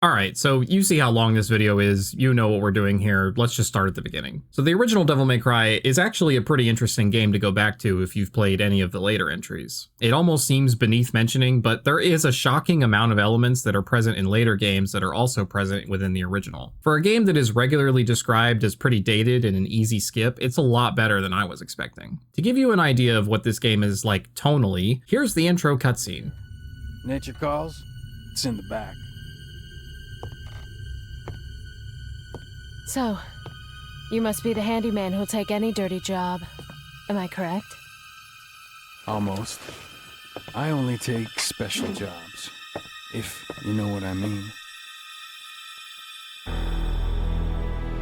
Alright, so you see how long this video is, you know what we're doing here, let's just start at the beginning. So the original Devil May Cry is actually a pretty interesting game to go back to if you've played any of the later entries. It almost seems beneath mentioning, but there is a shocking amount of elements that are present in later games that are also present within the original. For a game that is regularly described as pretty dated and an easy skip, it's a lot better than I was expecting. To give you an idea of what this game is like tonally, here's the intro cutscene. Nature calls? It's in the back. So, you must be the handyman who'll take any dirty job. Am I correct? Almost. I only take special jobs, if you know what I mean.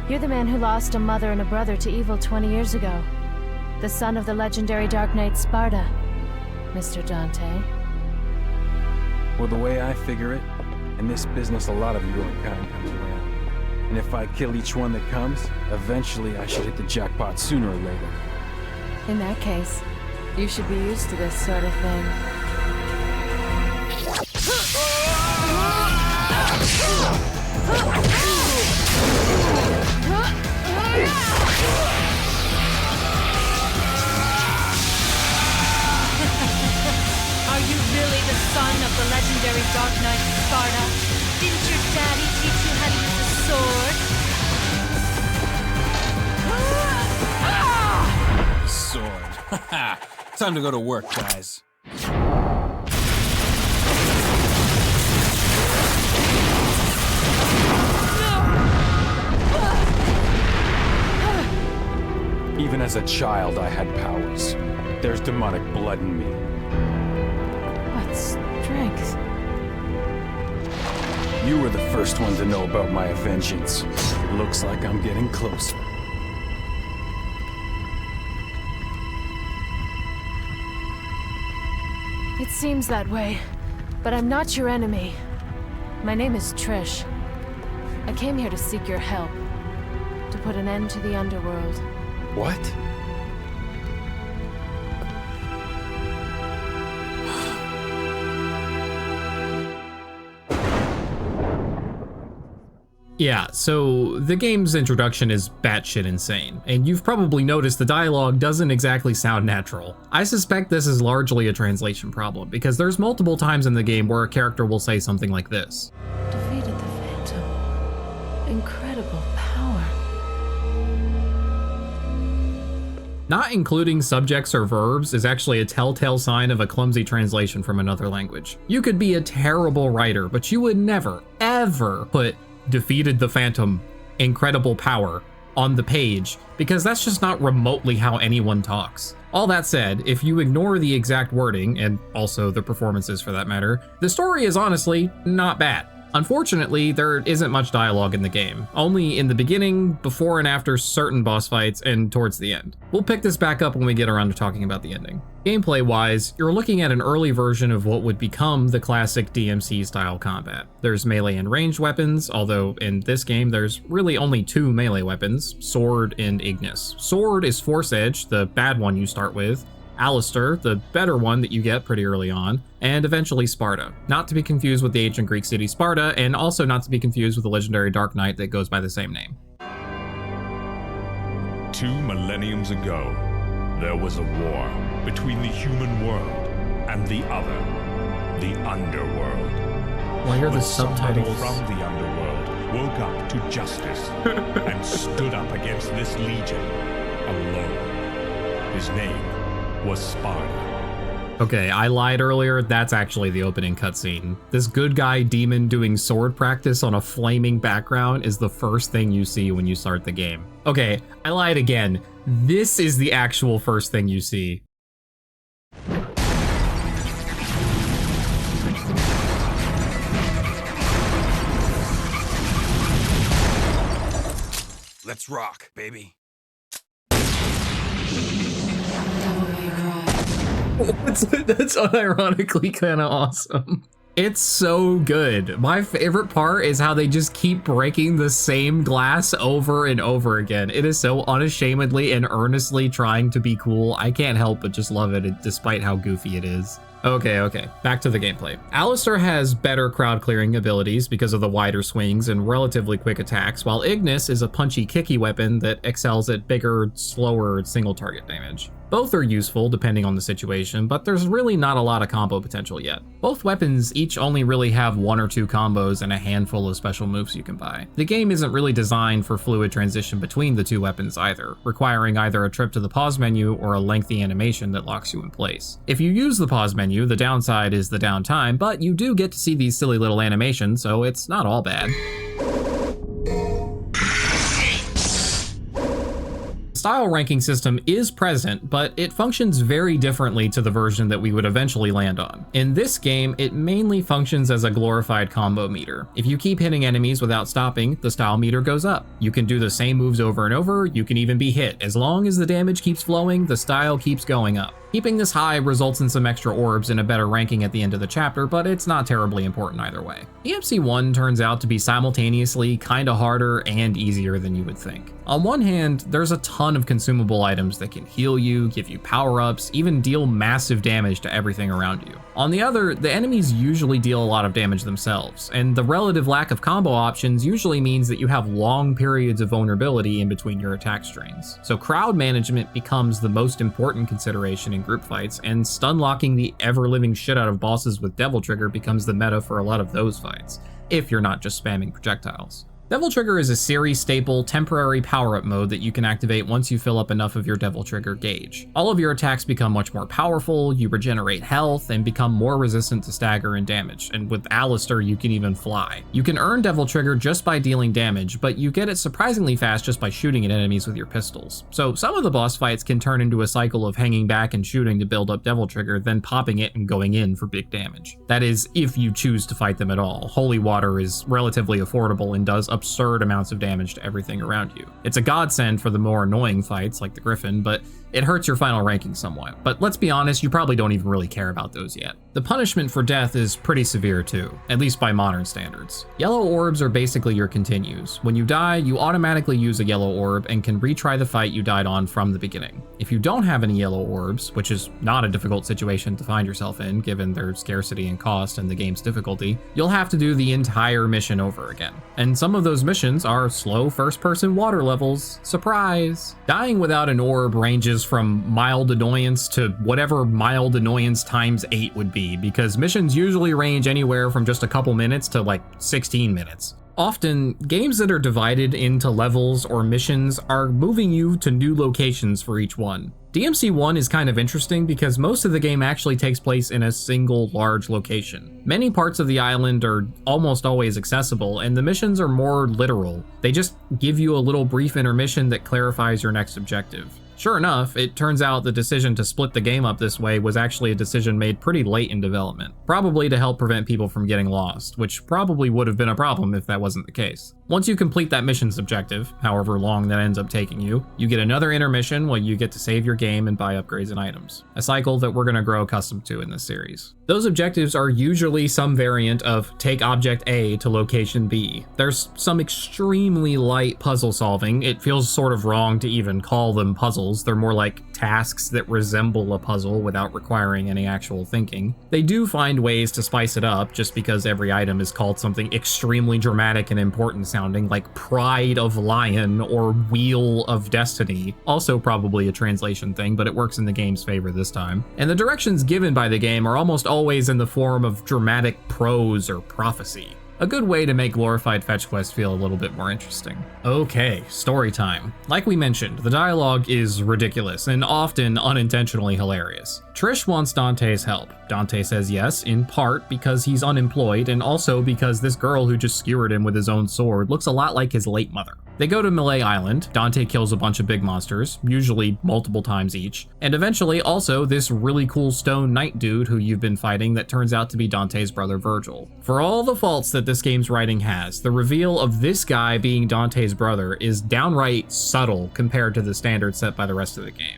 You're the man who lost a mother and a brother to evil 20 years ago. The son of the legendary Dark Knight Sparta, Mr. Dante. Well, the way I figure it, in this business a lot of your kind comes around. And if I kill each one that comes, eventually I should hit the jackpot sooner or later. In that case, you should be used to this sort of thing. Are you really the son of the legendary Dark Knight Sparta? Didn't your daddy teach you how to use a sword? Sword. Haha. Time to go to work, guys. Even as a child, I had powers. There's demonic blood in me. What strength? You were the first one to know about my vengeance. It looks like I'm getting closer. It seems that way, but I'm not your enemy. My name is Trish. I came here to seek your help, to put an end to the underworld. What? Yeah, so the game's introduction is batshit insane, and you've probably noticed the dialogue doesn't exactly sound natural. I suspect this is largely a translation problem, because there's multiple times in the game where a character will say something like this. Defeated the Phantom. Incredible power. Not including subjects or verbs is actually a telltale sign of a clumsy translation from another language. You could be a terrible writer, but you would never, ever put defeated the Phantom, incredible power on the page, because that's just not remotely how anyone talks. All that said, if you ignore the exact wording, and also the performances for that matter, the story is honestly not bad. Unfortunately, there isn't much dialogue in the game, only in the beginning, before and after certain boss fights, and towards the end. We'll pick this back up when we get around to talking about the ending. Gameplay-wise, you're looking at an early version of what would become the classic DMC-style combat. There's melee and ranged weapons, although in this game there's really only two melee weapons, Sword and Ignis. Sword is Force Edge, the bad one you start with, Alistair, the better one that you get pretty early on, and eventually Sparta. Not to be confused with the ancient Greek city Sparta, and also not to be confused with the legendary Dark Knight that goes by the same name. 2 millenniums ago, there was a war between the human world and the other, the underworld. Well, I hear the When somebody subtitles. from the underworld woke up to justice and stood up against this legion alone. His name was Sparta. Okay, I lied earlier, that's actually the opening cutscene. This good guy demon doing sword practice on a flaming background is the first thing you see when you start the game. Okay, I lied again. This is the actual first thing you see. Let's rock, baby. That's unironically kind of awesome. It's so good. My favorite part is how they just keep breaking the same glass over and over again. It is so unashamedly and earnestly trying to be cool. I can't help but just love it despite how goofy it is. Okay, back to the gameplay. Alistair has better crowd clearing abilities because of the wider swings and relatively quick attacks, while Ignis is a punchy, kicky weapon that excels at bigger, slower single target damage. Both are useful depending on the situation, but there's really not a lot of combo potential yet. Both weapons each only really have 1 or 2 combos and a handful of special moves you can buy. The game isn't really designed for fluid transition between the 2 weapons either, requiring either a trip to the pause menu or a lengthy animation that locks you in place. If you use the pause menu, the downside is the downtime, but you do get to see these silly little animations, so it's not all bad. Style ranking system is present, but it functions very differently to the version that we would eventually land on. In this game, it mainly functions as a glorified combo meter. If you keep hitting enemies without stopping, the style meter goes up. You can do the same moves over and over, you can even be hit. As long as the damage keeps flowing, the style keeps going up. Keeping this high results in some extra orbs and a better ranking at the end of the chapter, but it's not terribly important either way. DMC 1 turns out to be simultaneously kinda harder and easier than you would think. On one hand, there's a ton of consumable items that can heal you, give you power-ups, even deal massive damage to everything around you. On the other, the enemies usually deal a lot of damage themselves, and the relative lack of combo options usually means that you have long periods of vulnerability in between your attack strings. So crowd management becomes the most important consideration in group fights, and stun locking the ever-living shit out of bosses with Devil Trigger becomes the meta for a lot of those fights, if you're not just spamming projectiles. Devil Trigger is a series staple temporary power-up mode that you can activate once you fill up enough of your Devil Trigger gauge. All of your attacks become much more powerful, you regenerate health, and become more resistant to stagger and damage, and with Alistair you can even fly. You can earn Devil Trigger just by dealing damage, but you get it surprisingly fast just by shooting at enemies with your pistols. So some of the boss fights can turn into a cycle of hanging back and shooting to build up Devil Trigger, then popping it and going in for big damage. That is, if you choose to fight them at all. Holy Water is relatively affordable and does absurd amounts of damage to everything around you. It's a godsend for the more annoying fights like the Griffin, but it hurts your final ranking somewhat. But let's be honest, you probably don't even really care about those yet. The punishment for death is pretty severe too, at least by modern standards. Yellow orbs are basically your continues. When you die, you automatically use a yellow orb and can retry the fight you died on from the beginning. If you don't have any yellow orbs, which is not a difficult situation to find yourself in given their scarcity and cost and the game's difficulty, you'll have to do the entire mission over again. And some of those missions are slow first-person water levels. Surprise! Dying without an orb ranges from mild annoyance to whatever mild annoyance times 8 would be, because missions usually range anywhere from just a couple minutes to like 16 minutes. Often, games that are divided into levels or missions are moving you to new locations for each one. DMC 1 is kind of interesting because most of the game actually takes place in a single large location. Many parts of the island are almost always accessible, and the missions are more literal. They just give you a little brief intermission that clarifies your next objective. Sure enough, it turns out the decision to split the game up this way was actually a decision made pretty late in development, probably to help prevent people from getting lost, which probably would have been a problem if that wasn't the case. Once you complete that mission's objective, however long that ends up taking you, you get another intermission where you get to save your game and buy upgrades and items, a cycle that we're going to grow accustomed to in this series. Those objectives are usually some variant of take object A to location B. There's some extremely light puzzle solving. It feels sort of wrong to even call them puzzles. They're more like tasks that resemble a puzzle without requiring any actual thinking. They do find ways to spice it up just because every item is called something extremely dramatic and important sounding, like Pride of Lion or Wheel of Destiny. Also probably a translation thing, but it works in the game's favor this time. And the directions given by the game are almost always in the form of dramatic prose or prophecy. A good way to make glorified fetch quests feel a little bit more interesting. Okay, story time. Like we mentioned, the dialogue is ridiculous and often unintentionally hilarious. Trish wants Dante's help. Dante says yes, in part because he's unemployed and also because this girl who just skewered him with his own sword looks a lot like his late mother. They go to Malay Island, Dante kills a bunch of big monsters, usually multiple times each, and eventually also this really cool stone knight dude who you've been fighting that turns out to be Dante's brother Virgil. For all the faults that this game's writing has, the reveal of this guy being Dante's brother is downright subtle compared to the standard set by the rest of the game.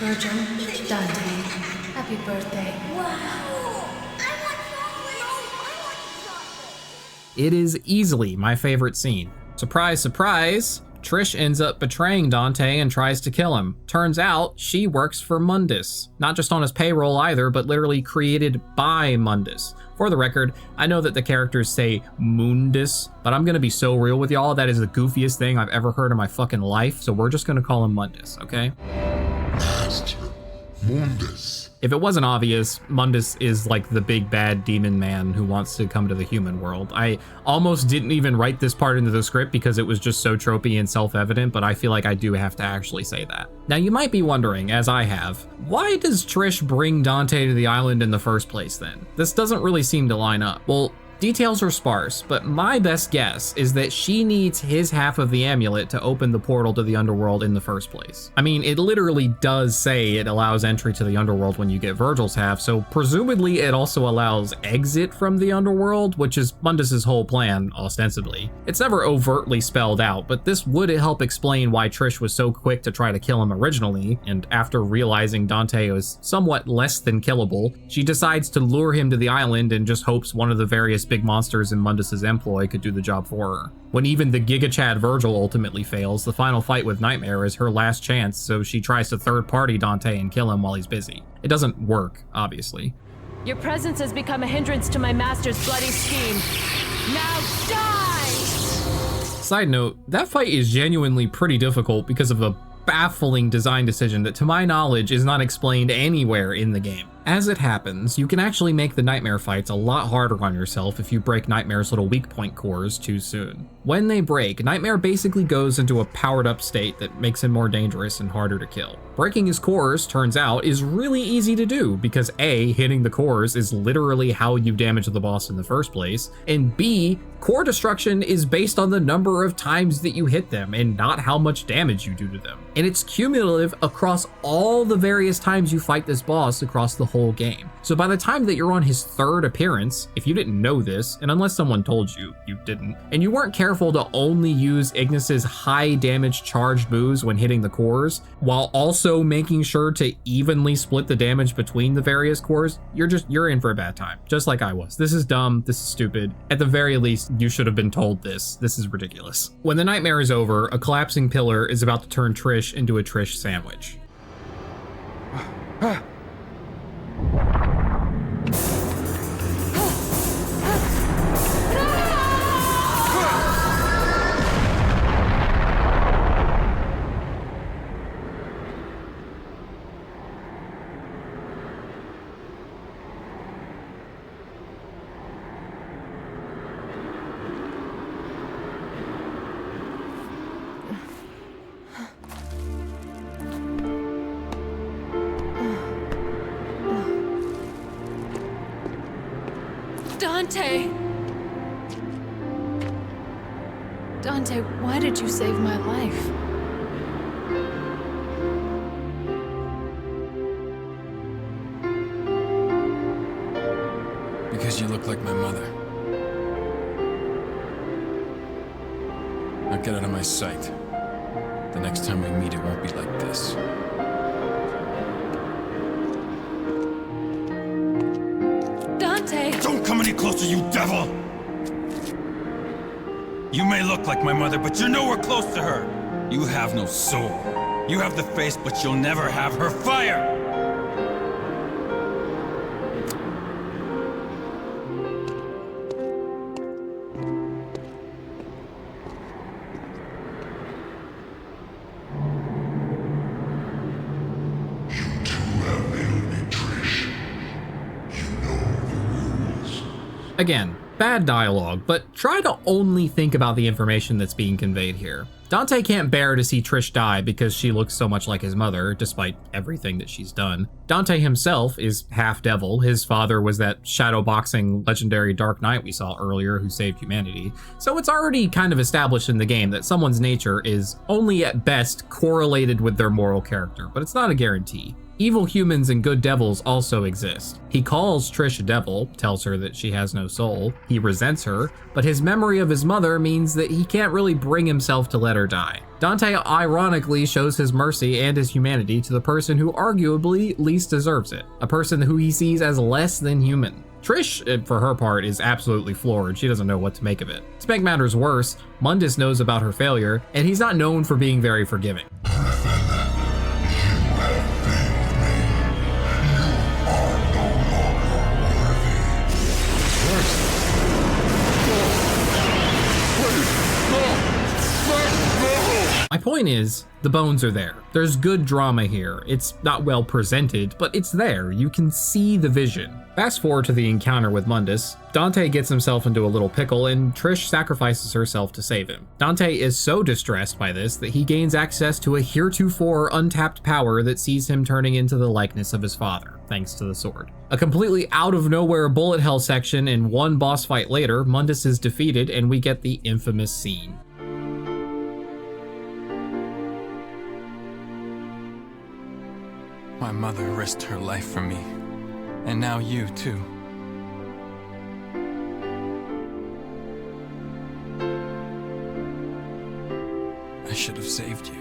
Virgil, Dante, happy birthday. It is easily my favorite scene. Surprise, surprise, Trish ends up betraying Dante and tries to kill him. Turns out she works for Mundus. Not just on his payroll either, but literally created by Mundus. For the record, I know that the characters say Mundus, but I'm gonna be so real with y'all, that is the goofiest thing I've ever heard in my fucking life, so we're just gonna call him Mundus, okay? Master Mundus. If it wasn't obvious, Mundus is like the big bad demon man who wants to come to the human world. I almost didn't even write this part into the script because it was just so tropey and self-evident, but I feel like I do have to actually say that. Now you might be wondering, as I have, why does Trish bring Dante to the island in the first place then? This doesn't really seem to line up. Well, details are sparse, but my best guess is that she needs his half of the amulet to open the portal to the underworld in the first place. I mean, it literally does say it allows entry to the underworld when you get Virgil's half, so presumably it also allows exit from the underworld, which is Mundus's whole plan, ostensibly. It's never overtly spelled out, but this would help explain why Trish was so quick to try to kill him originally, and after realizing Dante was somewhat less than killable, she decides to lure him to the island and just hopes one of the various big monsters in Mundus's employ could do the job for her. When even the Giga Chad Virgil ultimately fails, the final fight with Nightmare is her last chance, so she tries to third-party Dante and kill him while he's busy. It doesn't work, obviously. Your presence has become a hindrance to my master's bloody scheme. Now die! Side note, that fight is genuinely pretty difficult because of a baffling design decision that to my knowledge is not explained anywhere in the game. As it happens, you can actually make the Nightmare fights a lot harder on yourself if you break Nightmare's little weak point cores too soon. When they break, Nightmare basically goes into a powered up state that makes him more dangerous and harder to kill. Breaking his cores, turns out, is really easy to do because A, hitting the cores is literally how you damage the boss in the first place, and B, core destruction is based on the number of times that you hit them and not how much damage you do to them. And it's cumulative across all the various times you fight this boss across the whole game. So by the time that you're on his third appearance, if you didn't know this, and unless someone told you, you didn't, and you weren't careful to only use Ignis's high damage charged moves when hitting the cores, while also making sure to evenly split the damage between the various cores, you're in for a bad time, just like I was. This is dumb, this is stupid. At the very least, you should have been told this. This is ridiculous. When the nightmare is over, a collapsing pillar is about to turn Trish into a Trish sandwich. Dante! Dante, why did you save my life? Because you look like my mother. Now get out of my sight. The next time we meet, it won't be like this. Dante! Don't come any closer, you devil! You may look like my mother, but you're nowhere close to her. You have no soul. You have the face, but you'll never have her fire! Again, bad dialogue, but try to only think about the information that's being conveyed here. Dante can't bear to see Trish die because she looks so much like his mother, despite everything that she's done. Dante himself is half devil. His father was that shadowboxing legendary Dark Knight we saw earlier who saved humanity. So it's already kind of established in the game that someone's nature is only at best correlated with their moral character, but it's not a guarantee. Evil humans and good devils also exist. He calls Trish a devil, tells her that she has no soul. He resents her, but his memory of his mother means that he can't really bring himself to let her die. Dante ironically shows his mercy and his humanity to the person who arguably least deserves it, a person who he sees as less than human. Trish, for her part, is absolutely floored. She doesn't know what to make of it. To make matters worse, Mundus knows about her failure, and he's not known for being very forgiving. My point is, the bones are there. There's good drama here. It's not well presented, but it's there. You can see the vision. Fast forward to the encounter with Mundus. Dante gets himself into a little pickle and Trish sacrifices herself to save him. Dante is so distressed by this that he gains access to a heretofore untapped power that sees him turning into the likeness of his father, thanks to the sword. A completely out of nowhere bullet hell section and one boss fight later, Mundus is defeated and we get the infamous scene. My mother risked her life for me, and now you too. I should have saved you.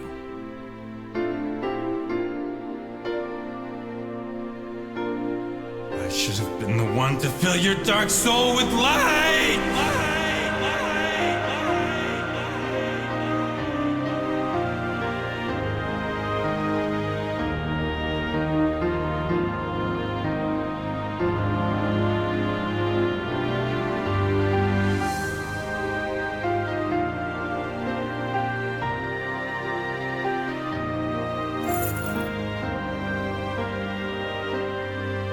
I should have been the one to fill your dark soul with light!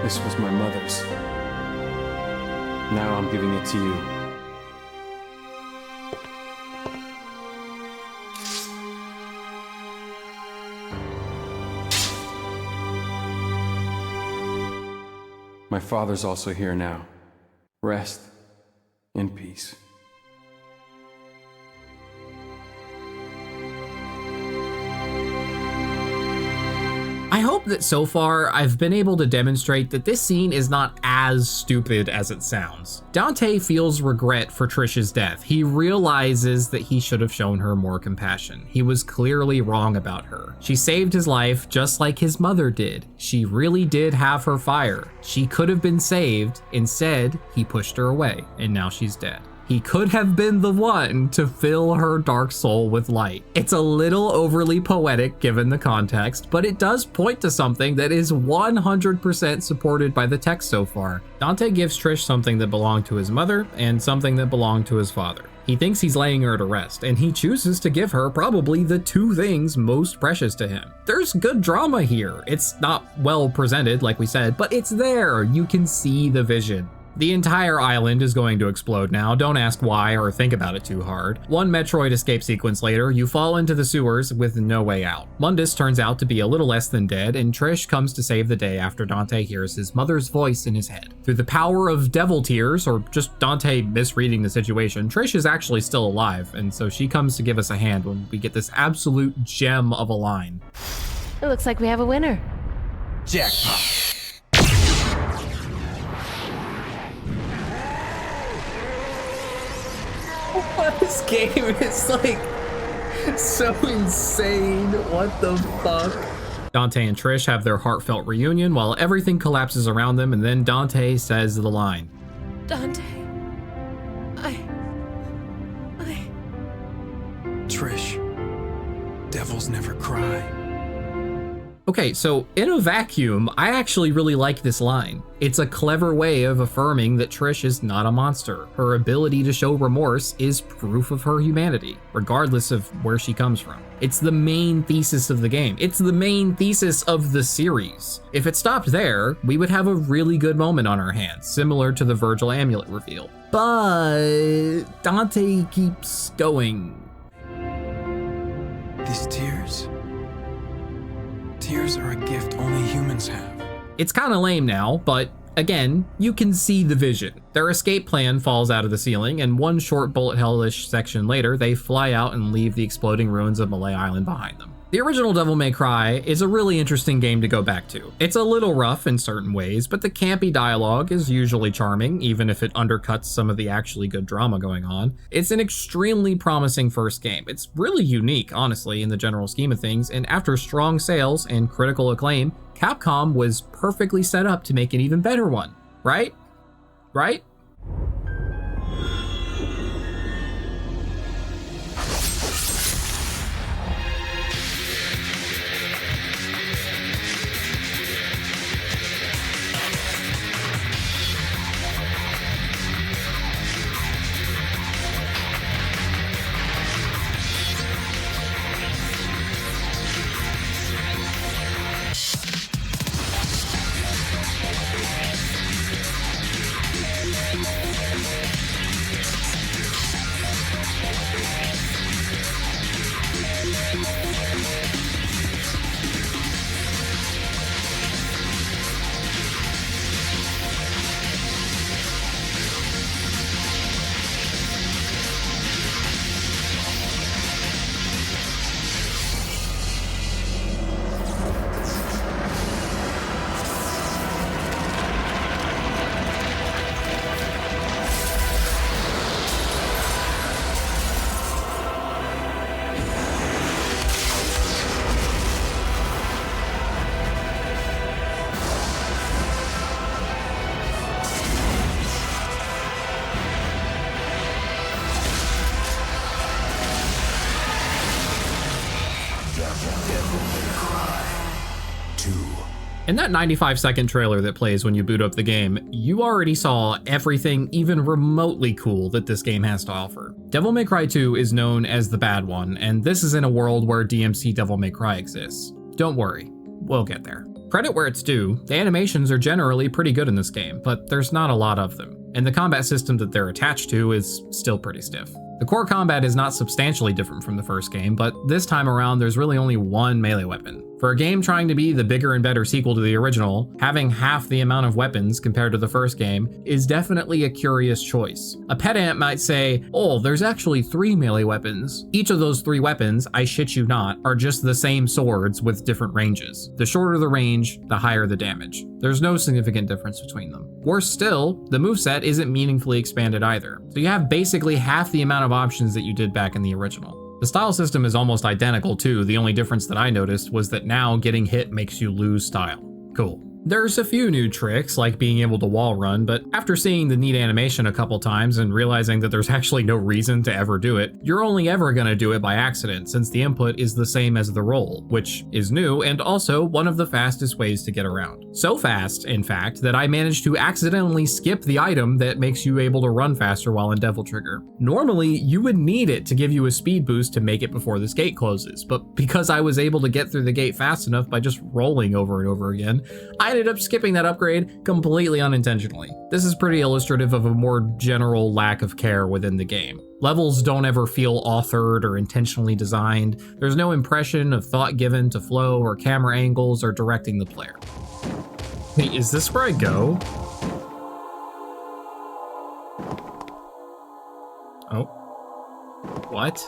This was my mother's. Now I'm giving it to you. My father's also here now. Rest in peace. I hope that so far I've been able to demonstrate that this scene is not as stupid as it sounds. Dante feels regret for Trish's death. He realizes that he should have shown her more compassion. He was clearly wrong about her. She saved his life just like his mother did. She really did have her fire. She could have been saved. Instead, he pushed her away, and now she's dead. He could have been the one to fill her dark soul with light. It's a little overly poetic given the context, but it does point to something that is 100% supported by the text so far. Dante gives Trish something that belonged to his mother and something that belonged to his father. He thinks he's laying her to rest, and he chooses to give her probably the two things most precious to him. There's good drama here. It's not well presented, like we said, but it's there. You can see the vision. The entire island is going to explode now. Don't ask why or think about it too hard. One Metroid escape sequence later, you fall into the sewers with no way out. Mundus turns out to be a little less than dead, and Trish comes to save the day after Dante hears his mother's voice in his head. Through the power of devil tears, or just Dante misreading the situation, Trish is actually still alive, and so she comes to give us a hand when we get this absolute gem of a line. It looks like we have a winner. Jackpot! This game is like so insane. What the fuck? Dante and Trish have their heartfelt reunion while everything collapses around them, and then Dante says the line. Dante, Trish, devils never cry. Okay, so in a vacuum, I actually really like this line. It's a clever way of affirming that Trish is not a monster. Her ability to show remorse is proof of her humanity, regardless of where she comes from. It's the main thesis of the game. It's the main thesis of the series. If it stopped there, we would have a really good moment on our hands, similar to the Virgil amulet reveal. But Dante keeps going. These tears are a gift only humans have. It's kind of lame now, but again, you can see the vision. Their escape plan falls out of the ceiling, and one short bullet hell-ish section later, they fly out and leave the exploding ruins of Malay Island behind them. The original Devil May Cry is a really interesting game to go back to. It's a little rough in certain ways, but the campy dialogue is usually charming, even if it undercuts some of the actually good drama going on. It's an extremely promising first game. It's really unique, honestly, in the general scheme of things, and after strong sales and critical acclaim, Capcom was perfectly set up to make an even better one, right? Right? In that 95-second trailer that plays when you boot up the game, you already saw everything even remotely cool that this game has to offer. Devil May Cry 2 is known as the bad one, and this is in a world where DMC Devil May Cry exists. Don't worry, we'll get there. Credit where it's due, the animations are generally pretty good in this game, but there's not a lot of them, and the combat system that they're attached to is still pretty stiff. The core combat is not substantially different from the first game, but this time around there's really only one melee weapon. For a game trying to be the bigger and better sequel to the original, having half the amount of weapons compared to the first game is definitely a curious choice. A pedant might say, oh, there's actually 3 melee weapons. Each of those 3 weapons, I shit you not, are just the same swords with different ranges. The shorter the range, the higher the damage. There's no significant difference between them. Worse still, the moveset isn't meaningfully expanded either. So you have basically half the amount of options that you did back in the original. The style system is almost identical too, the only difference that I noticed was that now getting hit makes you lose style. Cool. There's a few new tricks, like being able to wall run, but after seeing the neat animation a couple times and realizing that there's actually no reason to ever do it, you're only ever gonna do it by accident since the input is the same as the roll, which is new and also one of the fastest ways to get around. So fast, in fact, that I managed to accidentally skip the item that makes you able to run faster while in Devil Trigger. Normally, you would need it to give you a speed boost to make it before this gate closes, but because I was able to get through the gate fast enough by just rolling over and over again, I ended up skipping that upgrade completely unintentionally. This is pretty illustrative of a more general lack of care within the game. Levels don't ever feel authored or intentionally designed. There's no impression of thought given to flow or camera angles or directing the player. Wait, is this where I go? Oh. What?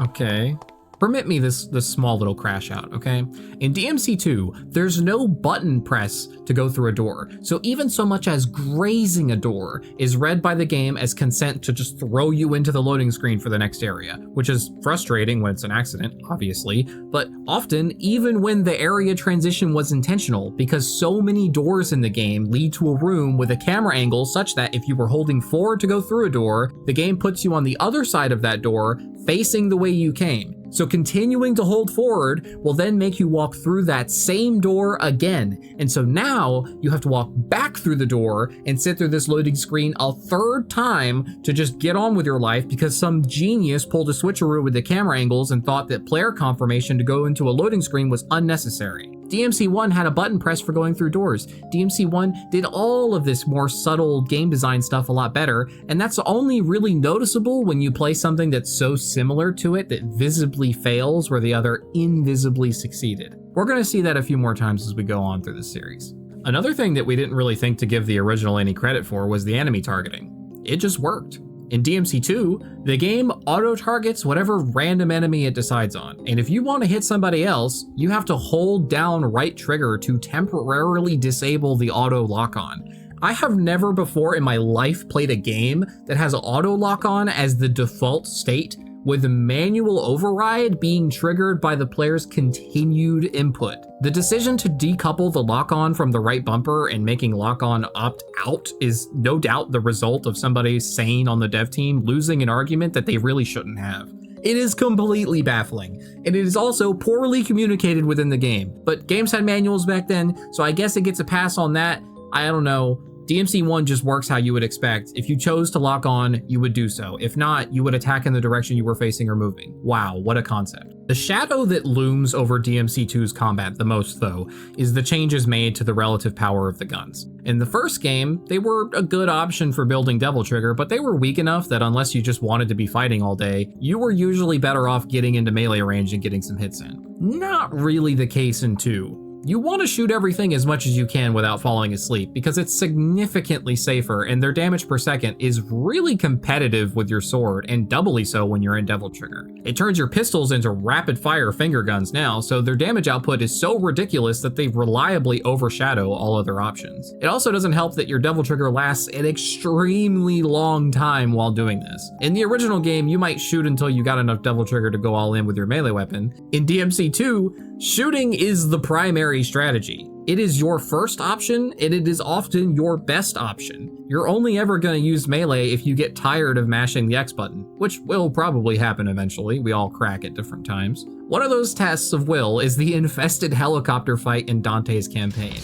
Okay. Permit me this small little crash out, okay? In DMC2, there's no button press to go through a door, so even so much as grazing a door is read by the game as consent to just throw you into the loading screen for the next area, which is frustrating when it's an accident, obviously, but often even when the area transition was intentional, because so many doors in the game lead to a room with a camera angle such that if you were holding forward to go through a door, the game puts you on the other side of that door, facing the way you came. So continuing to hold forward will then make you walk through that same door again. And so now you have to walk back through the door and sit through this loading screen a third time to just get on with your life because some genius pulled a switcheroo with the camera angles and thought that player confirmation to go into a loading screen was unnecessary. DMC1 had a button press for going through doors. DMC1 did all of this more subtle game design stuff a lot better, and that's only really noticeable when you play something that's so similar to it that visibly fails where the other invisibly succeeded. We're gonna see that a few more times as we go on through this series. Another thing that we didn't really think to give the original any credit for was the enemy targeting. It just worked. In DMC2, the game auto-targets whatever random enemy it decides on, and if you want to hit somebody else, you have to hold down right trigger to temporarily disable the auto lock-on. I have never before in my life played a game that has auto lock-on as the default state, with manual override being triggered by the player's continued input. The decision to decouple the lock-on from the right bumper and making lock-on opt out is no doubt the result of somebody sane on the dev team losing an argument that they really shouldn't have. It is completely baffling, and it is also poorly communicated within the game. But games had manuals back then, so I guess it gets a pass on that. I don't know. DMC1 just works how you would expect. If you chose to lock on, you would do so. If not, you would attack in the direction you were facing or moving. Wow, what a concept. The shadow that looms over DMC2's combat the most, though, is the changes made to the relative power of the guns. In the first game, they were a good option for building Devil Trigger, but they were weak enough that unless you just wanted to be fighting all day, you were usually better off getting into melee range and getting some hits in. Not really the case in 2. You want to shoot everything as much as you can without falling asleep because it's significantly safer and their damage per second is really competitive with your sword and doubly so when you're in Devil Trigger. It turns your pistols into rapid fire finger guns now, so their damage output is so ridiculous that they reliably overshadow all other options. It also doesn't help that your Devil Trigger lasts an extremely long time while doing this. In the original game, you might shoot until you got enough Devil Trigger to go all in with your melee weapon. In DMC2, shooting is the primary strategy. It is your first option, and it is often your best option. You're only ever going to use melee if you get tired of mashing the X button, which will probably happen eventually. We all crack at different times. One of those tests of will is the infested helicopter fight in Dante's campaign.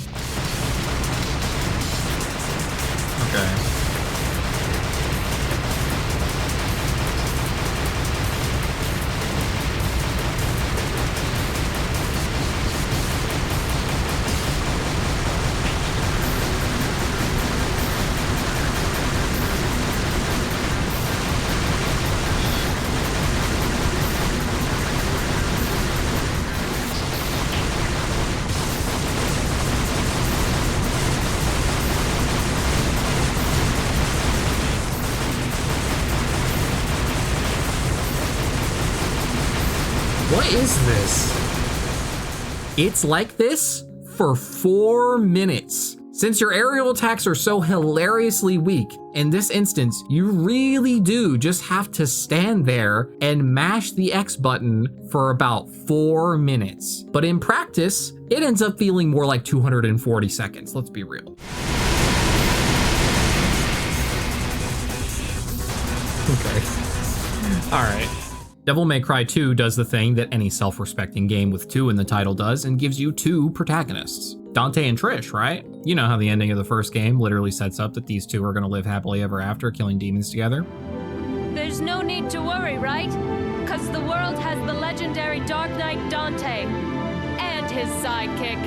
Okay. What is this? It's like this for 4 minutes. Since your aerial attacks are so hilariously weak, in this instance, you really do just have to stand there and mash the X button for about 4 minutes. But in practice, it ends up feeling more like 240 seconds, let's be real. Okay. All right. Devil May Cry 2 does the thing that any self-respecting game with 2 in the title does and gives you 2 protagonists. Dante and Trish, right? You know how the ending of the first game literally sets up that these two are gonna live happily ever after, killing demons together. There's no need to worry, right? 'Cause the world has the legendary Dark Knight Dante and his sidekick.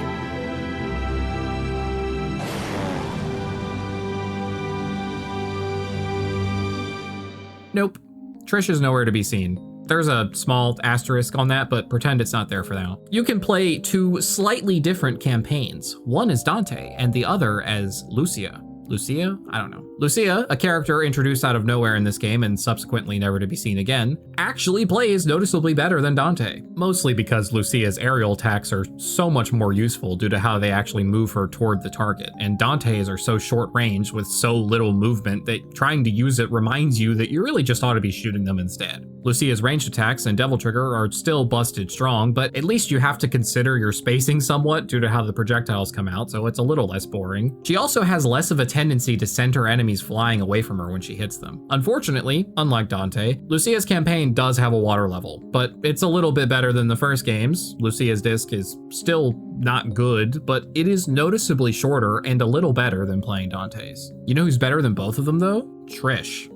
Nope. Trish is nowhere to be seen. There's a small asterisk on that, but pretend it's not there for now. You can play 2 slightly different campaigns. One is Dante, and the other as Lucia. Lucia? I don't know. Lucia, a character introduced out of nowhere in this game and subsequently never to be seen again, actually plays noticeably better than Dante. Mostly because Lucia's aerial attacks are so much more useful due to how they actually move her toward the target, and Dante's are so short range with so little movement that trying to use it reminds you that you really just ought to be shooting them instead. Lucia's ranged attacks and Devil Trigger are still busted strong, but at least you have to consider your spacing somewhat due to how the projectiles come out, so it's a little less boring. She also has less of a tendency to send her enemies flying away from her when she hits them. Unfortunately, unlike Dante, Lucia's campaign does have a water level, but it's a little bit better than the first games. Lucia's disc is still not good, but it is noticeably shorter and a little better than playing Dante's. You know who's better than both of them though? Trish.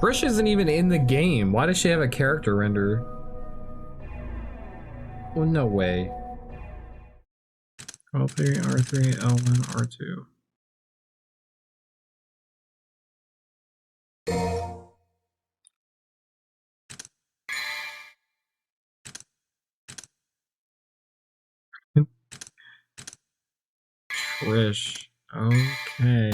Trish isn't even in the game. Why does she have a character render? Well, no way. L3, R3, L1, R2. Trish. Okay.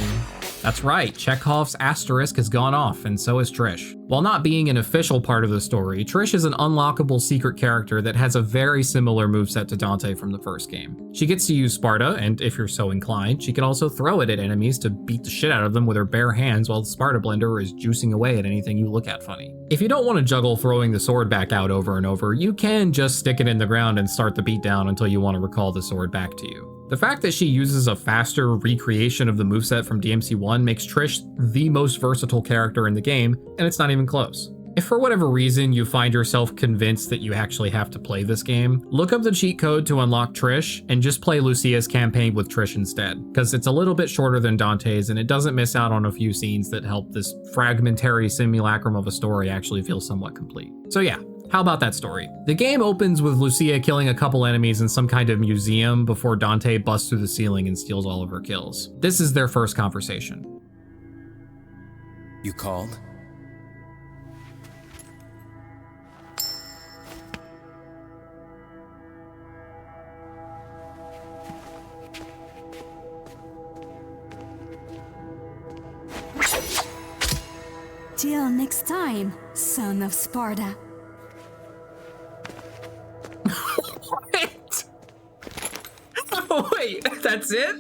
That's right, Chekhov's asterisk has gone off, and so has Trish. While not being an official part of the story, Trish is an unlockable secret character that has a very similar moveset to Dante from the first game. She gets to use Sparta, and if you're so inclined, she can also throw it at enemies to beat the shit out of them with her bare hands while the Sparta blender is juicing away at anything you look at funny. If you don't want to juggle throwing the sword back out over and over, you can just stick it in the ground and start the beatdown until you want to recall the sword back to you. The fact that she uses a faster recreation of the moveset from DMC1 makes Trish the most versatile character in the game, and it's not even close. If for whatever reason you find yourself convinced that you actually have to play this game, look up the cheat code to unlock Trish and just play Lucia's campaign with Trish instead, because it's a little bit shorter than Dante's and it doesn't miss out on a few scenes that help this fragmentary simulacrum of a story actually feel somewhat complete. So yeah, how about that story? The game opens with Lucia killing a couple enemies in some kind of museum before Dante busts through the ceiling and steals all of her kills. This is their first conversation. You called? Till next time, son of Sparta. Wait! Oh, wait, that's it?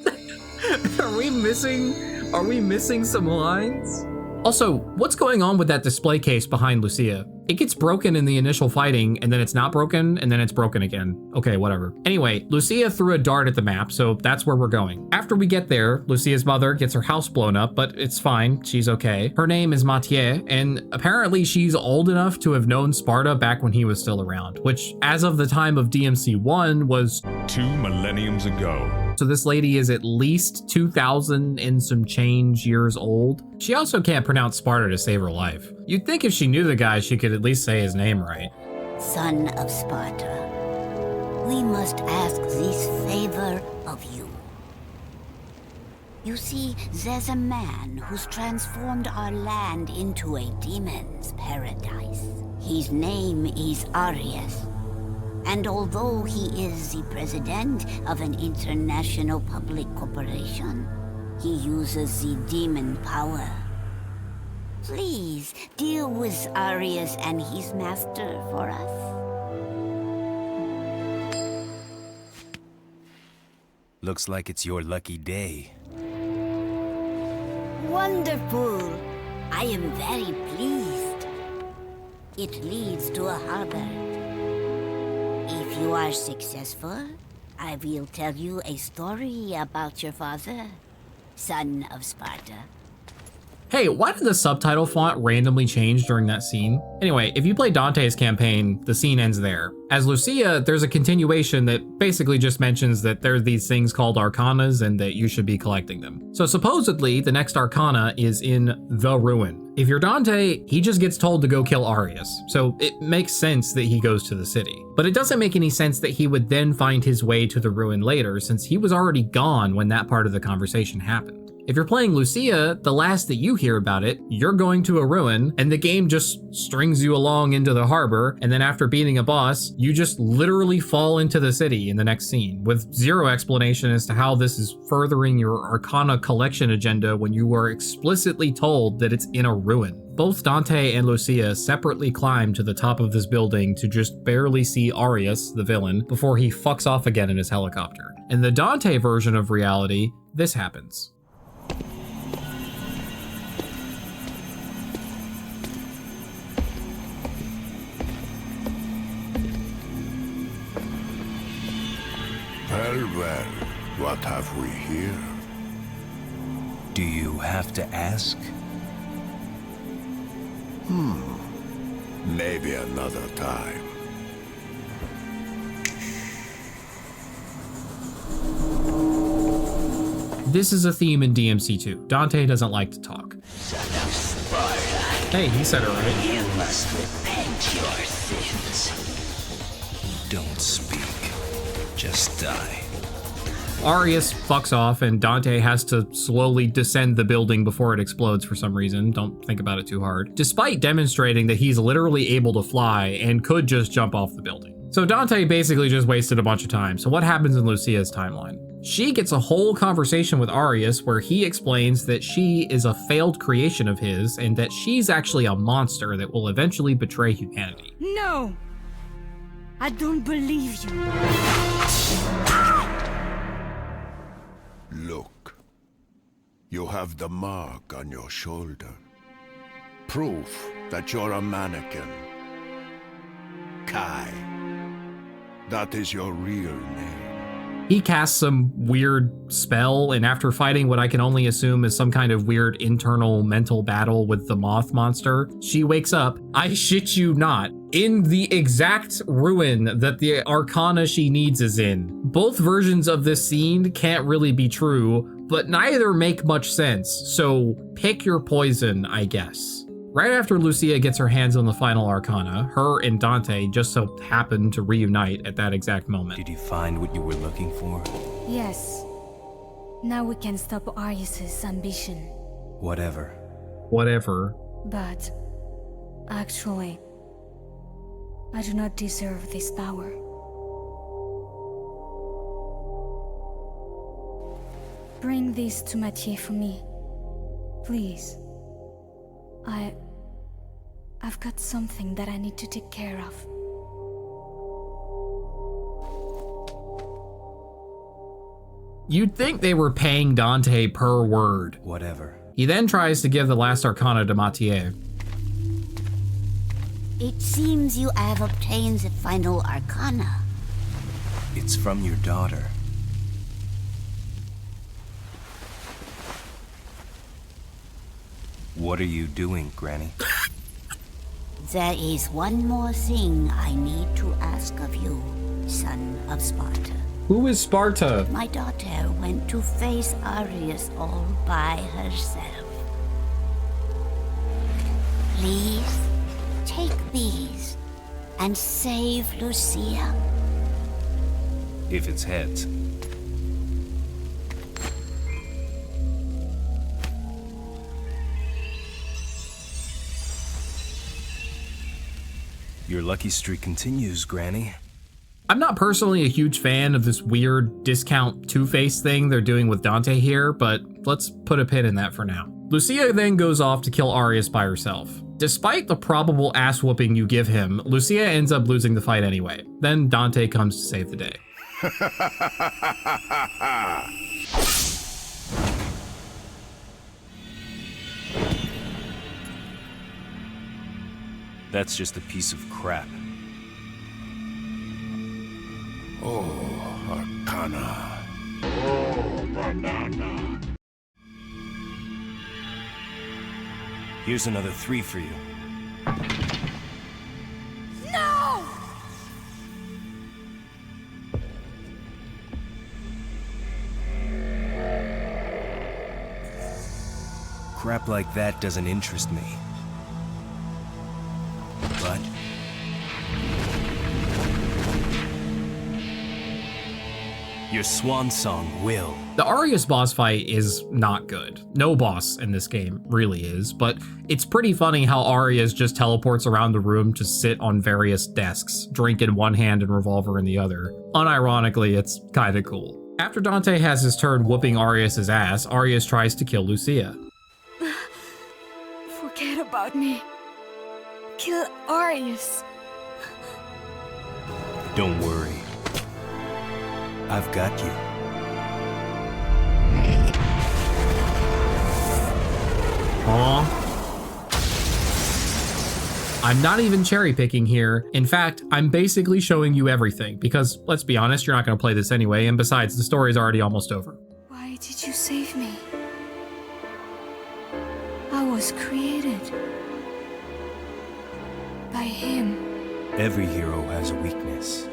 Are we missing some lines? Also, what's going on with that display case behind Lucia? It gets broken in the initial fighting, and then it's not broken, and then it's broken again. Okay, whatever. Anyway, Lucia threw a dart at the map, so that's where we're going. After we get there, Lucia's mother gets her house blown up, but it's fine, she's okay. Her name is Mathieu, and apparently she's old enough to have known Sparta back when he was still around, which, as of the time of DMC1, was 2 millenniums ago. So this lady is at least 2,000 and some change years old. She also can't pronounce Sparta to save her life. You'd think if she knew the guy, she could at least say his name right. Son of Sparta, we must ask this favor of you. You see, there's a man who's transformed our land into a demon's paradise. His name is Arius. And although he is the president of an international public corporation, he uses the demon power. Please, deal with Arius and his master for us. Looks like it's your lucky day. Wonderful! I am very pleased. It leads to a harbor. If you are successful, I will tell you a story about your father, son of Sparta. Hey, why did the subtitle font randomly change during that scene? Anyway, if you play Dante's campaign, the scene ends there. As Lucia, there's a continuation that basically just mentions that there are these things called arcanas and that you should be collecting them. So supposedly, the next arcana is in the ruin. If you're Dante, he just gets told to go kill Arius, so it makes sense that he goes to the city. But it doesn't make any sense that he would then find his way to the ruin later, since he was already gone when that part of the conversation happened. If you're playing Lucia, the last that you hear about it, you're going to a ruin, and the game just strings you along into the harbor, and then after beating a boss, you just literally fall into the city in the next scene, with zero explanation as to how this is furthering your Arcana collection agenda when you were explicitly told that it's in a ruin. Both Dante and Lucia separately climb to the top of this building to just barely see Arius, the villain, before he fucks off again in his helicopter. In the Dante version of reality, this happens. Well, what have we here? Do you have to ask? Maybe another time. This is a theme in DMC2. Dante doesn't like to talk. Son of Sparta, Hey, he said it right. you must repent your sins. Don't speak. Just die. Arius fucks off and Dante has to slowly descend the building before it explodes for some reason. Don't think about it too hard. Despite demonstrating that he's literally able to fly and could just jump off the building. So Dante basically just wasted a bunch of time. So what happens in Lucia's timeline? She gets a whole conversation with Arius where he explains that she is a failed creation of his and that she's actually a monster that will eventually betray humanity. No! I don't believe you. Look. You have the mark on your shoulder. Proof that you're a mannequin. Kai. That is your real name. He casts some weird spell, and after fighting what I can only assume is some kind of weird internal mental battle with the moth monster, she wakes up, I shit you not, in the exact ruin that the arcana she needs is in. Both versions of this scene can't really be true, but neither make much sense, so pick your poison, I guess. Right after Lucia gets her hands on the final arcana, her and Dante just so happen to reunite at that exact moment. Did you find what you were looking for? Yes. Now we can stop Arius's ambition. Whatever. But actually, I do not deserve this power. Bring this to Mathieu for me. Please. I've got something that I need to take care of. You'd think they were paying Dante per word. Whatever. He then tries to give the last arcana to Mathieu. It seems you have obtained the final arcana. It's from your daughter. What are you doing, Granny? There is one more thing I need to ask of you, son of Sparta. Who is Sparta? My daughter went to face Arius all by herself. Please, take these and save Lucia. If it's heads. Your lucky streak continues, Granny. I'm not personally a huge fan of this weird discount Two-Face thing they're doing with Dante here, but let's put a pin in that for now. Lucia then goes off to kill Arius by herself. Despite the probable ass whooping you give him, Lucia ends up losing the fight anyway. Then Dante comes to save the day. That's just a piece of crap. Oh, Arcana. Here's another 3 for you. No! Crap like that doesn't interest me. But your swan song will. The Arius boss fight is not good. No boss in this game really is, but it's pretty funny how Arius just teleports around the room to sit on various desks, drink in one hand and revolver in the other. Unironically, it's kinda cool. After Dante has his turn whooping Arius's ass, Arius tries to kill Lucia. Forget about me. Kill Arius. Don't worry. I've got you. Aw. I'm not even cherry picking here. In fact, I'm basically showing you everything because, let's be honest, you're not going to play this anyway, and besides, the story's already almost over. Why did you save me? I was created by him. Every hero has a weakness.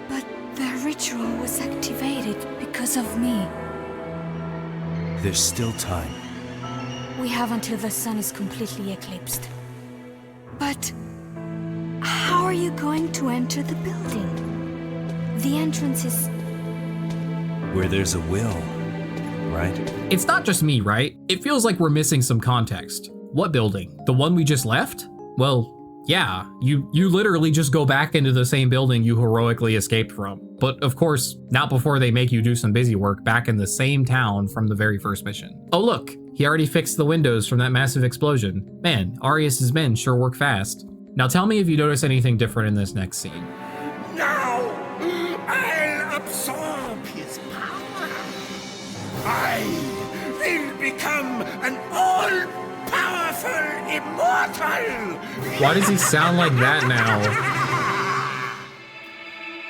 But the ritual was activated because of me. There's still time. We have until the sun is completely eclipsed. But how are you going to enter the building? The entrance is... Where there's a will, right? It's not just me, right? It feels like we're missing some context. What building? The one we just left? Well, Yeah, you literally just go back into the same building you heroically escaped from. But of course, not before they make you do some busy work back in the same town from the very first mission. Oh look, he already fixed the windows from that massive explosion. Man, Arius's men sure work fast. Now tell me if you notice anything different in this next scene. Now, I'll absorb his power. I will become an all-powerful immortal. Why does he sound like that now?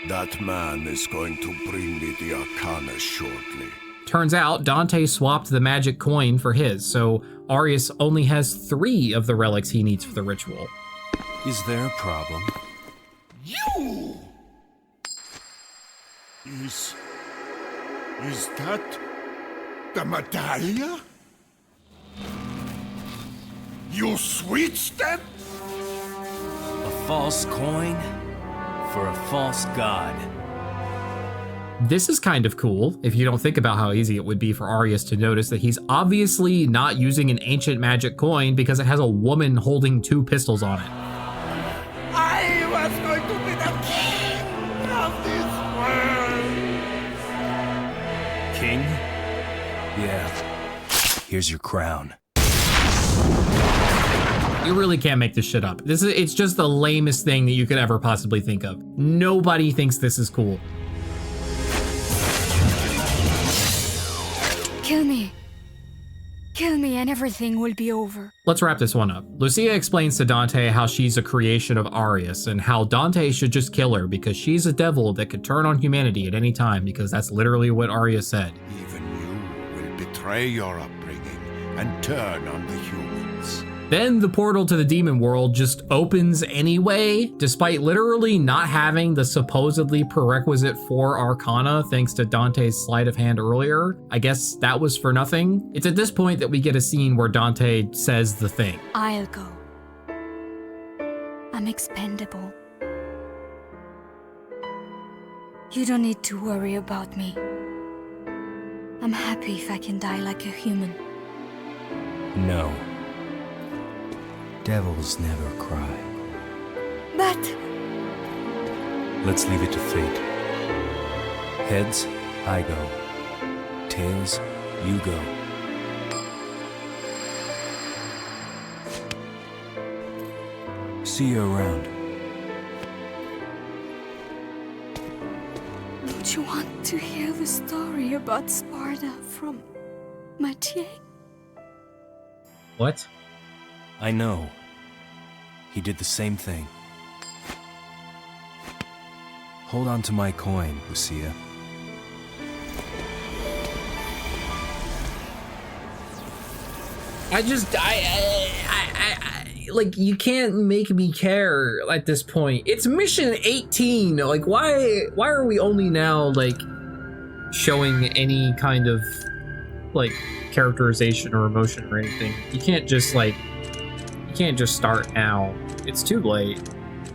That man is going to bring me the Arcana shortly. Turns out Dante swapped the magic coin for his, so Arius only has 3 of the relics he needs for the ritual. Is there a problem? You! Is that the medallion? You switched them? A false coin for a false god. This is kind of cool, if you don't think about how easy it would be for Arius to notice that he's obviously not using an ancient magic coin because it has a woman holding 2 pistols on it. I was going to be the king of this world! King? Yeah. Here's your crown. You really can't make this shit up. It's just the lamest thing that you could ever possibly think of. Nobody thinks this is cool. Kill me. Kill me and everything will be over. Let's wrap this one up. Lucia explains to Dante how she's a creation of Arius and how Dante should just kill her because she's a devil that could turn on humanity at any time, because that's literally what Arius said. Even you will betray your upbringing and turn on the humans. Then the portal to the demon world just opens anyway, despite literally not having the supposedly prerequisite 4 Arcana thanks to Dante's sleight of hand earlier. I guess that was for nothing. It's at this point that we get a scene where Dante says the thing. I'll go. I'm expendable. You don't need to worry about me. I'm happy if I can die like a human. No. Devils never cry. But... Let's leave it to fate. Heads, I go. Tails, you go. See you around. Don't you want to hear the story about Sparta from Mathieu? What? I know. He did the same thing. Hold on to my coin, Lucia. Like, you can't make me care at this point. It's mission 18. Like, why are we only now, like, showing any kind of, like, characterization or emotion or anything? You can't just start now. It's too late.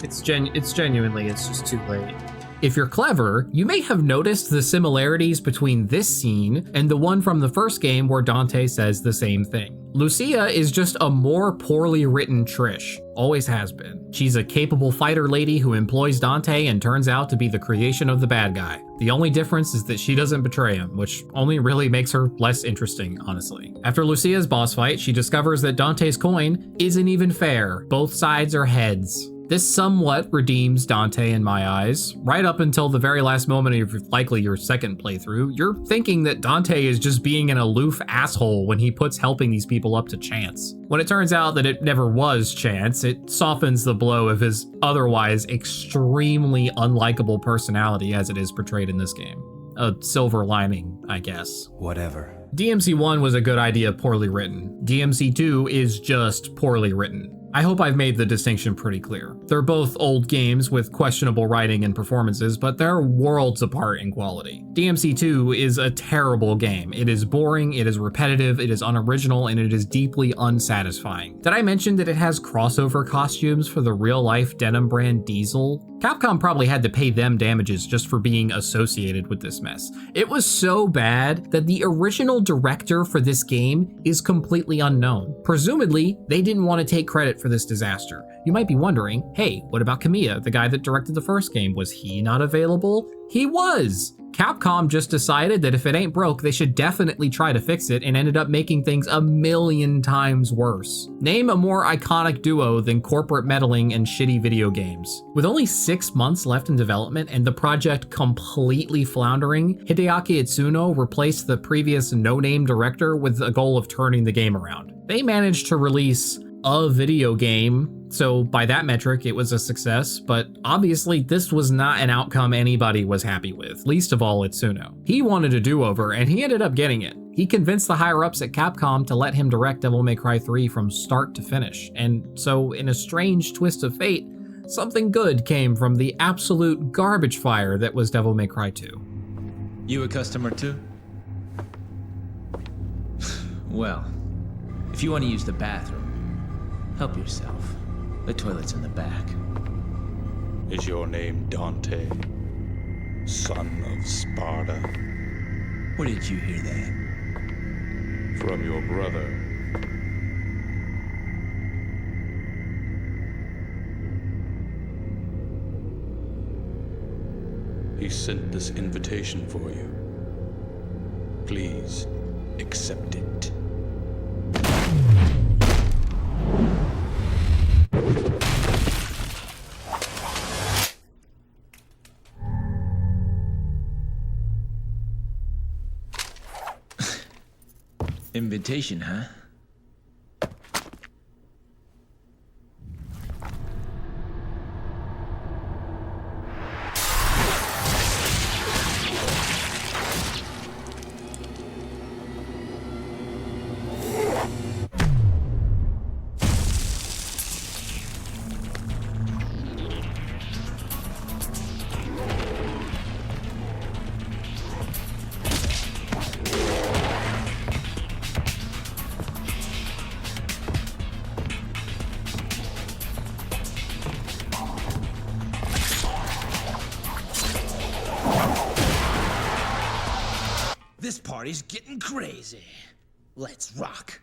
It's genuinely just too late. If you're clever, you may have noticed the similarities between this scene and the one from the first game where Dante says the same thing. Lucia is just a more poorly written Trish, always has been. She's a capable fighter lady who employs Dante and turns out to be the creation of the bad guy. The only difference is that she doesn't betray him, which only really makes her less interesting, honestly. After Lucia's boss fight, she discovers that Dante's coin isn't even fair. Both sides are heads. This somewhat redeems Dante in my eyes. Right up until the very last moment of likely your second playthrough, you're thinking that Dante is just being an aloof asshole when he puts helping these people up to chance. When it turns out that it never was chance, it softens the blow of his otherwise extremely unlikable personality as it is portrayed in this game. A silver lining, I guess. Whatever. DMC 1 was a good idea, poorly written. DMC 2 is just poorly written. I hope I've made the distinction pretty clear. They're both old games with questionable writing and performances, but they're worlds apart in quality. DMC 2 is a terrible game. It is boring, it is repetitive, it is unoriginal, and it is deeply unsatisfying. Did I mention that it has crossover costumes for the real-life denim brand Diesel? Capcom probably had to pay them damages just for being associated with this mess. It was so bad that the original director for this game is completely unknown. Presumably, they didn't want to take credit for this disaster. You might be wondering, hey, what about Kamiya, the guy that directed the first game? Was he not available? He was! Capcom just decided that if it ain't broke, they should definitely try to fix it and ended up making things a million times worse. Name a more iconic duo than corporate meddling and shitty video games. With only 6 months left in development and the project completely floundering, Hideaki Itsuno replaced the previous no-name director with a goal of turning the game around. They managed to release a video game, so by that metric it was a success, but obviously this was not an outcome anybody was happy with, least of all Itsuno. He wanted a do-over and he ended up getting it. He convinced the higher-ups at Capcom to let him direct Devil May Cry 3 from start to finish, and so in a strange twist of fate, something good came from the absolute garbage fire that was Devil May Cry 2. You a customer too? Well, if you want to use the bathroom, help yourself. The toilet's in the back. Is your name Dante, son of Sparta? Where did you hear that? From your brother. He sent this invitation for you. Please accept it. Invitation, huh? This party's getting crazy. Let's rock.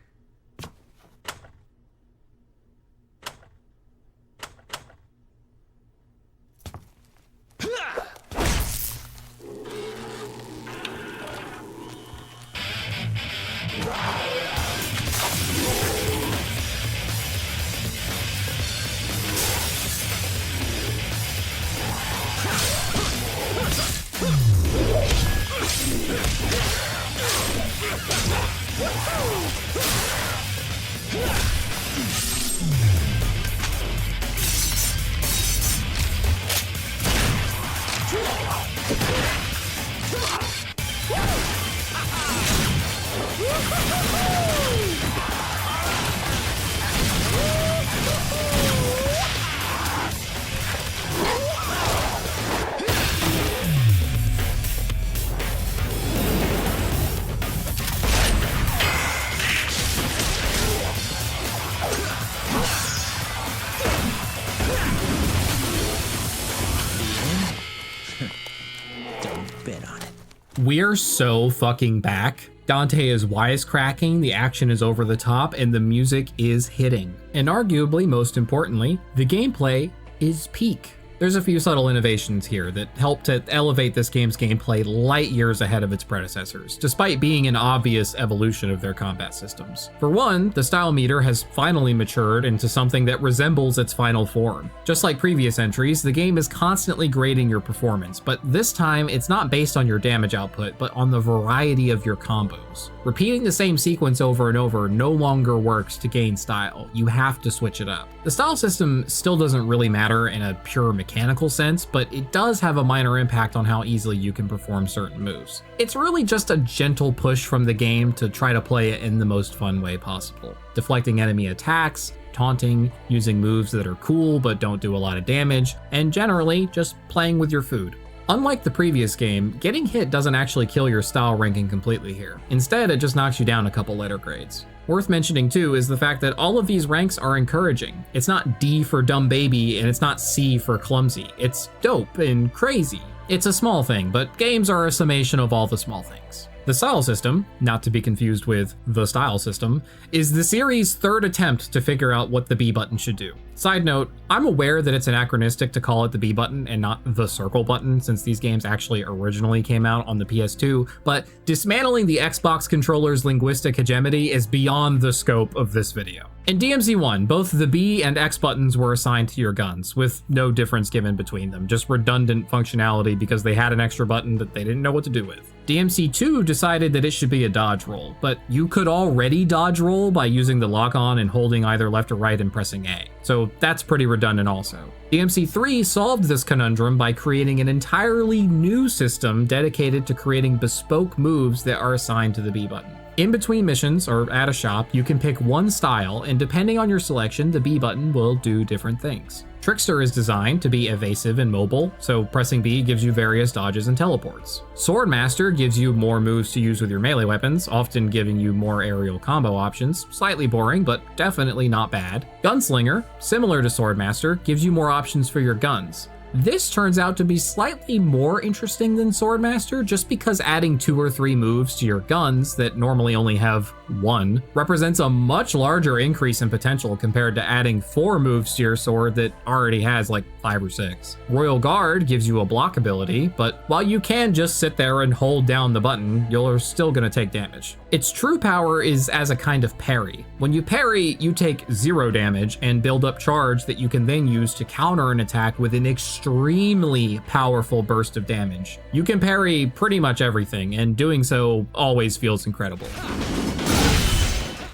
We're so fucking back. Dante is wisecracking, the action is over the top, and the music is hitting. And arguably, most importantly, the gameplay is peak. There's a few subtle innovations here that help to elevate this game's gameplay light years ahead of its predecessors, despite being an obvious evolution of their combat systems. For one, the style meter has finally matured into something that resembles its final form. Just like previous entries, the game is constantly grading your performance, but this time it's not based on your damage output, but on the variety of your combos. Repeating the same sequence over and over no longer works to gain style. You have to switch it up. The style system still doesn't really matter in a pure mechanical sense, but it does have a minor impact on how easily you can perform certain moves. It's really just a gentle push from the game to try to play it in the most fun way possible. Deflecting enemy attacks, taunting, using moves that are cool but don't do a lot of damage, and generally just playing with your food. Unlike the previous game, getting hit doesn't actually kill your style ranking completely here. Instead, it just knocks you down a couple letter grades. Worth mentioning too is the fact that all of these ranks are encouraging. It's not D for dumb baby and it's not C for clumsy. It's dope and crazy. It's a small thing, but games are a summation of all the small things. The style system, not to be confused with the style system, is the series' third attempt to figure out what the B button should do. Side note, I'm aware that it's anachronistic to call it the B button and not the circle button since these games actually originally came out on the PS2, but dismantling the Xbox controller's linguistic hegemony is beyond the scope of this video. In DMC1, both the B and X buttons were assigned to your guns, with no difference given between them, just redundant functionality because they had an extra button that they didn't know what to do with. DMC2 decided that it should be a dodge roll, but you could already dodge roll by using the lock-on and holding either left or right and pressing A, so that's pretty redundant also. DMC3 solved this conundrum by creating an entirely new system dedicated to creating bespoke moves that are assigned to the B button. In between missions or at a shop, you can pick one style, and depending on your selection, the B button will do different things. Trickster is designed to be evasive and mobile, so pressing B gives you various dodges and teleports. Swordmaster gives you more moves to use with your melee weapons, often giving you more aerial combo options, slightly boring, but definitely not bad. Gunslinger, similar to Swordmaster, gives you more options for your guns. This turns out to be slightly more interesting than Swordmaster just because adding 2 or 3 moves to your guns that normally only have 1 represents a much larger increase in potential compared to adding 4 moves to your sword that already has like 5 or 6. Royal Guard gives you a block ability, but while you can just sit there and hold down the button, you're still gonna take damage. Its true power is as a kind of parry. When you parry, you take 0 damage and build up charge that you can then use to counter an attack with an extremely powerful burst of damage. You can parry pretty much everything, and doing so always feels incredible.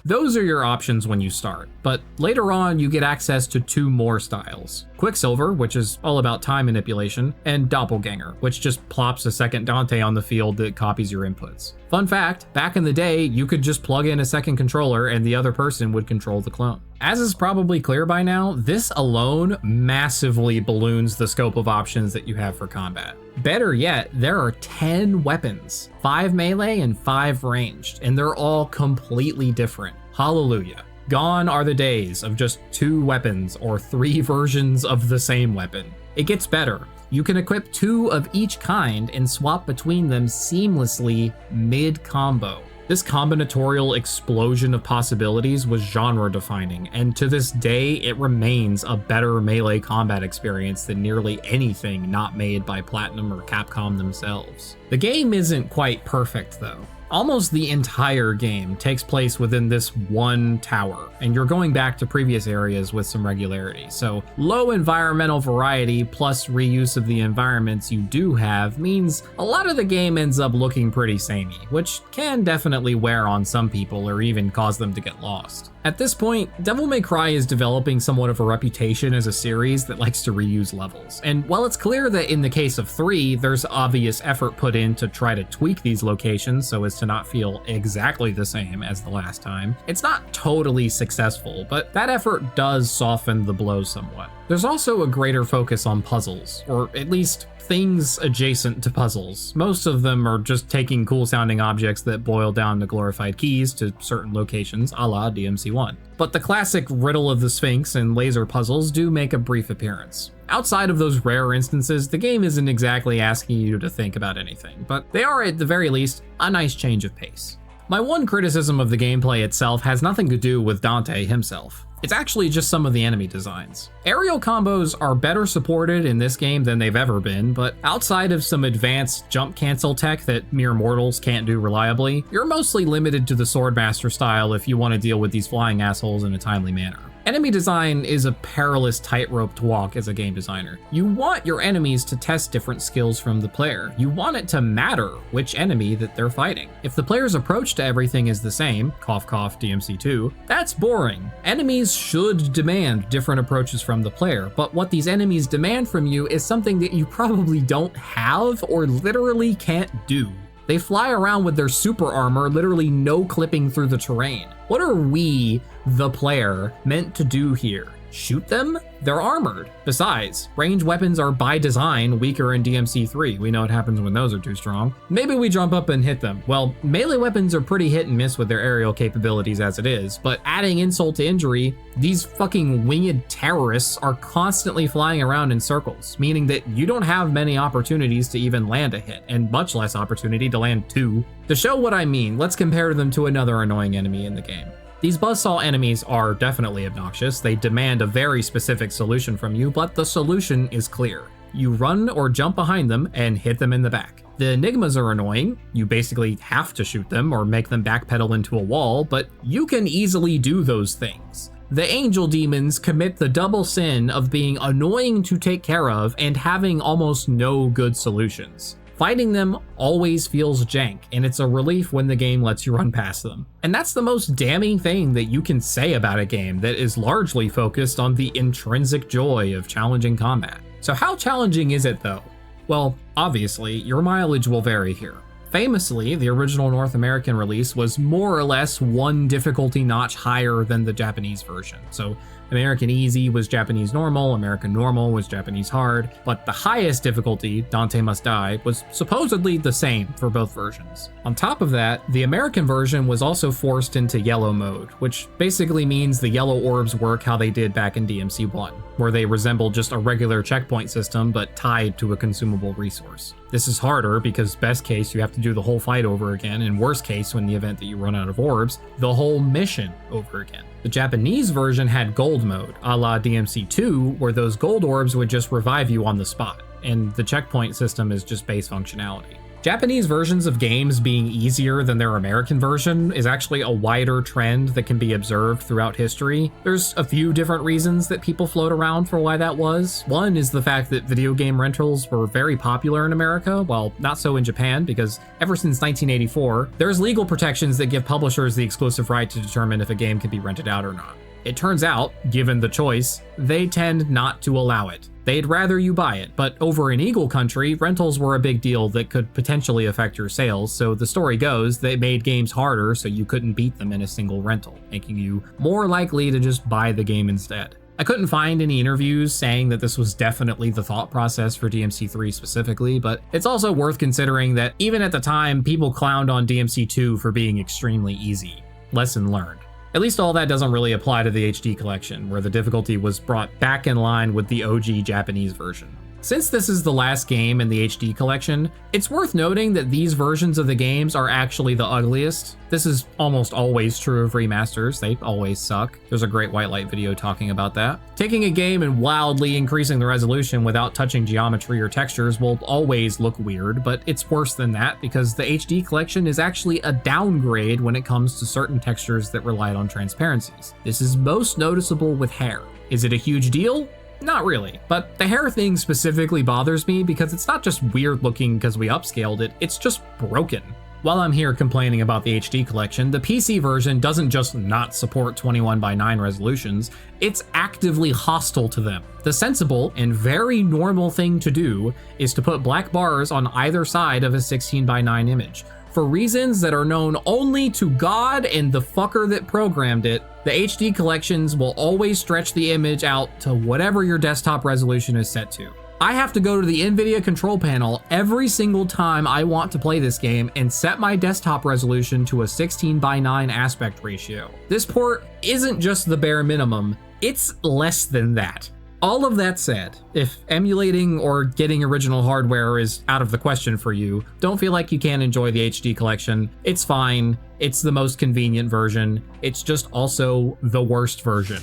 Those are your options when you start, but later on you get access to 2 more styles. Quicksilver, which is all about time manipulation, and Doppelganger, which just plops a second Dante on the field that copies your inputs. Fun fact, back in the day, you could just plug in a second controller and the other person would control the clone. As is probably clear by now, this alone massively balloons the scope of options that you have for combat. Better yet, there are 10 weapons, 5 melee and 5 ranged, and they're all completely different. Hallelujah. Gone are the days of just 2 weapons or 3 versions of the same weapon. It gets better. You can equip 2 of each kind and swap between them seamlessly mid-combo. This combinatorial explosion of possibilities was genre-defining, and to this day, it remains a better melee combat experience than nearly anything not made by Platinum or Capcom themselves. The game isn't quite perfect, though. Almost the entire game takes place within this one tower, and you're going back to previous areas with some regularity. So low environmental variety plus reuse of the environments you do have means a lot of the game ends up looking pretty samey, which can definitely wear on some people or even cause them to get lost. At this point, Devil May Cry is developing somewhat of a reputation as a series that likes to reuse levels. And while it's clear that in the case of 3, there's obvious effort put in to try to tweak these locations so as to not feel exactly the same as the last time, it's not totally successful, but that effort does soften the blow somewhat. There's also a greater focus on puzzles, or at least things adjacent to puzzles. Most of them are just taking cool sounding objects that boil down to glorified keys to certain locations, a la DMC1. But the classic Riddle of the Sphinx and laser puzzles do make a brief appearance. Outside of those rare instances, the game isn't exactly asking you to think about anything, but they are at the very least a nice change of pace. My one criticism of the gameplay itself has nothing to do with Dante himself. It's actually just some of the enemy designs. Aerial combos are better supported in this game than they've ever been, but outside of some advanced jump cancel tech that mere mortals can't do reliably, you're mostly limited to the Swordmaster style if you want to deal with these flying assholes in a timely manner. Enemy design is a perilous tightrope to walk as a game designer. You want your enemies to test different skills from the player. You want it to matter which enemy that they're fighting. If the player's approach to everything is the same, cough cough DMC2, that's boring. Enemies should demand different approaches from the player, but what these enemies demand from you is something that you probably don't have or literally can't do. They fly around with their super armor, literally no clipping through the terrain. What are we, the player, meant to do here? shoot them? They're armored. Besides, ranged weapons are by design weaker in DMC3. We know what happens when those are too strong. Maybe we jump up and hit them. Well, melee weapons are pretty hit and miss with their aerial capabilities as it is, but adding insult to injury, these fucking winged terrorists are constantly flying around in circles, meaning that you don't have many opportunities to even land a hit, and much less opportunity to land two. To show what I mean, let's compare them to another annoying enemy in the game. These buzzsaw enemies are definitely obnoxious. They demand a very specific solution from you, but the solution is clear. You run or jump behind them and hit them in the back. The Enigmas are annoying. You basically have to shoot them or make them backpedal into a wall, but you can easily do those things. The angel demons commit the double sin of being annoying to take care of and having almost no good solutions. Fighting them always feels jank, and it's a relief when the game lets you run past them. And that's the most damning thing that you can say about a game that is largely focused on the intrinsic joy of challenging combat. So how challenging is it though? Well, obviously, your mileage will vary here. Famously, the original North American release was more or less one difficulty notch higher than the Japanese version. So American Easy was Japanese Normal, American Normal was Japanese Hard, but the highest difficulty, Dante Must Die, was supposedly the same for both versions. On top of that, the American version was also forced into yellow mode, which basically means the yellow orbs work how they did back in DMC1, where they resemble just a regular checkpoint system but tied to a consumable resource. This is harder because best case you have to do the whole fight over again, and worst case, when the event that you run out of orbs, the whole mission over again. The Japanese version had gold mode, a la DMC2, where those gold orbs would just revive you on the spot, and the checkpoint system is just base functionality. Japanese versions of games being easier than their American version is actually a wider trend that can be observed throughout history. There's a few different reasons that people float around for why that was. One is the fact that video game rentals were very popular in America, while not so in Japan, because ever since 1984, there's legal protections that give publishers the exclusive right to determine if a game can be rented out or not. It turns out, given the choice, they tend not to allow it. They'd rather you buy it, but over in Eagle Country, rentals were a big deal that could potentially affect your sales, so the story goes they made games harder so you couldn't beat them in a single rental, making you more likely to just buy the game instead. I couldn't find any interviews saying that this was definitely the thought process for DMC3 specifically, but it's also worth considering that even at the time, people clowned on DMC2 for being extremely easy. Lesson learned. At least all that doesn't really apply to the HD collection, where the difficulty was brought back in line with the OG Japanese version. Since this is the last game in the HD collection, it's worth noting that these versions of the games are actually the ugliest. This is almost always true of remasters, they always suck. There's a great White Light video talking about that. Taking a game and wildly increasing the resolution without touching geometry or textures will always look weird, but it's worse than that because the HD collection is actually a downgrade when it comes to certain textures that relied on transparencies. This is most noticeable with hair. Is it a huge deal? Not really, but the hair thing specifically bothers me because it's not just weird looking because we upscaled it, it's just broken. While I'm here complaining about the HD collection, the PC version doesn't just not support 21:9 resolutions, it's actively hostile to them. The sensible and very normal thing to do is to put black bars on either side of a 16:9 image. For reasons that are known only to God and the fucker that programmed it, the HD collections will always stretch the image out to whatever your desktop resolution is set to. I have to go to the NVIDIA control panel every single time I want to play this game and set my desktop resolution to a 16:9 aspect ratio. This port isn't just the bare minimum, it's less than that. All of that said, if emulating or getting original hardware is out of the question for you, don't feel like you can't enjoy the HD collection. It's fine. It's the most convenient version. It's just also the worst version.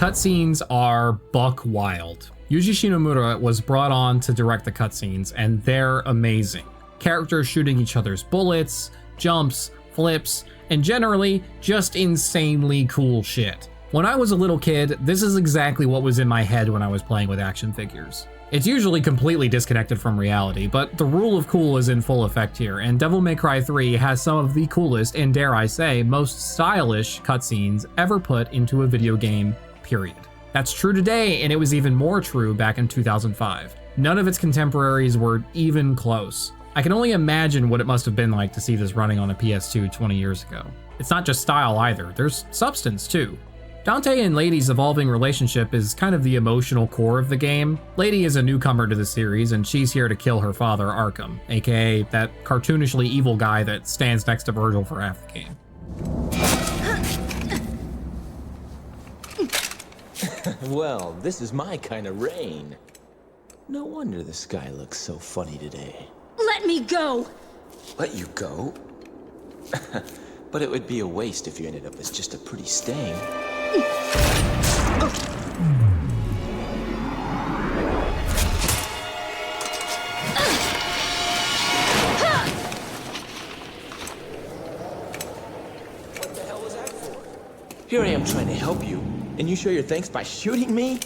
cutscenes are buck wild. Yuji Shinomura was brought on to direct the cutscenes, and they're amazing. Characters shooting each other's bullets, jumps, flips, and generally just insanely cool shit. When I was a little kid, this is exactly what was in my head when I was playing with action figures. It's usually completely disconnected from reality, but the rule of cool is in full effect here, and Devil May Cry 3 has some of the coolest, and dare I say, most stylish cutscenes ever put into a video game, period. That's true today, and it was even more true back in 2005. None of its contemporaries were even close. I can only imagine what it must have been like to see this running on a PS2 20 years ago. It's not just style either, there's substance too. Dante and Lady's evolving relationship is kind of the emotional core of the game. Lady is a newcomer to the series, and she's here to kill her father, Arkham, aka that cartoonishly evil guy that stands next to Virgil for half the game. Well, this is my kind of rain. No wonder the sky looks so funny today. Let me go! Let you go? But it would be a waste if you ended up as just a pretty stain. What the hell was that for? Here I am trying to help you, and you show your thanks by shooting me?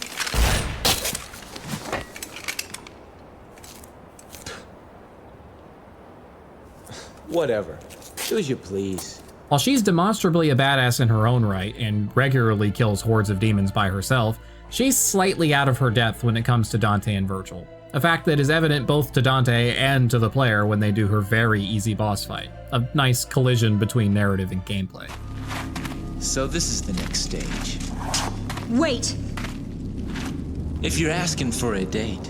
Whatever. Do as you please. While she's demonstrably a badass in her own right and regularly kills hordes of demons by herself, she's slightly out of her depth when it comes to Dante and Virgil. A fact that is evident both to Dante and to the player when they do her very easy boss fight. A nice collision between narrative and gameplay. So this is the next stage. Wait! If you're asking for a date,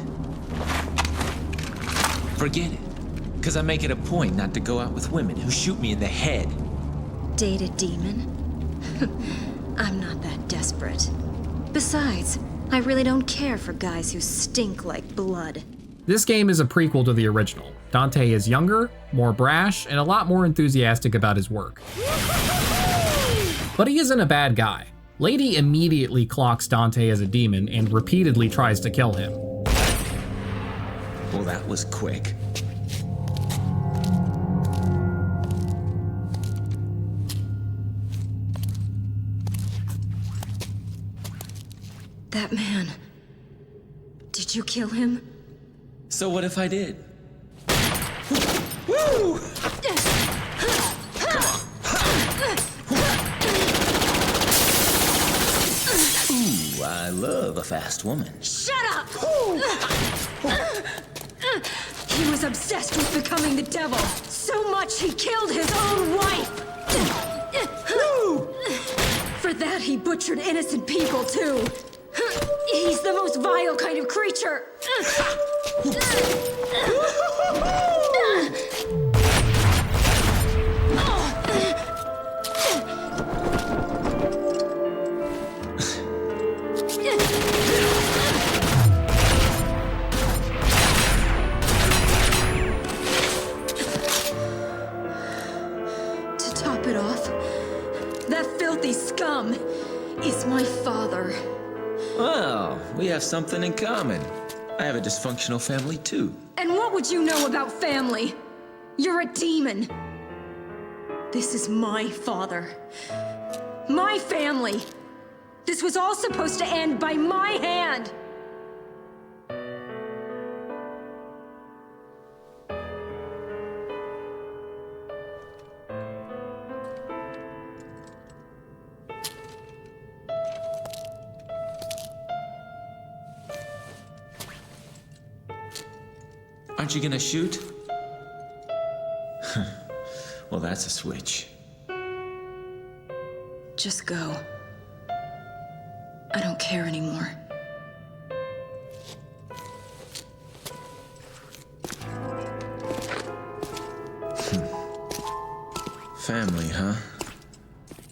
forget it. Because I make it a point not to go out with women who shoot me in the head. Date a demon? I'm not that desperate. Besides, I really don't care for guys who stink like blood. This game is a prequel to the original. Dante is younger, more brash, and a lot more enthusiastic about his work. But he isn't a bad guy. Lady immediately clocks Dante as a demon and repeatedly tries to kill him. Well, that was quick. That man. Did you kill him? So what if I did? Woo! Ooh, I love a fast woman. Shut up! He was obsessed with becoming the devil. So much he killed his own wife! For that he butchered innocent people too. He's the most vile kind of creature! To top it off, that filthy scum is my father. Well, we have something in common. I have a dysfunctional family too. And what would you know about family? You're a demon. This is my father. My family. This was all supposed to end by my hand. Aren't you gonna shoot? Well, that's a switch. Just go. I don't care anymore. Family, huh?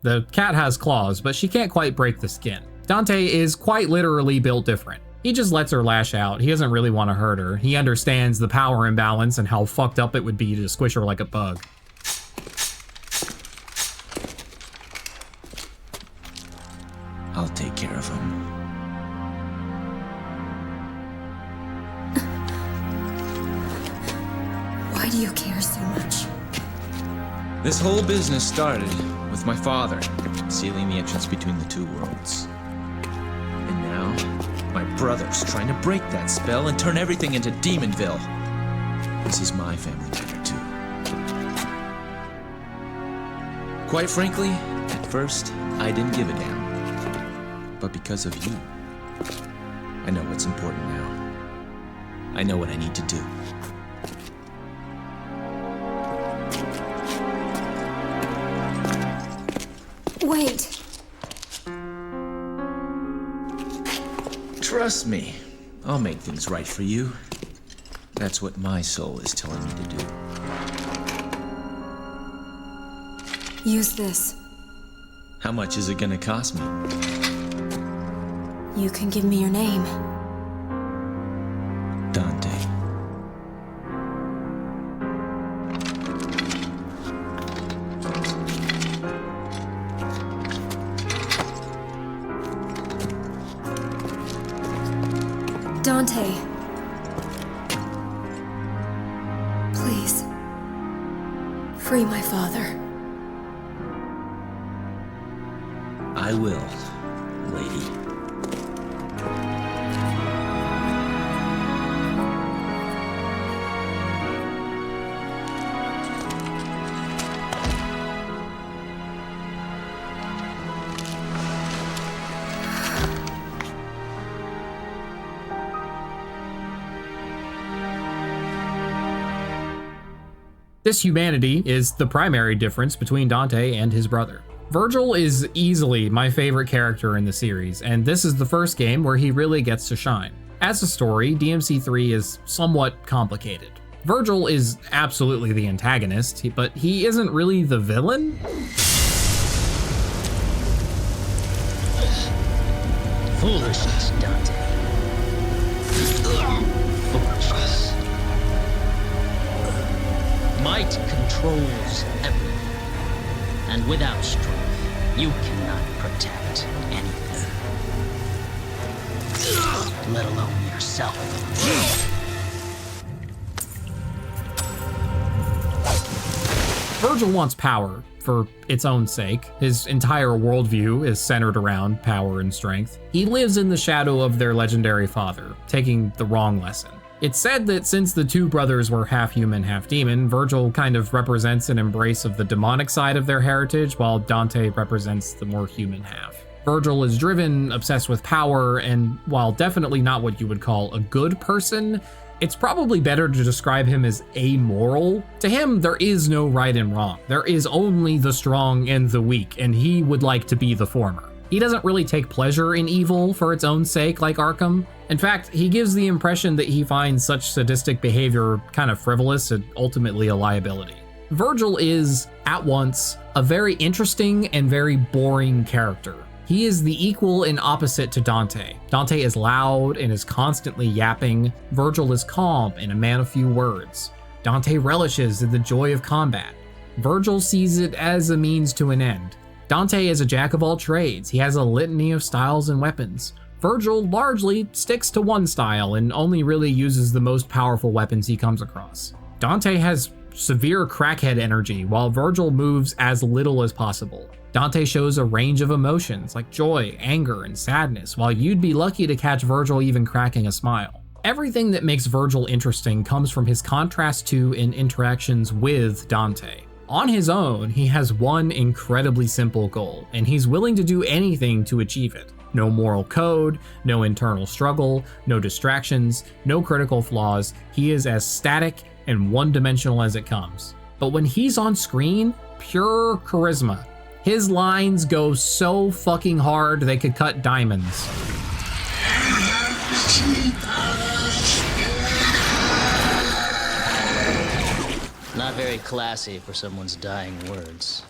The cat has claws, but she can't quite break the skin. Dante is quite literally built different. He just lets her lash out. He doesn't really want to hurt her. He understands the power imbalance and how fucked up it would be to squish her like a bug. I'll take care of him. Why do you care so much? This whole business started with my father sealing the entrance between the two worlds. And now, my brother's trying to break that spell and turn everything into Demonville. This is my family matter, too. Quite frankly, at first, I didn't give a damn. But because of you, I know what's important now. I know what I need to do. Wait. Trust me, I'll make things right for you. That's what my soul is telling me to do. Use this. How much is it gonna cost me? You can give me your name. Dante. Dante. Please. Free my father. I will, lady. This humanity is the primary difference between Dante and his brother. Virgil is easily my favorite character in the series, and this is the first game where he really gets to shine. As a story, DMC3 is somewhat complicated. Virgil is absolutely the antagonist, but he isn't really the villain. Foolishness, Dante. Foolishness. Might controls everything, and without strength, you cannot protect anything, let alone yourself. Virgil wants power for its own sake. His entire worldview is centered around power and strength. He lives in the shadow of their legendary father, taking the wrong lesson. It's said that since the two brothers were half human, half demon, Virgil kind of represents an embrace of the demonic side of their heritage, while Dante represents the more human half. Virgil is driven, obsessed with power, and while definitely not what you would call a good person, it's probably better to describe him as amoral. To him, there is no right and wrong. There is only the strong and the weak, and he would like to be the former. He doesn't really take pleasure in evil for its own sake like Arkham. In fact, he gives the impression that he finds such sadistic behavior kind of frivolous and ultimately a liability. Virgil is, at once, a very interesting and very boring character. He is the equal and opposite to Dante. Dante is loud and is constantly yapping. Virgil is calm and a man of few words. Dante relishes in the joy of combat. Virgil sees it as a means to an end. Dante is a jack of all trades. He has a litany of styles and weapons. Virgil largely sticks to one style and only really uses the most powerful weapons he comes across. Dante has severe crackhead energy, while Virgil moves as little as possible. Dante shows a range of emotions like joy, anger, and sadness, while you'd be lucky to catch Virgil even cracking a smile. Everything that makes Virgil interesting comes from his contrast to and interactions with Dante. On his own, he has one incredibly simple goal, and he's willing to do anything to achieve it. No moral code, no internal struggle, no distractions, no critical flaws. He is as static and one-dimensional as it comes. But when he's on screen, pure charisma. His lines go so fucking hard they could cut diamonds. Not very classy for someone's dying words.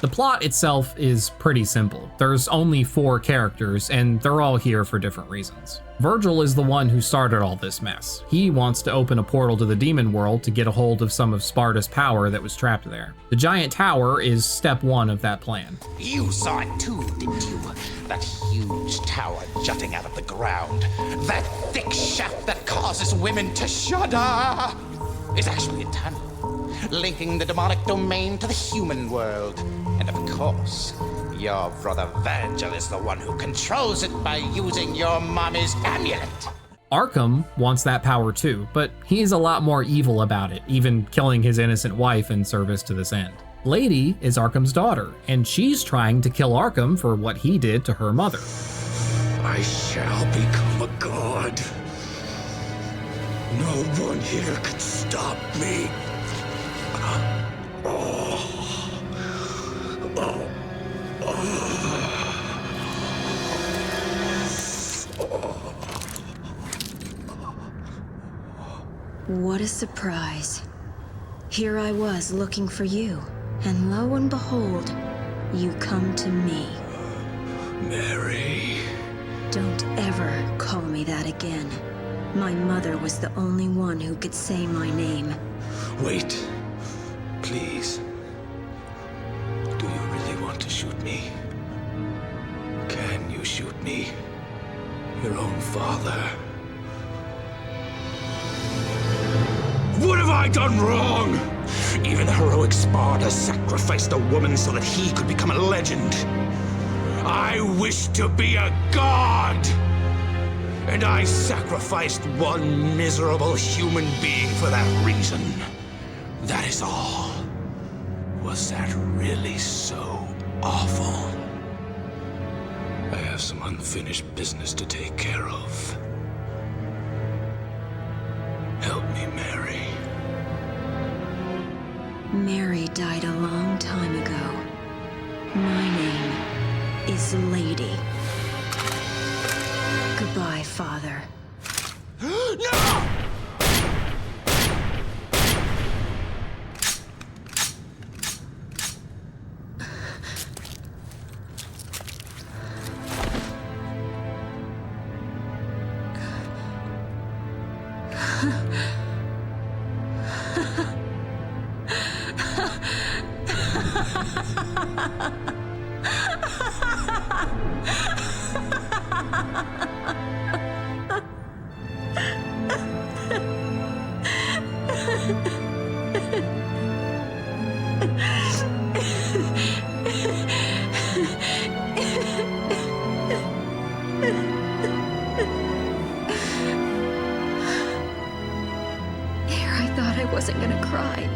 The plot itself is pretty simple. There's only 4 characters, and they're all here for different reasons. Virgil is the one who started all this mess. He wants to open a portal to the demon world to get a hold of some of Sparta's power that was trapped there. The giant tower is step 1 of that plan. You saw it too, didn't you? That huge tower jutting out of the ground. That thick shaft that causes women to shudder. is actually a tunnel, linking the demonic domain to the human world. And of course, your brother Virgil is the one who controls it by using your mommy's amulet. Arkham wants that power too, but he's a lot more evil about it, even killing his innocent wife in service to this end. Lady is Arkham's daughter, and she's trying to kill Arkham for what he did to her mother. I shall become a god. No one here can stop me. What a surprise. Here I was looking for you, and lo and behold, you come to me. Mary. Don't ever call me that again. My mother was the only one who could say my name. Wait. Please. Do you really want to shoot me? Can you shoot me? Your own father? What have I done wrong? Even heroic Sparta sacrificed a woman so that he could become a legend. I wish to be a god! And I sacrificed one miserable human being for that reason. That is all. Was that really so awful? I have some unfinished business to take care of. Help me, Mary. Mary died a long time ago. My name is Lady. Goodbye, Father. No! Wasn't gonna cry.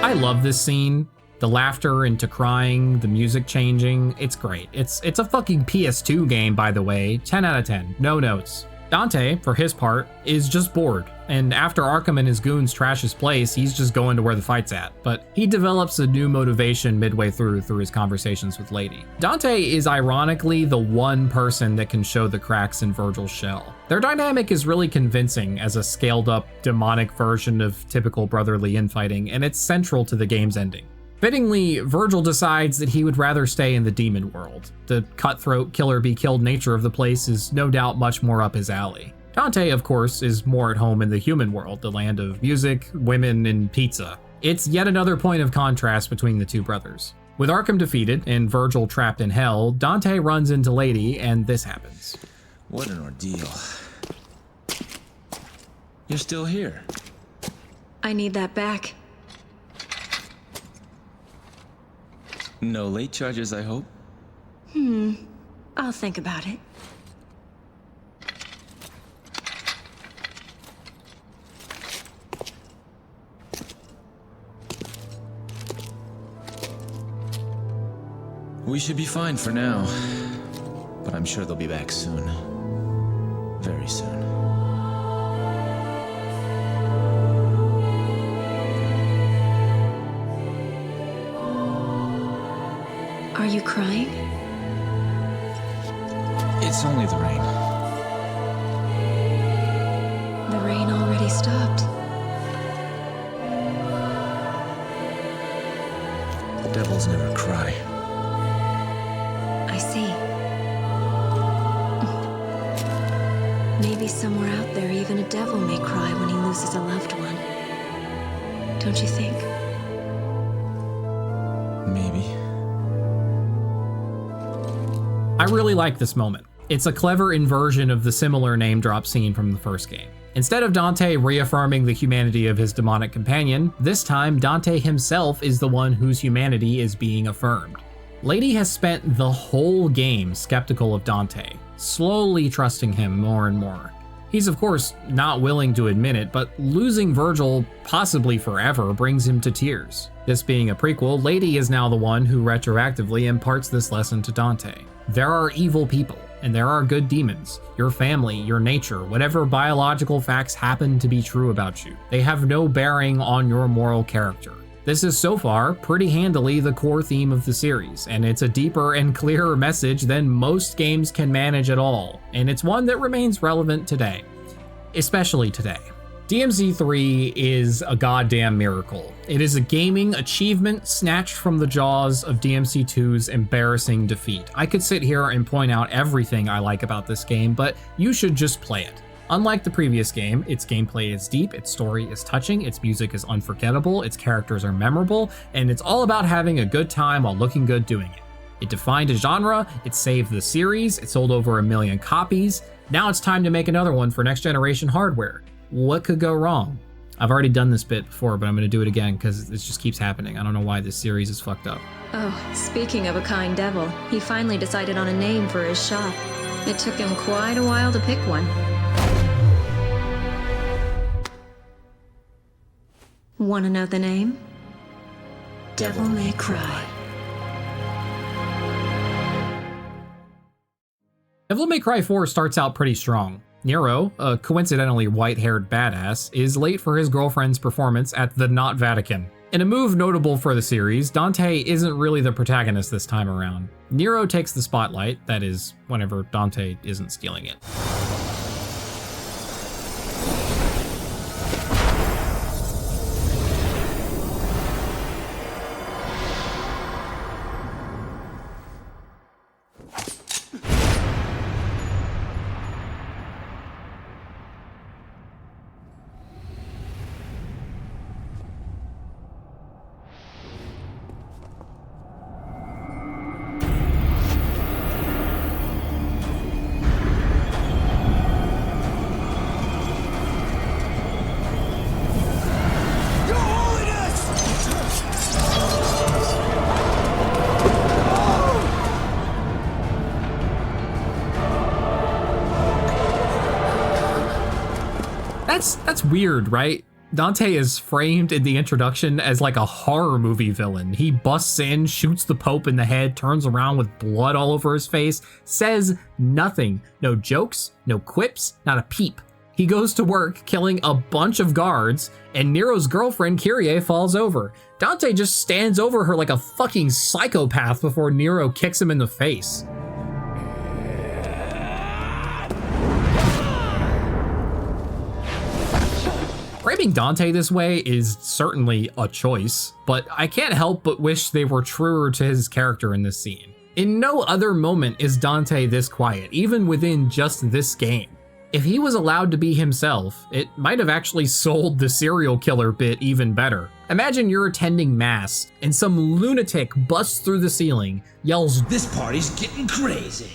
I love this scene. The laughter into crying, the music changing, it's great. It's a fucking PS2 game, by the way. 10 out of 10, no notes. Dante, for his part, is just bored, and after Arkham and his goons trash his place, he's just going to where the fight's at. But he develops a new motivation midway through his conversations with Lady. Dante is ironically the one person that can show the cracks in Virgil's shell. Their dynamic is really convincing as a scaled up, demonic version of typical brotherly infighting, and it's central to the game's ending. Fittingly, Virgil decides that he would rather stay in the demon world. The cutthroat, killer-be-killed nature of the place is no doubt much more up his alley. Dante, of course, is more at home in the human world, the land of music, women, and pizza. It's yet another point of contrast between the two brothers. With Arkham defeated and Virgil trapped in hell, Dante runs into Lady, and this happens. What an ordeal. You're still here. I need that back. No late charges, I hope? I'll think about it. We should be fine for now. But I'm sure they'll be back soon. Very soon. Are you crying? It's only the rain. The rain already stopped. Devils never cry. I see. Maybe somewhere out there, even a devil may cry when he loses a loved one. Don't you think? Maybe. I really like this moment. It's a clever inversion of the similar name drop scene from the first game. Instead of Dante reaffirming the humanity of his demonic companion, this time Dante himself is the one whose humanity is being affirmed. Lady has spent the whole game skeptical of Dante, slowly trusting him more and more. He's of course not willing to admit it, but losing Virgil, possibly forever, brings him to tears. This being a prequel, Lady is now the one who retroactively imparts this lesson to Dante. There are evil people, and there are good demons. Your family, your nature, whatever biological facts happen to be true about you, they have no bearing on your moral character. This is so far pretty handily the core theme of the series, and it's a deeper and clearer message than most games can manage at all, and it's one that remains relevant today. Especially today. DMC3 is a goddamn miracle. It is a gaming achievement snatched from the jaws of DMC2's embarrassing defeat. I could sit here and point out everything I like about this game, but you should just play it. Unlike the previous game, its gameplay is deep, its story is touching, its music is unforgettable, its characters are memorable, and it's all about having a good time while looking good doing it. It defined a genre, it saved the series, it sold over 1 million copies. Now it's time to make another one for next generation hardware. What could go wrong? I've already done this bit before, but I'm gonna do it again because it just keeps happening. I don't know why this series is fucked up. Oh, speaking of a kind devil, he finally decided on a name for his shop. It took him quite a while to pick one. Wanna know the name? Devil May Cry. Devil May Cry 4 starts out pretty strong. Nero, a coincidentally white-haired badass, is late for his girlfriend's performance at the Not Vatican. In a move notable for the series, Dante isn't really the protagonist this time around. Nero takes the spotlight, that is, whenever Dante isn't stealing it. That's weird, right? Dante is framed in the introduction as like a horror movie villain. He busts in, shoots the Pope in the head, turns around with blood all over his face, says nothing. No jokes, no quips, not a peep. He goes to work, killing a bunch of guards, and Nero's girlfriend, Kyrie, falls over. Dante just stands over her like a fucking psychopath before Nero kicks him in the face. Framing Dante this way is certainly a choice, but I can't help but wish they were truer to his character in this scene. In no other moment is Dante this quiet, even within just this game. If he was allowed to be himself, it might have actually sold the serial killer bit even better. Imagine you're attending mass, and some lunatic busts through the ceiling, yells, "This party's getting crazy."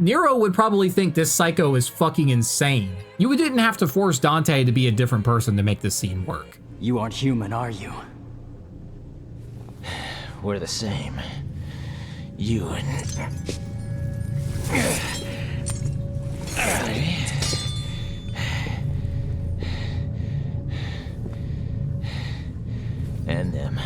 Nero would probably think this psycho is fucking insane. You didn't have to force Dante to be a different person to make this scene work. You aren't human, are you? We're the same. You and them.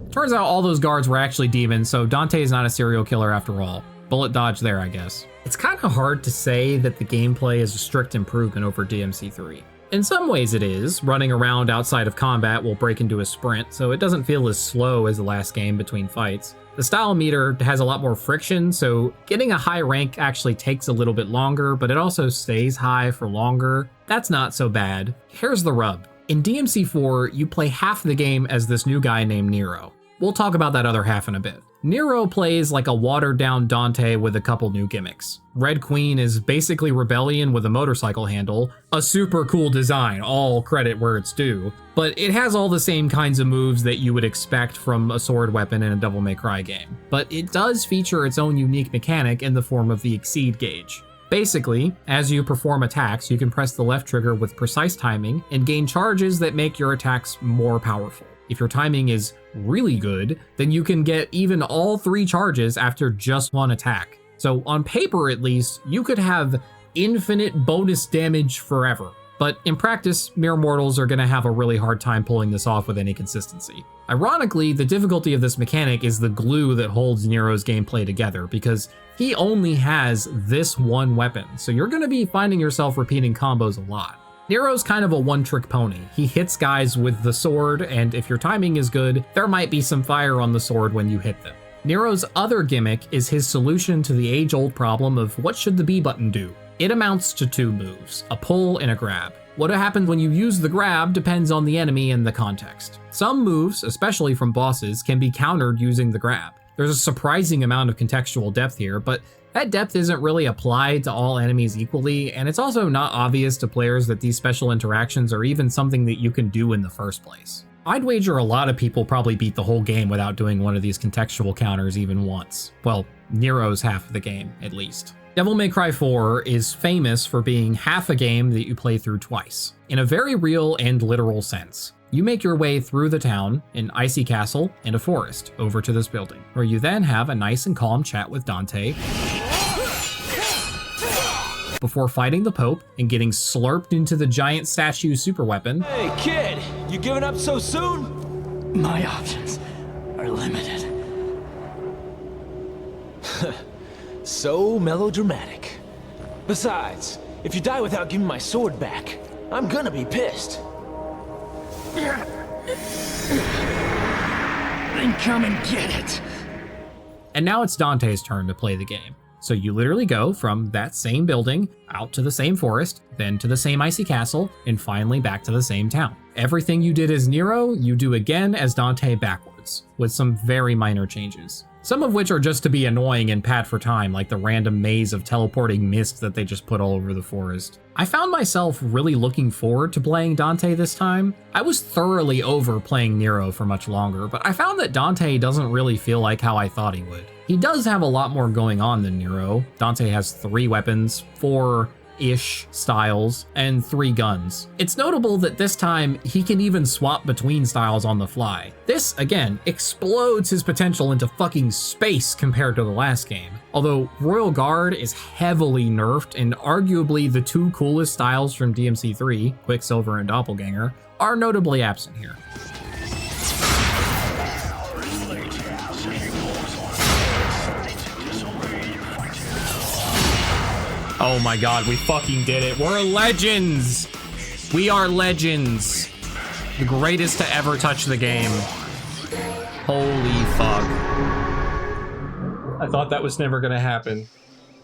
Turns out all those guards were actually demons, so Dante is not a serial killer after all. Bullet dodge there, I guess. It's kind of hard to say that the gameplay is a strict improvement over DMC3. In some ways it is. Running around outside of combat will break into a sprint, so it doesn't feel as slow as the last game between fights. The style meter has a lot more friction, so getting a high rank actually takes a little bit longer, but it also stays high for longer. That's not so bad. Here's the rub. In DMC4, you play half the game as this new guy named Nero. We'll talk about that other half in a bit. Nero plays like a watered-down Dante with a couple new gimmicks. Red Queen is basically Rebellion with a motorcycle handle, a super cool design, all credit where it's due, but it has all the same kinds of moves that you would expect from a sword weapon in a Devil May Cry game. But it does feature its own unique mechanic in the form of the Exceed gauge. Basically, as you perform attacks, you can press the left trigger with precise timing and gain charges that make your attacks more powerful. If your timing is really good, then you can get even all 3 charges after just one attack. So on paper at least, you could have infinite bonus damage forever. But in practice, mere mortals are going to have a really hard time pulling this off with any consistency. Ironically, the difficulty of this mechanic is the glue that holds Nero's gameplay together, because he only has this one weapon, so you're going to be finding yourself repeating combos a lot. Nero's kind of a one-trick pony. He hits guys with the sword, and if your timing is good, there might be some fire on the sword when you hit them. Nero's other gimmick is his solution to the age-old problem of what should the B button do? It amounts to 2 moves, a pull and a grab. What happens when you use the grab depends on the enemy and the context. Some moves, especially from bosses, can be countered using the grab. There's a surprising amount of contextual depth here, but that depth isn't really applied to all enemies equally, and it's also not obvious to players that these special interactions are even something that you can do in the first place. I'd wager a lot of people probably beat the whole game without doing one of these contextual counters even once. Well, Nero's half of the game, at least. Devil May Cry 4 is famous for being half a game that you play through twice, in a very real and literal sense. You make your way through the town, an icy castle, and a forest, over to this building, where you then have a nice and calm chat with Dante, before fighting the Pope and getting slurped into the giant statue super weapon. Hey kid, you giving up so soon? My options are limited. So melodramatic. Besides, if you die without giving my sword back, I'm gonna be pissed. Then come and get it. And now it's Dante's turn to play the game. So you literally go from that same building out to the same forest, then to the same icy castle, and finally back to the same town. Everything you did as Nero, you do again as Dante backwards, with some very minor changes. Some of which are just to be annoying and pad for time, like the random maze of teleporting mist that they just put all over the forest. I found myself really looking forward to playing Dante this time. I was thoroughly over playing Nero for much longer, but I found that Dante doesn't really feel like how I thought he would. He does have a lot more going on than Nero. Dante has 3 weapons, 4-ish styles, and 3 guns. It's notable that this time he can even swap between styles on the fly. This, again, explodes his potential into fucking space compared to the last game. Although Royal Guard is heavily nerfed, and arguably the 2 coolest styles from DMC3, Quicksilver and Doppelganger, are notably absent here. Oh my god, we fucking did it. We're legends! We are legends. The greatest to ever touch the game. Holy fuck. I thought that was never gonna happen.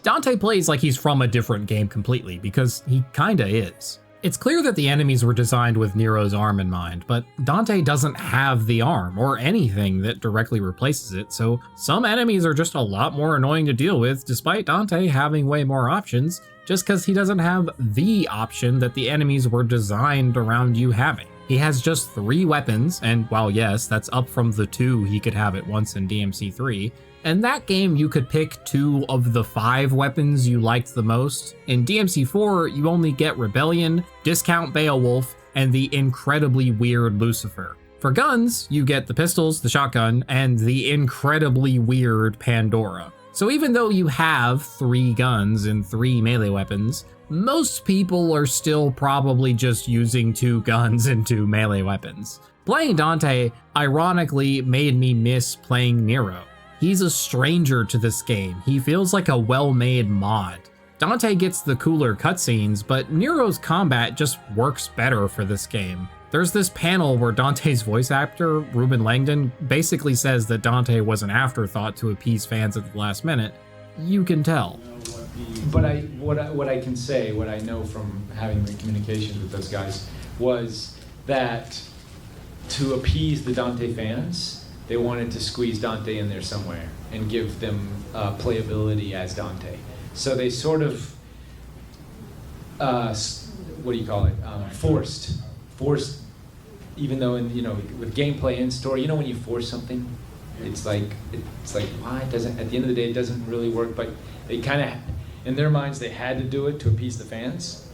Dante plays like he's from a different game completely, because he kinda is. It's clear that the enemies were designed with Nero's arm in mind, but Dante doesn't have the arm or anything that directly replaces it, so some enemies are just a lot more annoying to deal with despite Dante having way more options, just because he doesn't have the option that the enemies were designed around you having. He has just 3 weapons, and while yes, that's up from the 2 he could have at once in DMC3, in that game, you could pick 2 of the 5 weapons you liked the most. In DMC4, you only get Rebellion, Discount Beowulf, and the incredibly weird Lucifer. For guns, you get the pistols, the shotgun, and the incredibly weird Pandora. So even though you have 3 guns and 3 melee weapons, most people are still probably just using 2 guns and 2 melee weapons. Playing Dante, ironically, made me miss playing Nero. He's a stranger to this game. He feels like a well-made mod. Dante gets the cooler cutscenes, but Nero's combat just works better for this game. There's this panel where Dante's voice actor, Ruben Langdon, basically says that Dante was an afterthought to appease fans at the last minute. You can tell. But what I can say, what I know from having the communications with those guys, was that to appease the Dante fans, they wanted to squeeze Dante in there somewhere and give them playability as Dante. So they sort of, what do you call it? Forced, even though with gameplay and story, when you force something, it's like why it doesn't, at the end of the day, it doesn't really work, but they kind of, in their minds, they had to do it to appease the fans.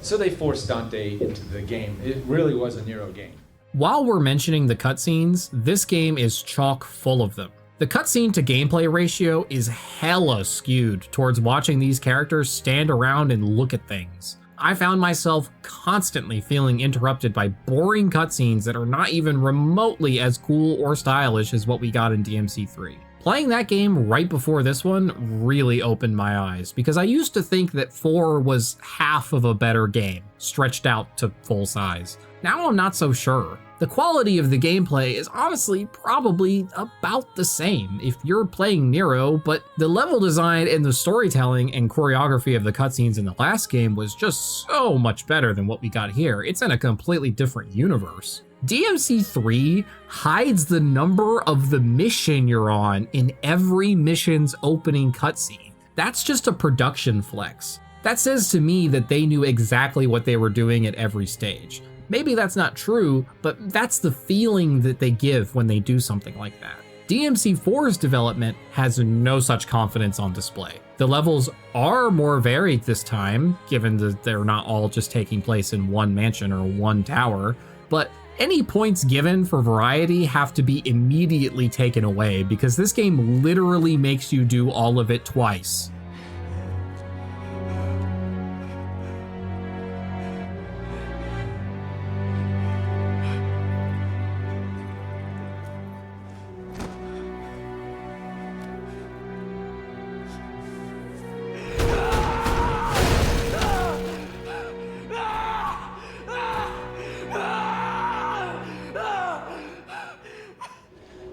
So they forced Dante into the game. It really was a Nero game. While we're mentioning the cutscenes, this game is chock full of them. The cutscene to gameplay ratio is hella skewed towards watching these characters stand around and look at things. I found myself constantly feeling interrupted by boring cutscenes that are not even remotely as cool or stylish as what we got in DMC3. Playing that game right before this one really opened my eyes, because I used to think that 4 was half of a better game, stretched out to full size. Now I'm not so sure. The quality of the gameplay is honestly probably about the same if you're playing Nero, but the level design and the storytelling and choreography of the cutscenes in the last game was just so much better than what we got here. It's in a completely different universe. DMC3 hides the number of the mission you're on in every mission's opening cutscene. That's just a production flex. That says to me that they knew exactly what they were doing at every stage. Maybe that's not true, but that's the feeling that they give when they do something like that. DMC4's development has no such confidence on display. The levels are more varied this time, given that they're not all just taking place in one mansion or one tower, but any points given for variety have to be immediately taken away because this game literally makes you do all of it twice.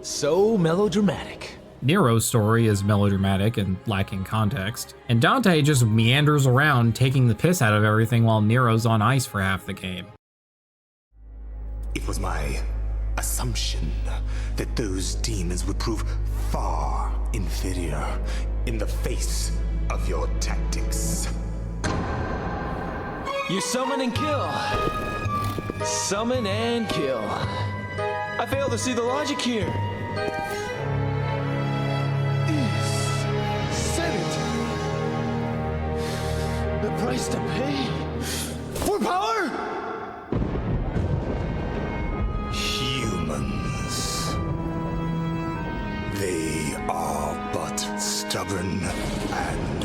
So melodramatic. Nero's story is melodramatic and lacking context, and Dante just meanders around taking the piss out of everything while Nero's on ice for half the game. It was my assumption that those demons would prove far inferior in the face of your tactics. You summon and kill. Summon and kill. I fail to see the logic here. Said it. The price to pay for power? Humans. They are but stubborn and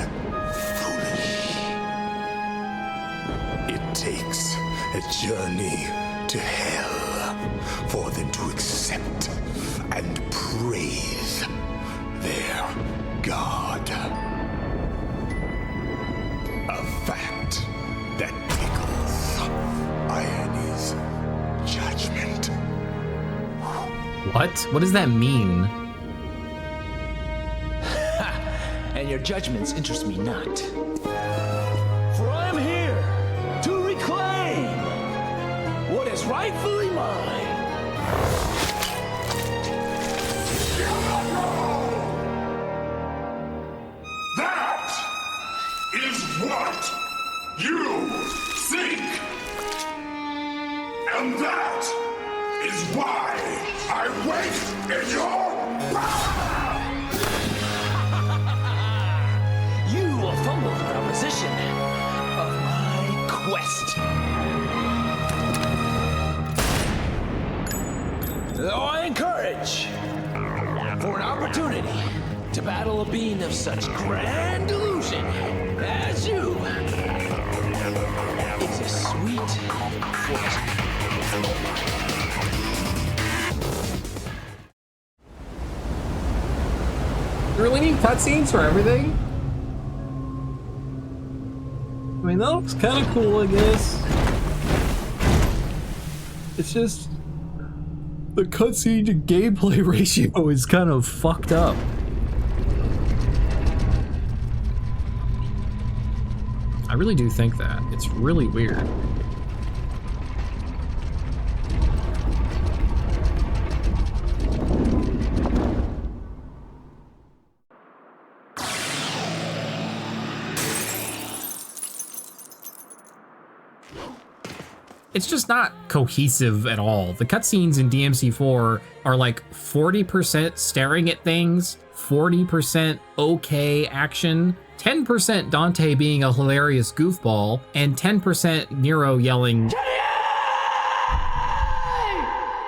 foolish. It takes a journey to hell for them to accept and praise their god. A fact that tickles Irony's judgment. What? What does that mean? And your judgments interest me not. For I am here to reclaim what is rightfully mine. That is what you seek. And that is why I wait in your You will fumble the proposition of my quest. Though I encourage for an opportunity to battle a being of such grand delusion as you is a sweet fortune. You really need cutscenes for everything? I mean, that looks kind of cool, I guess. It's just the cutscene to gameplay ratio is kind of fucked up. I really do think that. It's really weird. It's just not cohesive at all. The cutscenes in DMC4 are like 40% staring at things, 40% okay action, 10% Dante being a hilarious goofball, and 10% Nero yelling.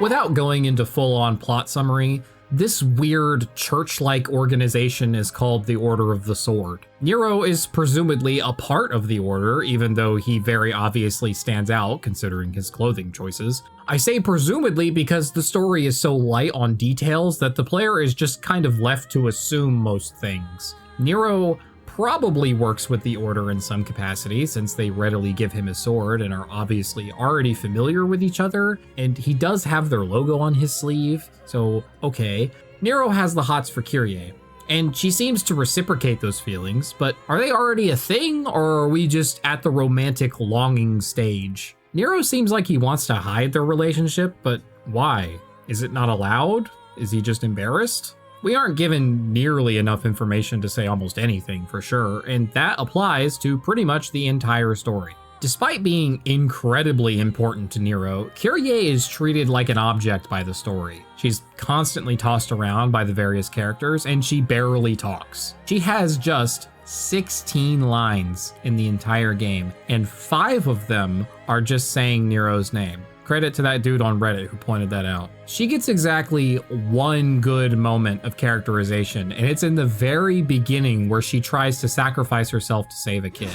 Without going into full-on plot summary, this weird church-like organization is called the Order of the Sword. Nero is presumably a part of the Order, even though he very obviously stands out considering his clothing choices. I say presumably because the story is so light on details that the player is just kind of left to assume most things. Nero probably works with the Order in some capacity since they readily give him a sword and are obviously already familiar with each other, and he does have their logo on his sleeve, so okay. Nero has the hots for Kyrie, and she seems to reciprocate those feelings, but are they already a thing, or are we just at the romantic longing stage? Nero seems like he wants to hide their relationship, but why? Is it not allowed? Is he just embarrassed? We aren't given nearly enough information to say almost anything for sure, and that applies to pretty much the entire story. Despite being incredibly important to Nero, Kyrie is treated like an object by the story. She's constantly tossed around by the various characters, and she barely talks. She has just 16 lines in the entire game, and 5 of them are just saying Nero's name. Credit to that dude on Reddit who pointed that out. She gets exactly one good moment of characterization, and it's in the very beginning where she tries to sacrifice herself to save a kid.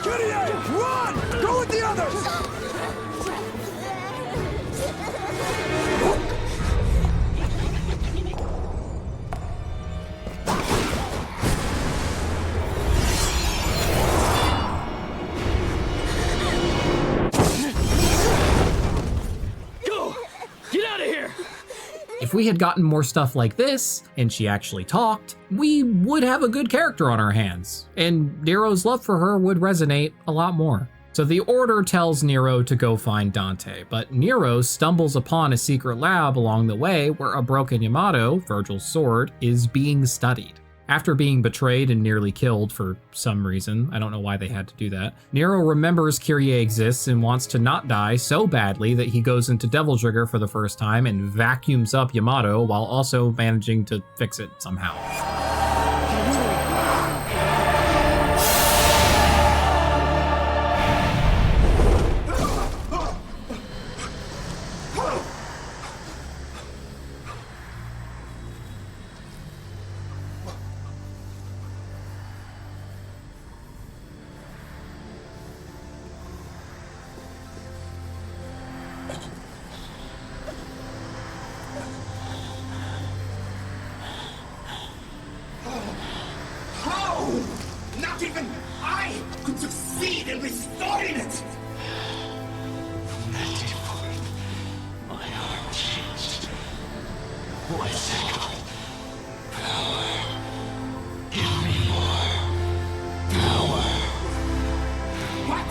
Run! Go with the others! If we had gotten more stuff like this, and she actually talked, we would have a good character on our hands, and Nero's love for her would resonate a lot more. So the Order tells Nero to go find Dante, but Nero stumbles upon a secret lab along the way where a broken Yamato, Virgil's sword, is being studied. After being betrayed and nearly killed for some reason, I don't know why they had to do that, Nero remembers Kyrie exists and wants to not die so badly that he goes into Devil Trigger for the first time and vacuums up Yamato while also managing to fix it somehow. Not even I could succeed in restoring it! From that day forth, my heart changed. What is it called? Power. Give me more. Power. What?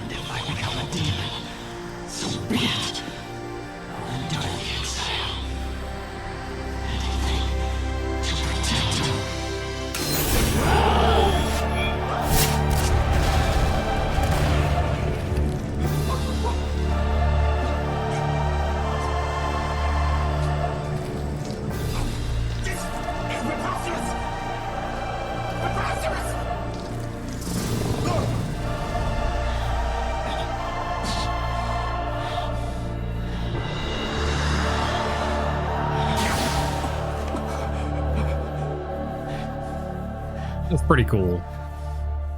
And if I become a demon, so be it. I'll endure the exile. Anything to protect you. That's pretty cool.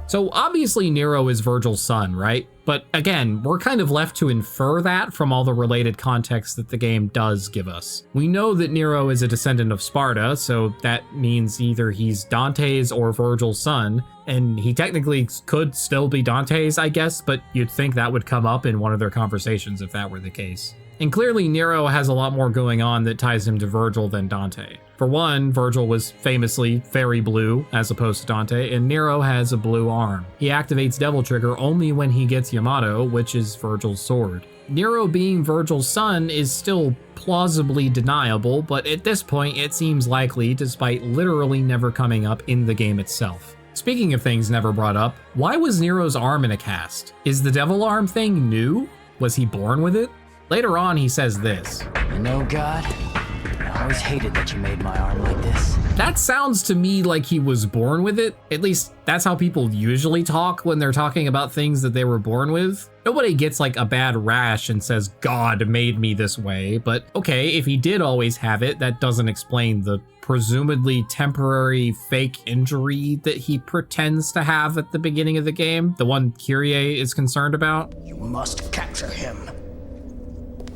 So obviously Nero is Virgil's son, right? But again, we're kind of left to infer that from all the related context that the game does give us. We know that Nero is a descendant of Sparta, so that means either he's Dante's or Virgil's son, and he technically could still be Dante's, I guess, but you'd think that would come up in one of their conversations if that were the case. And clearly Nero has a lot more going on that ties him to Virgil than Dante. For one, Virgil was famously very blue as opposed to Dante, and Nero has a blue arm. He activates Devil Trigger only when he gets Yamato, which is Virgil's sword. Nero being Virgil's son is still plausibly deniable, but at this point it seems likely despite literally never coming up in the game itself. Speaking of things never brought up, why was Nero's arm in a cast? Is the devil arm thing new? Was he born with it? Later on, he says this. You know, God, I always hated that you made my arm like this. That sounds to me like he was born with it. At least that's how people usually talk when they're talking about things that they were born with. Nobody gets like a bad rash and says, God made me this way. But okay, if he did always have it, that doesn't explain the presumably temporary fake injury that he pretends to have at the beginning of the game. The one Kyrie is concerned about. You must capture him.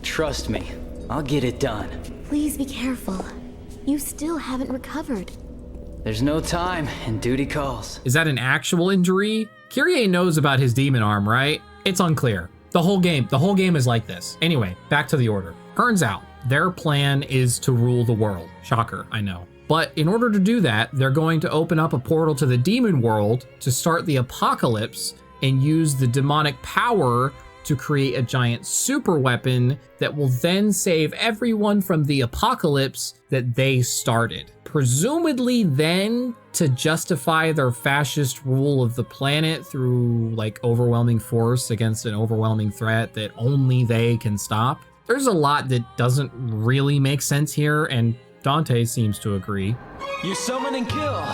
Trust me, I'll get it done. Please be careful. You still haven't recovered. There's no time, and duty calls. Is that an actual injury? Kyrie knows about his demon arm, right? It's unclear. The whole game is like this. Anyway, back to the Order. Turns out, their plan is to rule the world. Shocker, I know. But in order to do that, they're going to open up a portal to the demon world to start the apocalypse and use the demonic power to create a giant super weapon that will then save everyone from the apocalypse that they started. Presumably then to justify their fascist rule of the planet through like overwhelming force against an overwhelming threat that only they can stop. There's a lot that doesn't really make sense here, and Dante seems to agree. You summon and kill.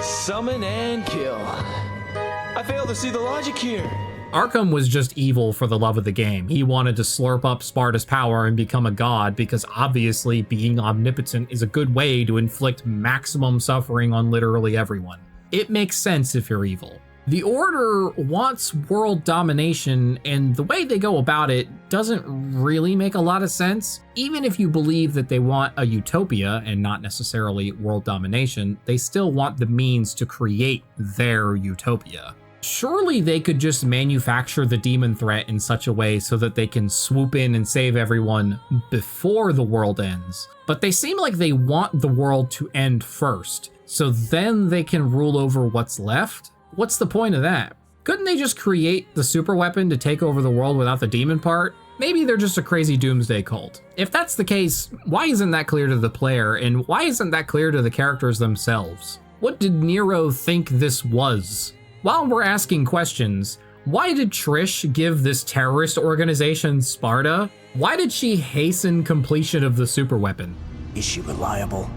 Summon and kill. I fail to see the logic here. Arkham was just evil for the love of the game. He wanted to slurp up Sparta's power and become a god because obviously being omnipotent is a good way to inflict maximum suffering on literally everyone. It makes sense if you're evil. The Order wants world domination, and the way they go about it doesn't really make a lot of sense. Even if you believe that they want a utopia and not necessarily world domination, they still want the means to create their utopia. Surely they could just manufacture the demon threat in such a way so that they can swoop in and save everyone before the world ends. But they seem like they want the world to end first, so then they can rule over what's left? What's the point of that? Couldn't they just create the super weapon to take over the world without the demon part? Maybe they're just a crazy doomsday cult. If that's the case, why isn't that clear to the player, and why isn't that clear to the characters themselves? What did Nero think this was? While we're asking questions, why did Trish give this terrorist organization Sparta? Why did she hasten completion of the super weapon? Is she reliable?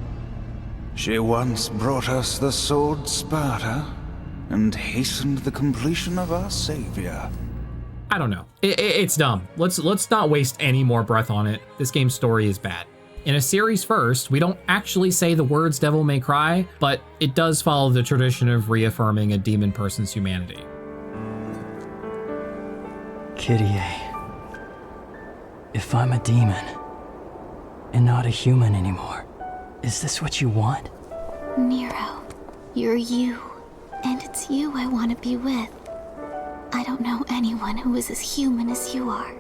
She once brought us the sword Sparta and hastened the completion of our savior. I don't know. It's dumb. Let's not waste any more breath on it. This game's story is bad. In a series first, we don't actually say the words Devil May Cry, but it does follow the tradition of reaffirming a demon person's humanity. Kyrie, if I'm a demon and not a human anymore, is this what you want? Nero, you're you, and it's you I want to be with. I don't know anyone who is as human as you are.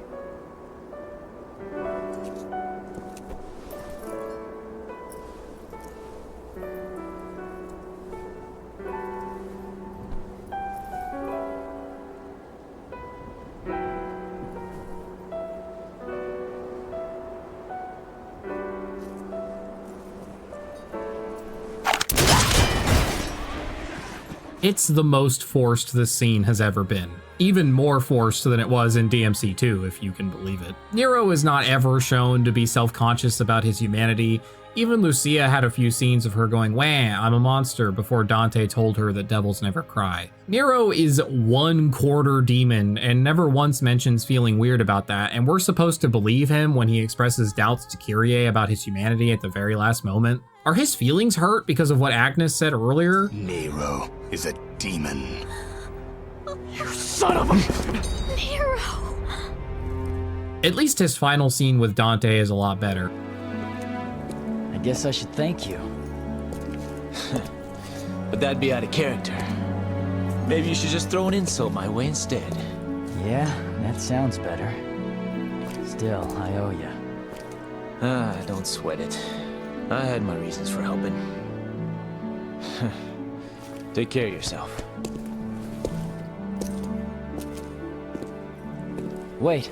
It's the most forced this scene has ever been. Even more forced than it was in DMC 2, if you can believe it. Nero is not ever shown to be self-conscious about his humanity. Even Lucia had a few scenes of her going, "Wah, I'm a monster," before Dante told her that devils never cry. Nero is 1/4 demon and never once mentions feeling weird about that, and we're supposed to believe him when he expresses doubts to Kyrie about his humanity at the very last moment. Are his feelings hurt because of what Agnes said earlier? Nero is a demon. You son of a... Nero! At least his final scene with Dante is a lot better. I guess I should thank you. But that'd be out of character. Maybe you should just throw an insult my way instead. Yeah, that sounds better. Still, I owe you. Don't sweat it. I had my reasons for helping. Take care of yourself. Wait.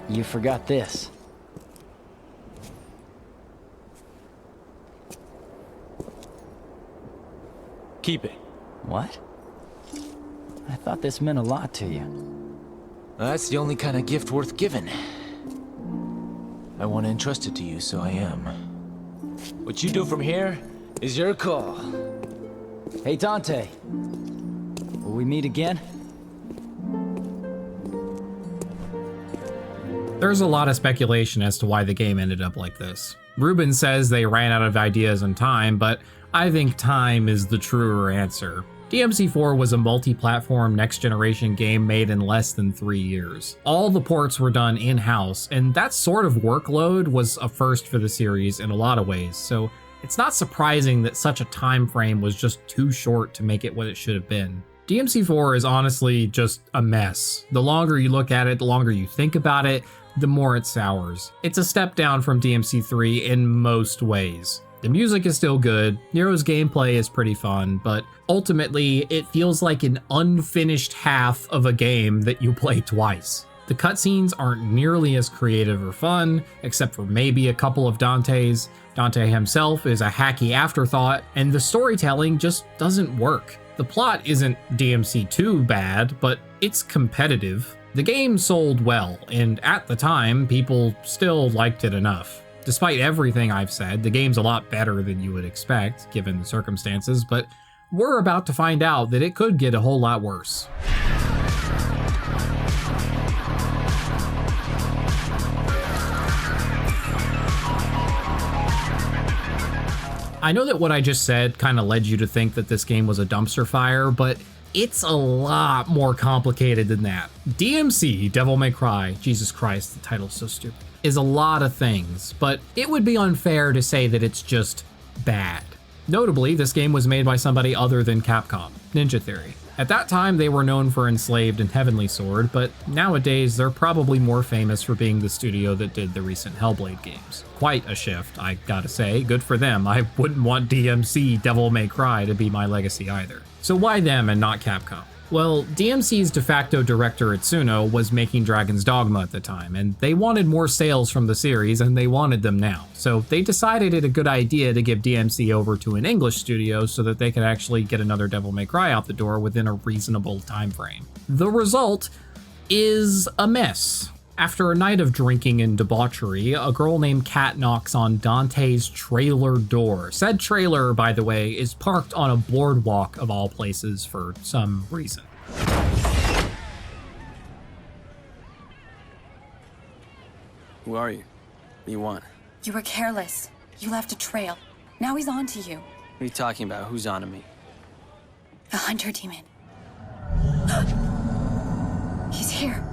You forgot this. Keep it. What? I thought this meant a lot to you. That's the only kind of gift worth giving. I want to entrust it to you, so I am. What you do from here is your call. Hey, Dante. Will we meet again? There's a lot of speculation as to why the game ended up like this. Ruben says they ran out of ideas and time, but I think time is the truer answer. DMC4 was a multi-platform next-generation game made in less than 3 years. All the ports were done in-house, and that sort of workload was a first for the series in a lot of ways, so it's not surprising that such a time frame was just too short to make it what it should have been. DMC4 is honestly just a mess. The longer you look at it, the longer you think about it, the more it sours. It's a step down from DMC3 in most ways. The music is still good, Nero's gameplay is pretty fun, but ultimately it feels like an unfinished half of a game that you play twice. The cutscenes aren't nearly as creative or fun, except for maybe a couple of Dante's. Dante himself is a hacky afterthought, and the storytelling just doesn't work. The plot isn't DMC2 bad, but it's competitive. The game sold well, and at the time, people still liked it enough. Despite everything I've said, the game's a lot better than you would expect, given the circumstances, but we're about to find out that it could get a whole lot worse. I know that what I just said kind of led you to think that this game was a dumpster fire, but it's a lot more complicated than that. DMC, Devil May Cry, Jesus Christ, the title's so stupid, is a lot of things, but it would be unfair to say that it's just bad. Notably, this game was made by somebody other than Capcom, Ninja Theory. At that time, they were known for Enslaved and Heavenly Sword, but nowadays they're probably more famous for being the studio that did the recent Hellblade games. Quite a shift, I gotta say. Good for them. I wouldn't want DMC Devil May Cry to be my legacy either. So why them and not Capcom? Well, DMC's de facto director Itsuno was making Dragon's Dogma at the time, and they wanted more sales from the series, and they wanted them now. So they decided it a good idea to give DMC over to an English studio so that they could actually get another Devil May Cry out the door within a reasonable time frame. The result is a mess. After a night of drinking and debauchery, a girl named Kat knocks on Dante's trailer door. Said trailer, by the way, is parked on a boardwalk of all places for some reason. Who are you? What do you want? You were careless. You left a trail. Now he's on to you. What are you talking about? Who's on to me? The hunter demon. He's here.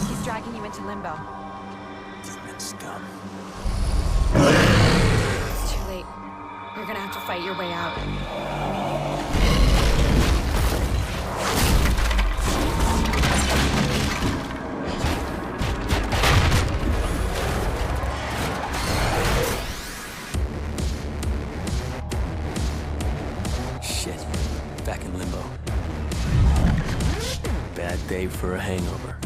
He's dragging you into limbo. Demon scum. It's too late. You're gonna have to fight your way out. Shit. Back in limbo. Bad day for a hangover.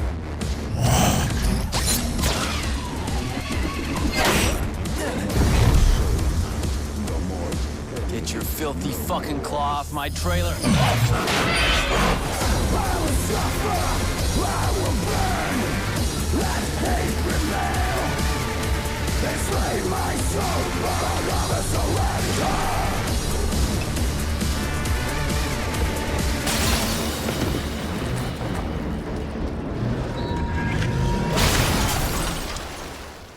Get your filthy fucking claw off my trailer.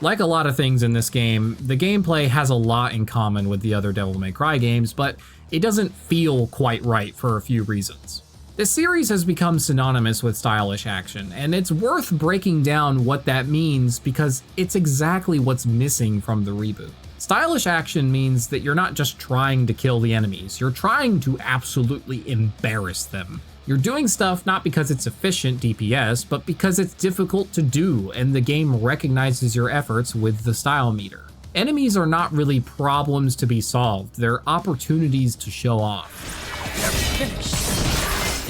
Like a lot of things in this game, the gameplay has a lot in common with the other Devil May Cry games, but it doesn't feel quite right for a few reasons. This series has become synonymous with stylish action, and it's worth breaking down what that means because it's exactly what's missing from the reboot. Stylish action means that you're not just trying to kill the enemies, you're trying to absolutely embarrass them. You're doing stuff not because it's efficient DPS, but because it's difficult to do, and the game recognizes your efforts with the style meter. Enemies are not really problems to be solved, they're opportunities to show off.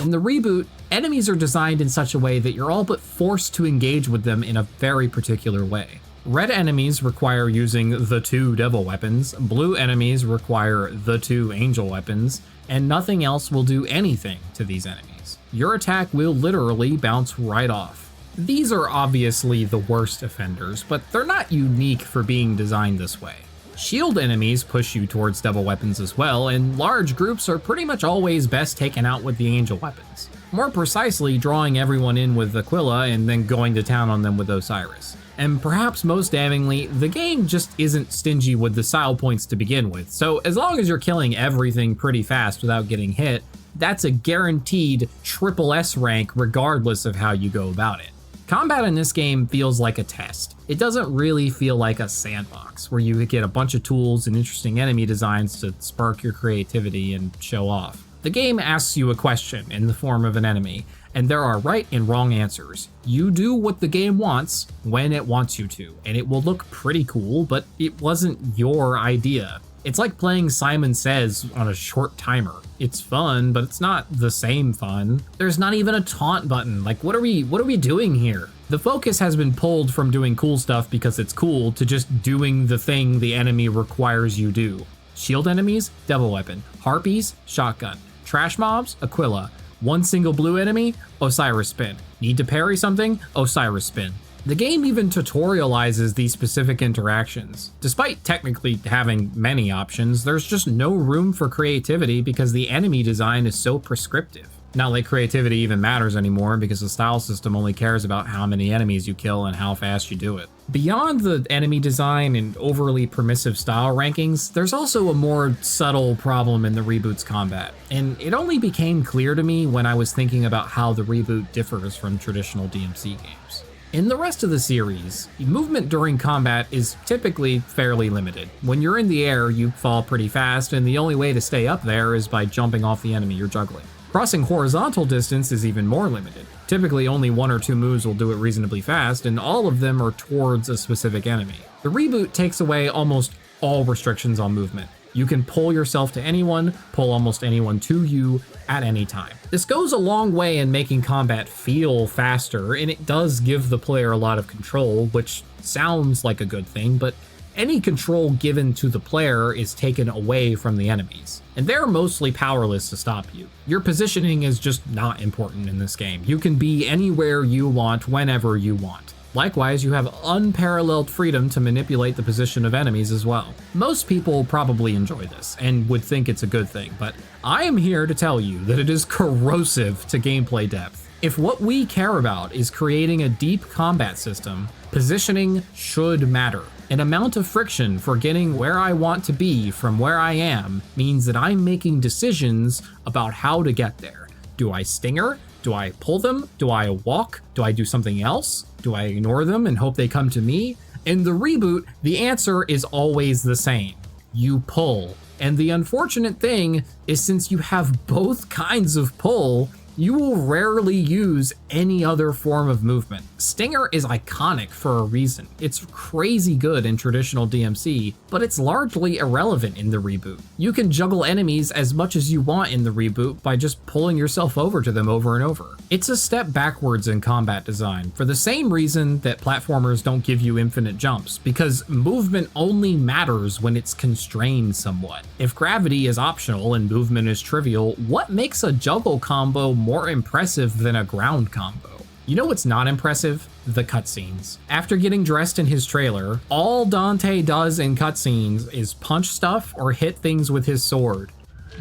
In the reboot, Enemies are designed in such a way that you're all but forced to engage with them in a very particular way. Red enemies require using the 2 devil weapons, blue enemies require the 2 angel weapons, and nothing else will do anything to these enemies. Your attack will literally bounce right off. These are obviously the worst offenders, but they're not unique for being designed this way. Shield enemies push you towards devil weapons as well, and large groups are pretty much always best taken out with the angel weapons. More precisely, drawing everyone in with Aquila and then going to town on them with Osiris. And perhaps most damningly, the game just isn't stingy with the style points to begin with, so as long as you're killing everything pretty fast without getting hit, that's a guaranteed triple S rank regardless of how you go about it. Combat in this game feels like a test. It doesn't really feel like a sandbox, where you get a bunch of tools and interesting enemy designs to spark your creativity and show off. The game asks you a question in the form of an enemy, and there are right and wrong answers. You do what the game wants when it wants you to, and it will look pretty cool, but it wasn't your idea. It's like playing Simon Says on a short timer. It's fun, but it's not the same fun. There's not even a taunt button. Like, what are we doing here? The focus has been pulled from doing cool stuff because it's cool to just doing the thing the enemy requires you do. Shield enemies, devil weapon. Harpies, shotgun. Trash mobs, Aquila. One single blue enemy, Osiris spin. Need to parry something, Osiris spin. The game even tutorializes these specific interactions. Despite technically having many options, there's just no room for creativity because the enemy design is so prescriptive. Not like creativity even matters anymore because the style system only cares about how many enemies you kill and how fast you do it. Beyond the enemy design and overly permissive style rankings, there's also a more subtle problem in the reboot's combat, and it only became clear to me when I was thinking about how the reboot differs from traditional DMC games. In the rest of the series, movement during combat is typically fairly limited. When you're in the air, you fall pretty fast, and the only way to stay up there is by jumping off the enemy you're juggling. Crossing horizontal distance is even more limited. Typically only 1 or 2 moves will do it reasonably fast, and all of them are towards a specific enemy. The reboot takes away almost all restrictions on movement. You can pull yourself to anyone, pull almost anyone to you at any time. This goes a long way in making combat feel faster, and it does give the player a lot of control, which sounds like a good thing, but any control given to the player is taken away from the enemies, and they're mostly powerless to stop you. Your positioning is just not important in this game. You can be anywhere you want, whenever you want. Likewise, you have unparalleled freedom to manipulate the position of enemies as well. Most people probably enjoy this and would think it's a good thing, but I am here to tell you that it is corrosive to gameplay depth. If what we care about is creating a deep combat system, positioning should matter. An amount of friction for getting where I want to be from where I am means that I'm making decisions about how to get there. Do I stinger? Do I pull them? Do I walk? Do I do something else? Do I ignore them and hope they come to me? In the reboot, the answer is always the same. You pull. And the unfortunate thing is, since you have both kinds of pull, you will rarely use any other form of movement. Stinger is iconic for a reason. It's crazy good in traditional DMC, but it's largely irrelevant in the reboot. You can juggle enemies as much as you want in the reboot by just pulling yourself over to them over and over. It's a step backwards in combat design, for the same reason that platformers don't give you infinite jumps, because movement only matters when it's constrained somewhat. If gravity is optional and movement is trivial, what makes a juggle combo more impressive than a ground combo? You know what's not impressive? The cutscenes. After getting dressed in his trailer, all Dante does in cutscenes is punch stuff or hit things with his sword.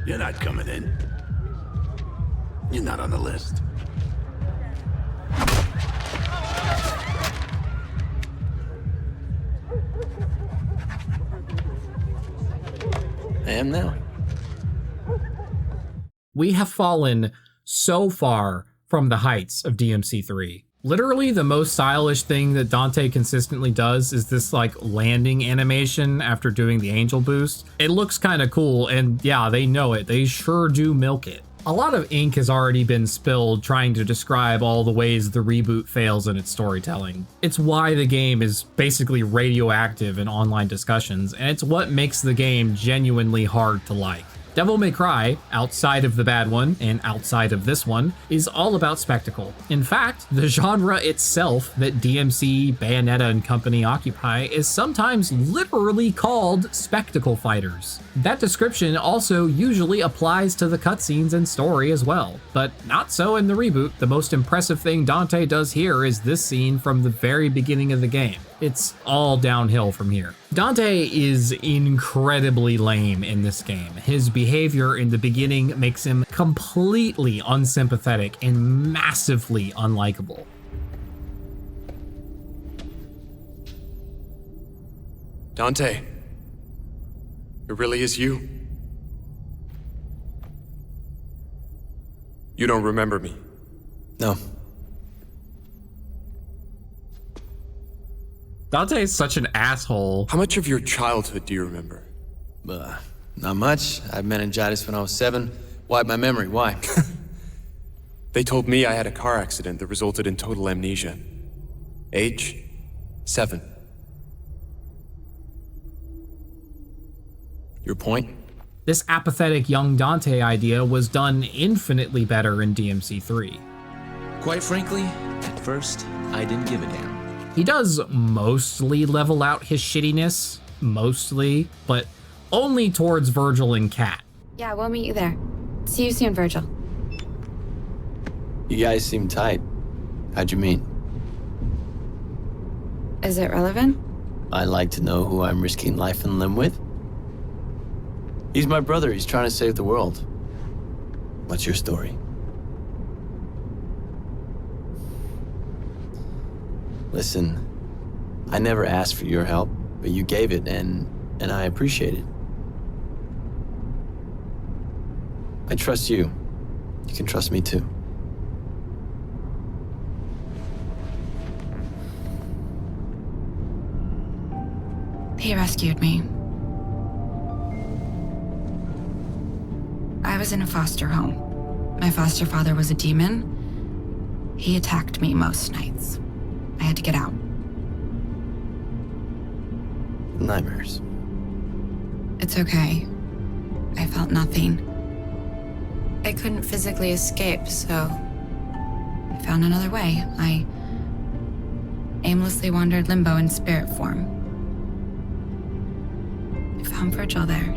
You're not coming in. You're not on the list. I am now. We have fallen so far from the heights of DMC3. Literally the most stylish thing that Dante consistently does is this like landing animation after doing the angel boost. It looks kind of cool, and yeah, they know it. They sure do milk it. A lot of ink has already been spilled trying to describe all the ways the reboot fails in its storytelling. It's why the game is basically radioactive in online discussions, and it's what makes the game genuinely hard to like. Devil May Cry, outside of the bad one and outside of this one, is all about spectacle. In fact, the genre itself that DMC, Bayonetta, and company occupy is sometimes literally called spectacle fighters. That description also usually applies to the cutscenes and story as well, but not so in the reboot. The most impressive thing Dante does here is this scene from the very beginning of the game. It's all downhill from here. Dante is incredibly lame in this game. His behavior in the beginning makes him completely unsympathetic and massively unlikable. Dante, it really is you. You don't remember me? No. Dante is such an asshole. How much of your childhood do you remember? Not much. I had meningitis when I was 7. Wiped my memory. Why? They told me I had a car accident that resulted in total amnesia. Age? 7. Your point? This apathetic young Dante idea was done infinitely better in DMC 3. Quite frankly, at first, I didn't give a damn. He does mostly level out his shittiness, but only towards Virgil and Kat. Yeah, we'll meet you there. See you soon, Virgil. You guys seem tight. How'd you meet? Is it relevant? I'd like to know who I'm risking life and limb with. He's my brother. He's trying to save the world. What's your story? Listen, I never asked for your help, but you gave it, and I appreciate it. I trust you. You can trust me too. He rescued me. I was in a foster home. My foster father was a demon. He attacked me most nights. I had to get out. Nightmares. It's okay. I felt nothing. I couldn't physically escape, so I found another way. I aimlessly wandered limbo in spirit form. I found Virgil there.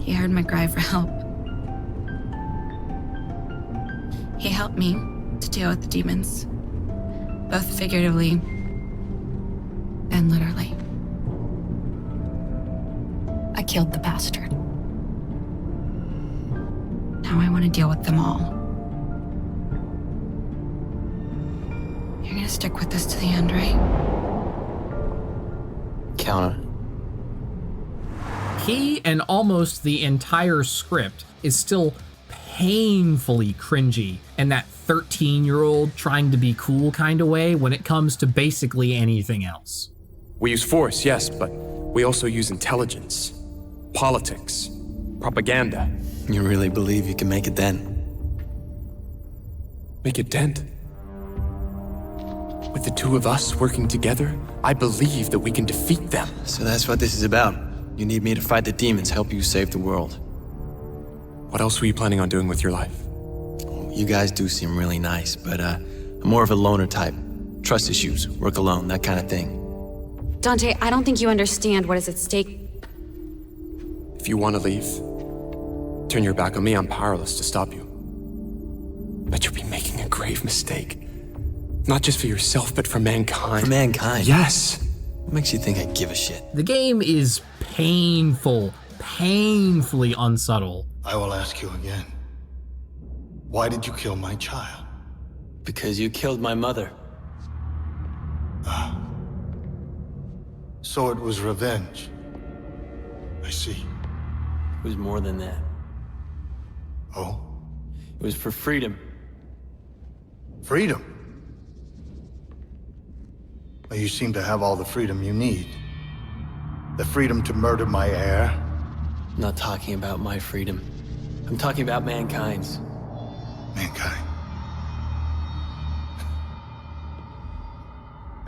He heard my cry for help. He helped me to deal with the demons, both figuratively and literally. I killed the bastard. Now I want to deal with them all. You're gonna stick with us to the end, right? Count on it. He and almost the entire script is still painfully cringy in that 13-year-old trying to be cool kind of way when it comes to basically anything else. We use force, yes, but we also use intelligence, politics, propaganda. You really believe you can make a dent? Make a dent? With the two of us working together, I believe that we can defeat them. So that's what this is about. You need me to fight the demons, help you save the world. What else were you planning on doing with your life? You guys do seem really nice, but I'm more of a loner type. Trust issues, work alone, that kind of thing. Dante, I don't think you understand what is at stake. If you want to leave, turn your back on me, I'm powerless to stop you. But you'll be making a grave mistake. Not just for yourself, but for mankind. For mankind? Yes! What makes you think I give a shit? The game is painfully unsubtle. I will ask you again. Why did you kill my child? Because you killed my mother. Ah. So it was revenge. I see. It was more than that. Oh? It was for freedom. Freedom? Well, you seem to have all the freedom you need. The freedom to murder my heir. I'm not talking about my freedom. I'm talking about mankind's. Mankind.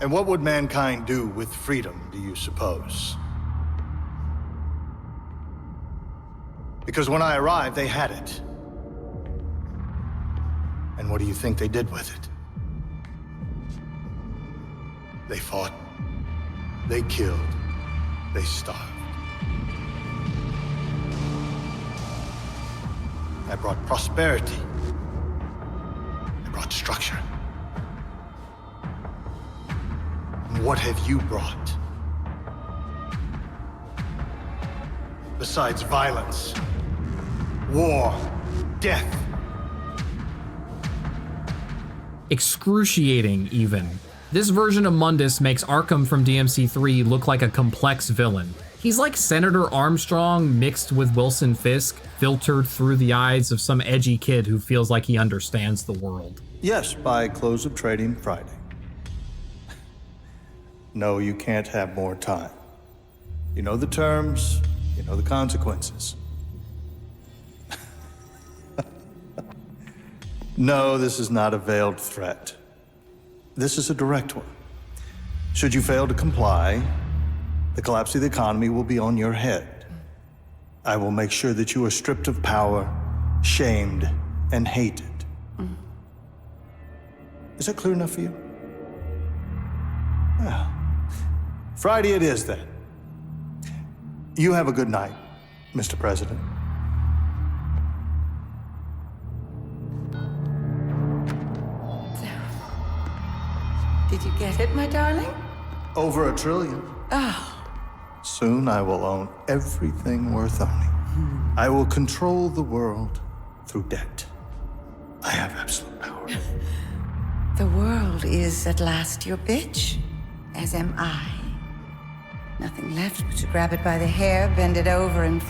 And what would mankind do with freedom, do you suppose? Because when I arrived, they had it. And what do you think they did with it? They fought, they killed, they starved. I brought prosperity. I brought structure. And what have you brought? Besides violence, war, death. Excruciating, even. This version of Mundus makes Arkham from DMC3 look like a complex villain. He's like Senator Armstrong mixed with Wilson Fisk, filtered through the eyes of some edgy kid who feels like he understands the world. Yes, by close of trading Friday. No, you can't have more time. You know the terms, you know the consequences. No, this is not a veiled threat. This is a direct one. Should you fail to comply, the collapse of the economy will be on your head. I will make sure that you are stripped of power, shamed, and hated. Is that clear enough for you? Well, Friday it is then. You have a good night, Mr. President. Did you get it, my darling? Over $1 trillion. Oh. Soon I will own everything worth owning. I will control the world through debt. I have absolute power. The world is at last your bitch, as am I. Nothing left but to grab it by the hair, bend it over, and...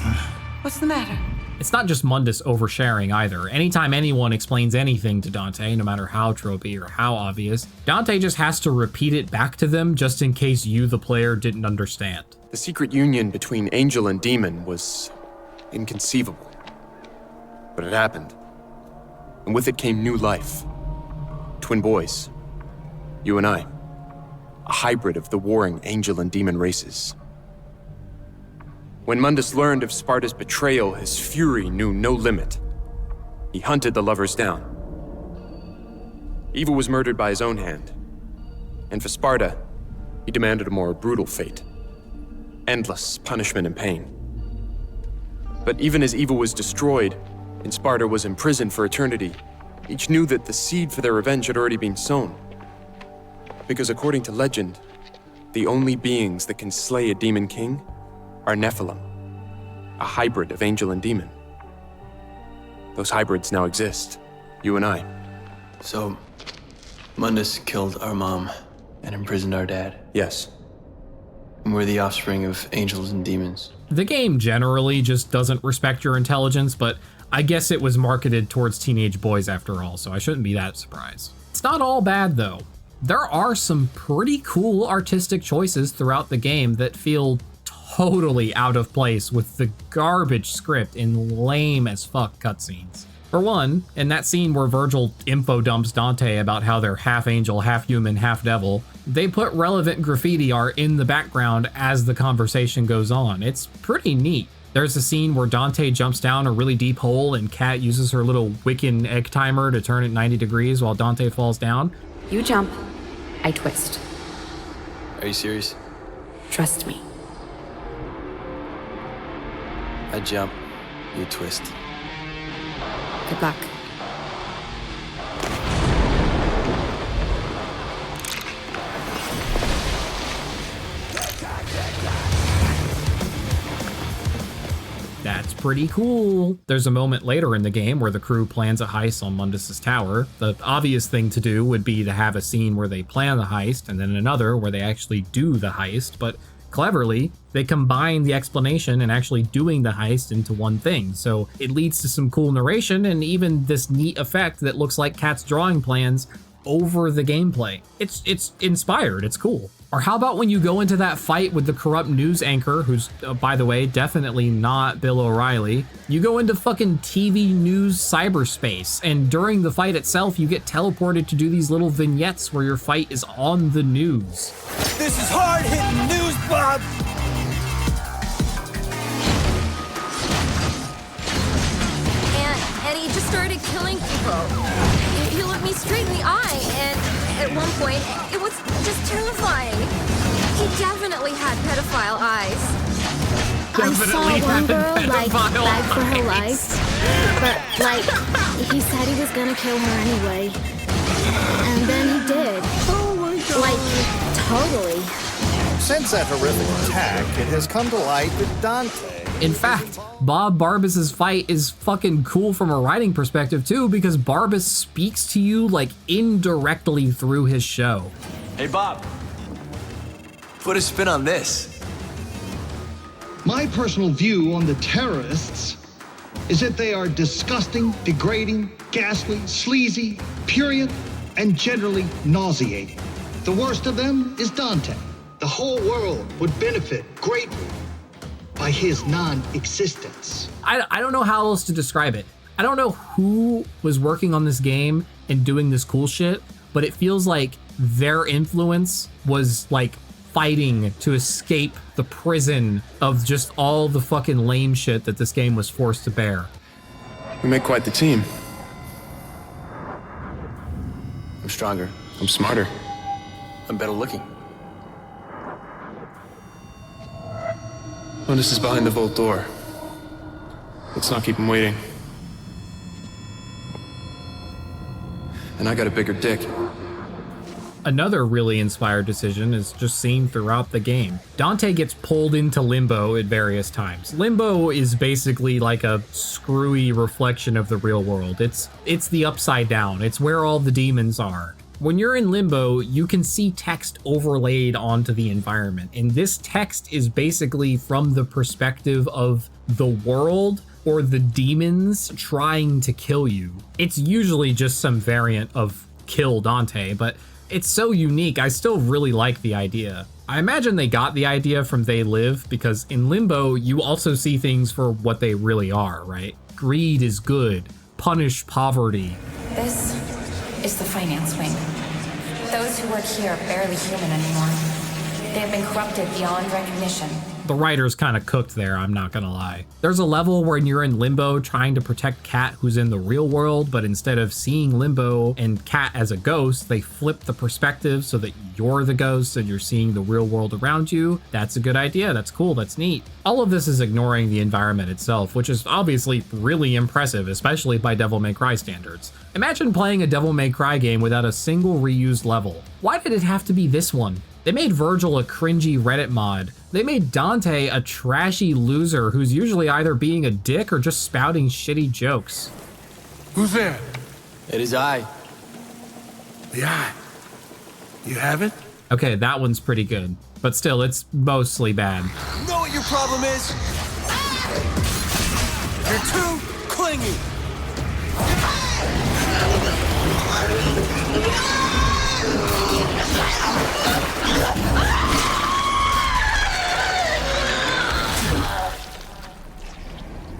What's the matter? It's not just Mundus oversharing either. Anytime anyone explains anything to Dante, no matter how tropey or how obvious, Dante just has to repeat it back to them just in case you, the player, didn't understand. The secret union between angel and demon was inconceivable. But it happened. And with it came new life. Twin boys. You and I. A hybrid of the warring angel and demon races. When Mundus learned of Sparta's betrayal, his fury knew no limit. He hunted the lovers down. Eva was murdered by his own hand. And for Sparta, he demanded a more brutal fate. Endless punishment and pain. But even as Eva was destroyed, and Sparta was imprisoned for eternity, each knew that the seed for their revenge had already been sown. Because according to legend, the only beings that can slay a demon king are Nephilim, a hybrid of angel and demon. Those hybrids now exist, you and I. So, Mundus killed our mom and imprisoned our dad. Yes. And we're the offspring of angels and demons. The game generally just doesn't respect your intelligence, but I guess it was marketed towards teenage boys after all, so I shouldn't be that surprised. It's not all bad though. There are some pretty cool artistic choices throughout the game that feel totally out of place with the garbage script and lame as fuck cutscenes. For one, in that scene where Virgil info dumps Dante about how they're half angel, half human, half devil, they put relevant graffiti art in the background as the conversation goes on. It's pretty neat. There's a scene where Dante jumps down a really deep hole and Kat uses her little Wiccan egg timer to turn it 90 degrees while Dante falls down. You jump, I twist. Are you serious? Trust me. I jump, you twist. Good luck. That's pretty cool. There's a moment later in the game where the crew plans a heist on Mundus's tower. The obvious thing to do would be to have a scene where they plan the heist and then another where they actually do the heist, but cleverly, they combine the explanation and actually doing the heist into one thing. So it leads to some cool narration and even this neat effect that looks like Kat's drawing plans over the gameplay. It's inspired, it's cool. Or how about when you go into that fight with the corrupt news anchor, who's, by the way, definitely not Bill O'Reilly. You go into fucking TV news cyberspace, and during the fight itself, you get teleported to do these little vignettes where your fight is on the news. This is hard-hitting news, Bob! started killing people. He looked me straight in the eye, and at one point, it was just terrifying. He definitely had pedophile eyes. I saw one girl, like, beg for her life, but, like, he said he was gonna kill her anyway. And then he did. Oh my God. Like, totally. Since that horrific attack, it has come to light that Dante... In fact, Bob Barbas's fight is fucking cool from a writing perspective too, because Barbas speaks to you like indirectly through his show. Hey Bob, put a spin on this. My personal view on the terrorists is that they are disgusting, degrading, ghastly, sleazy, purient, and generally nauseating. The worst of them is Dante. The whole world would benefit greatly by his non-existence. I don't know how else to describe it. I don't know who was working on this game and doing this cool shit, but it feels like their influence was like fighting to escape the prison of just all the fucking lame shit that this game was forced to bear. We make quite the team. I'm stronger. I'm smarter. I'm better looking. Mundus is behind the vault door. Let's not keep him waiting. And I got a bigger dick. Another really inspired decision is just seen throughout the game. Dante gets pulled into limbo at various times. Limbo is basically like a screwy reflection of the real world. It's the upside down. It's where all the demons are. When you're in limbo, you can see text overlaid onto the environment, and this text is basically from the perspective of the world or the demons trying to kill you. It's usually just some variant of kill Dante, but it's so unique. I still really like the idea. I imagine they got the idea from They Live, because in Limbo, you also see things for what they really are, right? Greed is good. Punish poverty. This is the finance wing. Those who work here are barely human anymore. They have been corrupted beyond recognition. The writers kind of cooked there, I'm not gonna lie. There's a level where you're in Limbo trying to protect Kat, who's in the real world, but instead of seeing Limbo and Kat as a ghost, they flip the perspective so that you're the ghost and you're seeing the real world around you. That's a good idea, that's cool, that's neat. All of this is ignoring the environment itself, which is obviously really impressive, especially by Devil May Cry standards. Imagine playing a Devil May Cry game without a single reused level. Why did it have to be this one? They made Virgil a cringy Reddit mod. They made Dante a trashy loser who's usually either being a dick or just spouting shitty jokes. Who's there? It is I. The eye. You have it? Okay, that one's pretty good, but still, it's mostly bad. Know what your problem is? You're too clingy.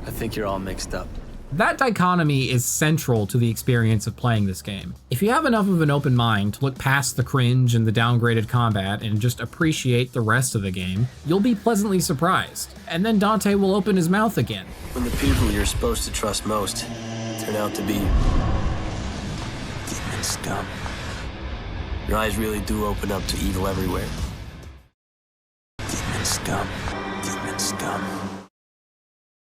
I think you're all mixed up. That dichotomy is central to the experience of playing this game. If you have enough of an open mind to look past the cringe and the downgraded combat and just appreciate the rest of the game, you'll be pleasantly surprised. And then Dante will open his mouth again. When the people you're supposed to trust most turn out to be demon scum, your eyes really do open up to evil everywhere. Demon scum. Demon scum.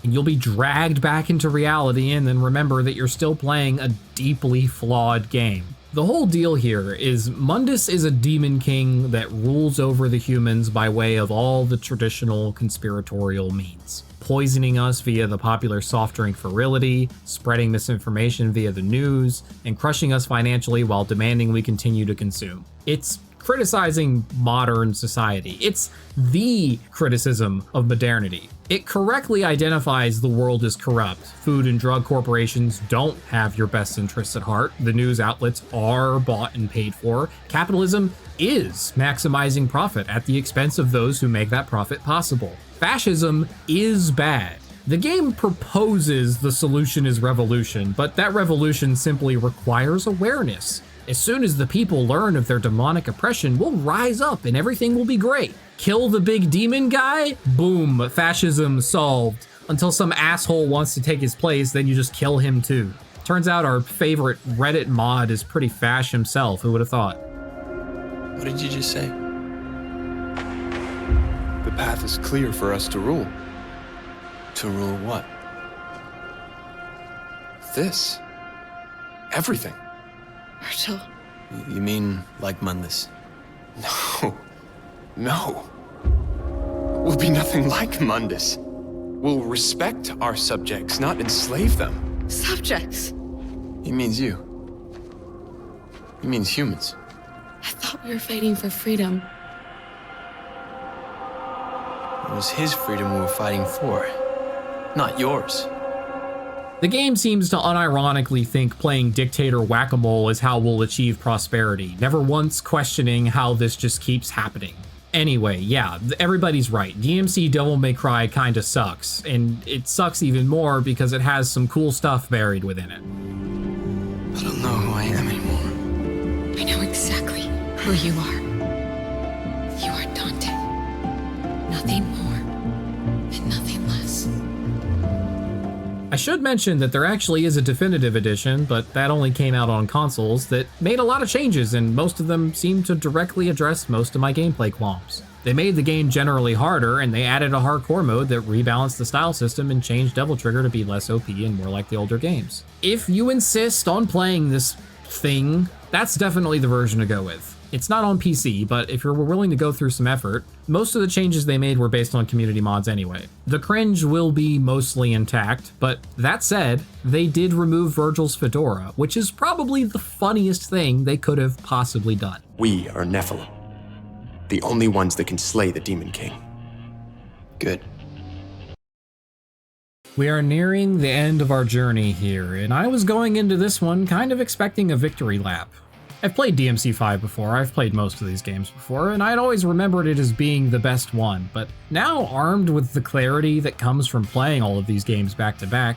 And you'll be dragged back into reality and then remember that you're still playing a deeply flawed game. The whole deal here is Mundus is a demon king that rules over the humans by way of all the traditional conspiratorial means. Poisoning us via the popular soft drink virility, spreading misinformation via the news, and crushing us financially while demanding we continue to consume. It's criticizing modern society. It's the criticism of modernity. It correctly identifies the world as corrupt. Food and drug corporations don't have your best interests at heart. The news outlets are bought and paid for. Capitalism is maximizing profit at the expense of those who make that profit possible. Fascism is bad. The game proposes the solution is revolution, but that revolution simply requires awareness. As soon as the people learn of their demonic oppression, we'll rise up and everything will be great. Kill the big demon guy? Boom, fascism solved. Until some asshole wants to take his place, then you just kill him too. Turns out our favorite Reddit mod is pretty fash himself. Who would have thought? What did you just say? The path is clear for us to rule. To rule what? This. Everything. Myrtle. You mean like Mundus? No. No. We'll be nothing like Mundus. We'll respect our subjects, not enslave them. Subjects? He means you. He means humans. I thought we were fighting for freedom. It was his freedom we were fighting for, not yours. The game seems to unironically think playing dictator whack-a-mole is how we'll achieve prosperity, never once questioning how this just keeps happening. Anyway, yeah, everybody's right. DMC Devil May Cry kinda sucks, and it sucks even more because it has some cool stuff buried within it. I don't know who I am anymore. I know exactly who you are. You are Dante. Nothing more and nothing less. I should mention that there actually is a definitive edition, but that only came out on consoles, that made a lot of changes, and most of them seem to directly address most of my gameplay qualms. They made the game generally harder, and they added a hardcore mode that rebalanced the style system and changed Devil Trigger to be less OP and more like the older games. If you insist on playing this thing, that's definitely the version to go with. It's not on PC, but if you're willing to go through some effort, most of the changes they made were based on community mods anyway. The cringe will be mostly intact, but that said, they did remove Virgil's fedora, which is probably the funniest thing they could have possibly done. We are Nephilim, the only ones that can slay the Demon King. Good. We are nearing the end of our journey here, and I was going into this one kind of expecting a victory lap. I've played DMC5 before, I've played most of these games before, and I'd always remembered it as being the best one, but now armed with the clarity that comes from playing all of these games back to back,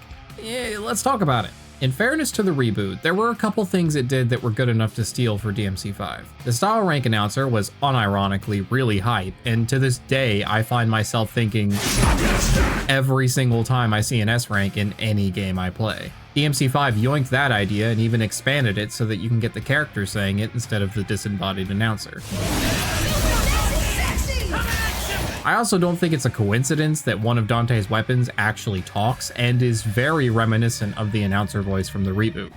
let's talk about it. In fairness to the reboot, there were a couple things it did that were good enough to steal for DMC5. The style rank announcer was unironically really hype, and to this day I find myself thinking every single time I see an S rank in any game I play. DMC5 yoinked that idea and even expanded it so that you can get the character saying it instead of the disembodied announcer. I also don't think it's a coincidence that one of Dante's weapons actually talks and is very reminiscent of the announcer voice from the reboot.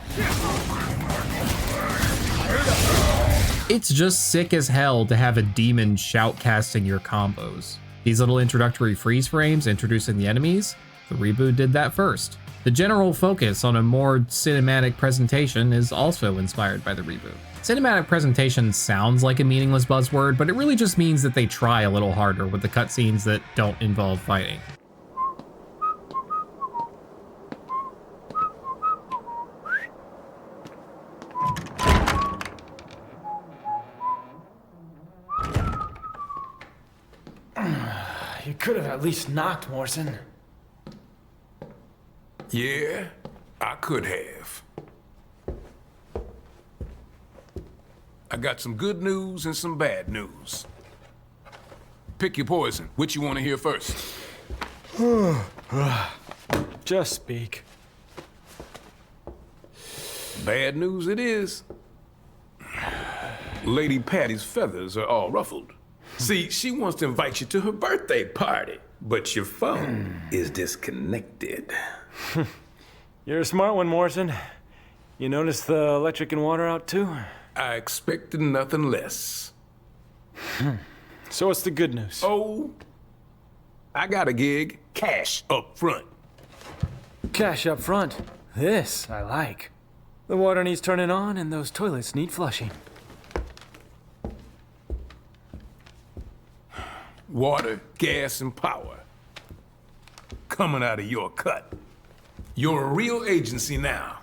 It's just sick as hell to have a demon shoutcasting your combos. These little introductory freeze frames introducing the enemies, the reboot did that first. The general focus on a more cinematic presentation is also inspired by the reboot. Cinematic presentation sounds like a meaningless buzzword, but it really just means that they try a little harder with the cutscenes that don't involve fighting. You could have at least knocked, Morrison. Yeah, I could have. I got some good news and some bad news. Pick your poison. Which you want to hear first? Just speak. Bad news it is. Lady Patty's feathers are all ruffled. See, she wants to invite you to her birthday party, but your phone is disconnected. You're a smart one, Morrison. You noticed the electric and water out too? I expected nothing less. So what's the good news? Oh, I got a gig. Cash up front. Cash up front. This I like. The water needs turning on and those toilets need flushing. Water, gas, and power. Coming out of your cut. You're a real agency now.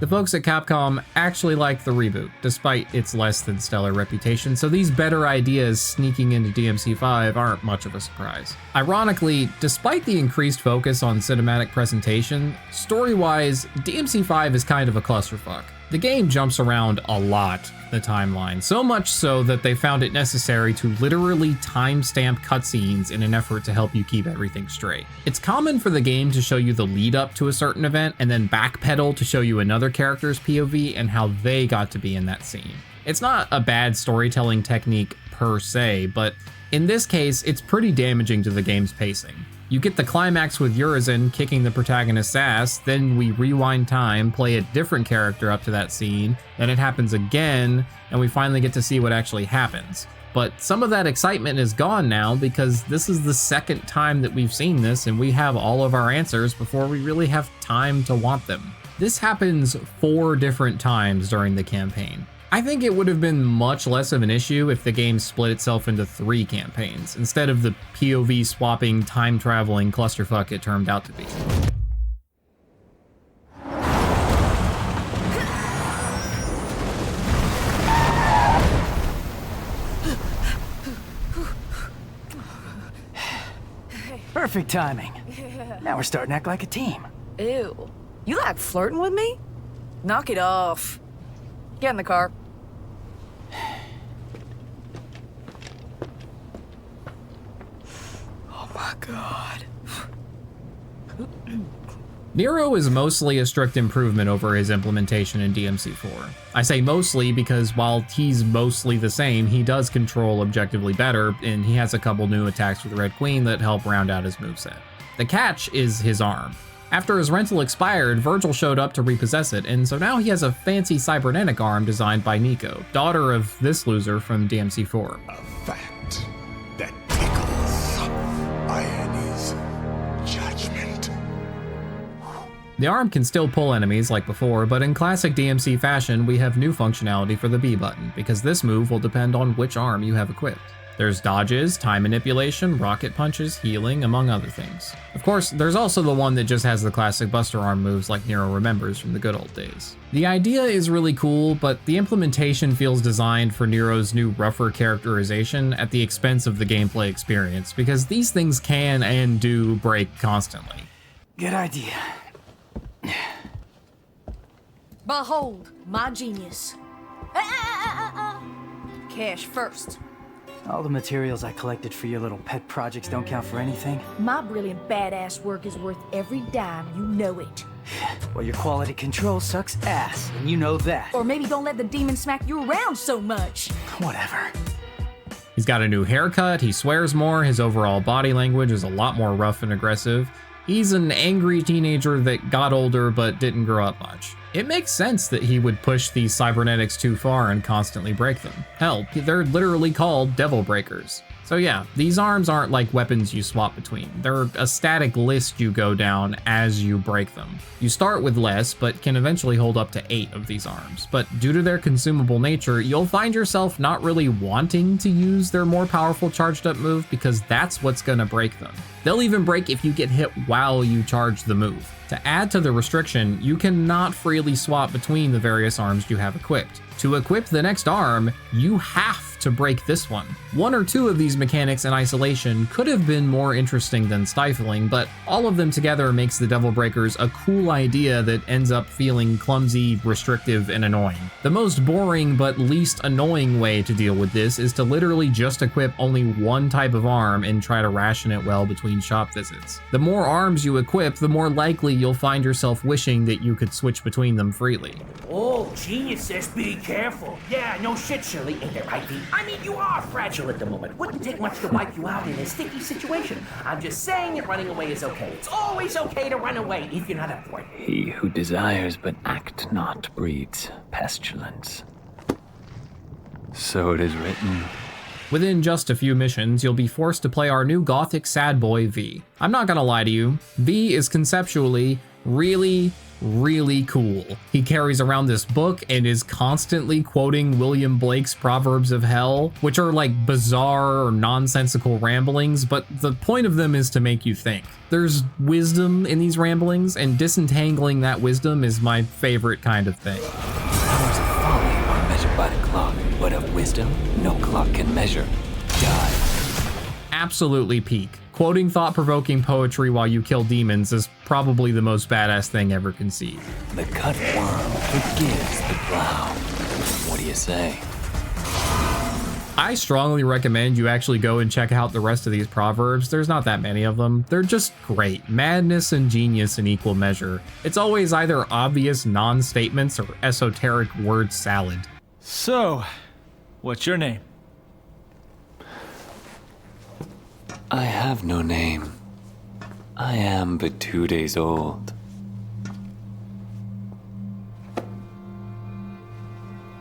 The folks at Capcom actually liked the reboot, despite its less than stellar reputation, so these better ideas sneaking into DMC5 aren't much of a surprise. Ironically, despite the increased focus on cinematic presentation, story-wise, DMC5 is kind of a clusterfuck. The game jumps around a lot, the timeline, so much so that they found it necessary to literally timestamp cutscenes in an effort to help you keep everything straight. It's common for the game to show you the lead up to a certain event and then backpedal to show you another character's POV and how they got to be in that scene. It's not a bad storytelling technique per se, but in this case, it's pretty damaging to the game's pacing. You get the climax with Urizen kicking the protagonist's ass, then we rewind time, play a different character up to that scene, then it happens again, and we finally get to see what actually happens. But some of that excitement is gone now because this is the second time that we've seen this and we have all of our answers before we really have time to want them. This happens 4 different times during the campaign. I think it would have been much less of an issue if the game split itself into 3 campaigns, instead of the POV swapping, time traveling clusterfuck it turned out to be. Perfect timing. Now we're starting to act like a team. Ew. You like flirting with me? Knock it off. Get in the car. Oh my god. Nero is mostly a strict improvement over his implementation in DMC4. I say mostly because while he's mostly the same, he does control objectively better, and he has a couple new attacks with Red Queen that help round out his moveset. The catch is his arm. After his rental expired, Virgil showed up to repossess it, and so now he has a fancy cybernetic arm designed by Nico, daughter of this loser from DMC4. A fact that tickles Irony's judgment. The arm can still pull enemies like before, but in classic DMC fashion, we have new functionality for the B button, because this move will depend on which arm you have equipped. There's dodges, time manipulation, rocket punches, healing, among other things. Of course, there's also the one that just has the classic Buster Arm moves like Nero remembers from the good old days. The idea is really cool, but the implementation feels designed for Nero's new rougher characterization at the expense of the gameplay experience, because these things can and do break constantly. Good idea. Behold, my genius. Cash first. All the materials I collected for your little pet projects don't count for anything. My brilliant badass work is worth every dime, you know it. Well, your quality control sucks ass, and you know that. Or maybe don't let the demon smack you around so much. Whatever. He's got a new haircut, he swears more, his overall body language is a lot more rough and aggressive. He's an angry teenager that got older but didn't grow up much. It makes sense that he would push these cybernetics too far and constantly break them. Hell, they're literally called devil breakers. So yeah, these arms aren't like weapons you swap between. They're a static list you go down as you break them. You start with less, but can eventually hold up to 8 of these arms. But due to their consumable nature, you'll find yourself not really wanting to use their more powerful charged up move because that's what's gonna break them. They'll even break if you get hit while you charge the move. To add to the restriction, you cannot freely swap between the various arms you have equipped. To equip the next arm, you have to break this one. 1 or 2 of these mechanics in isolation could have been more interesting than stifling, but all of them together makes the Devil Breakers a cool idea that ends up feeling clumsy, restrictive, and annoying. The most boring but least annoying way to deal with this is to literally just equip only one type of arm and try to ration it well between shop visits. The more arms you equip, the more likely you'll find yourself wishing that you could switch between them freely. Oh, geniuses, be careful. Yeah, no shit, Shirley. Ain't that right, Pete? I mean, you are fragile at the moment. Wouldn't take much to wipe you out in a sticky situation. I'm just saying that running away is okay. It's always okay to run away if you're not up for it. He who desires but act not breeds pestilence. So it is written. Within just a few missions, you'll be forced to play our new gothic sad boy V. I'm not gonna lie to you, V is conceptually really cool. He carries around this book and is constantly quoting William Blake's Proverbs of Hell, which are like bizarre or nonsensical ramblings, but the point of them is to make you think. There's wisdom in these ramblings, and disentangling that wisdom is my favorite kind of thing. Powers of folly are measured by the clock, but of wisdom, no clock can measure. Die. Absolutely peak. quoting thought-provoking poetry while you kill demons is probably the most badass thing ever conceived. The cut worm forgives the plow. What do you say? I strongly recommend you actually go and check out the rest of these proverbs. There's not that many of them. They're just great. Madness and genius in equal measure. It's always either obvious non-statements or esoteric word salad. So, what's your name? I have no name. I am but 2 days old.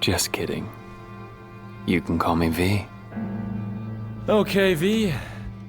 Just kidding. You can call me V. Okay, V.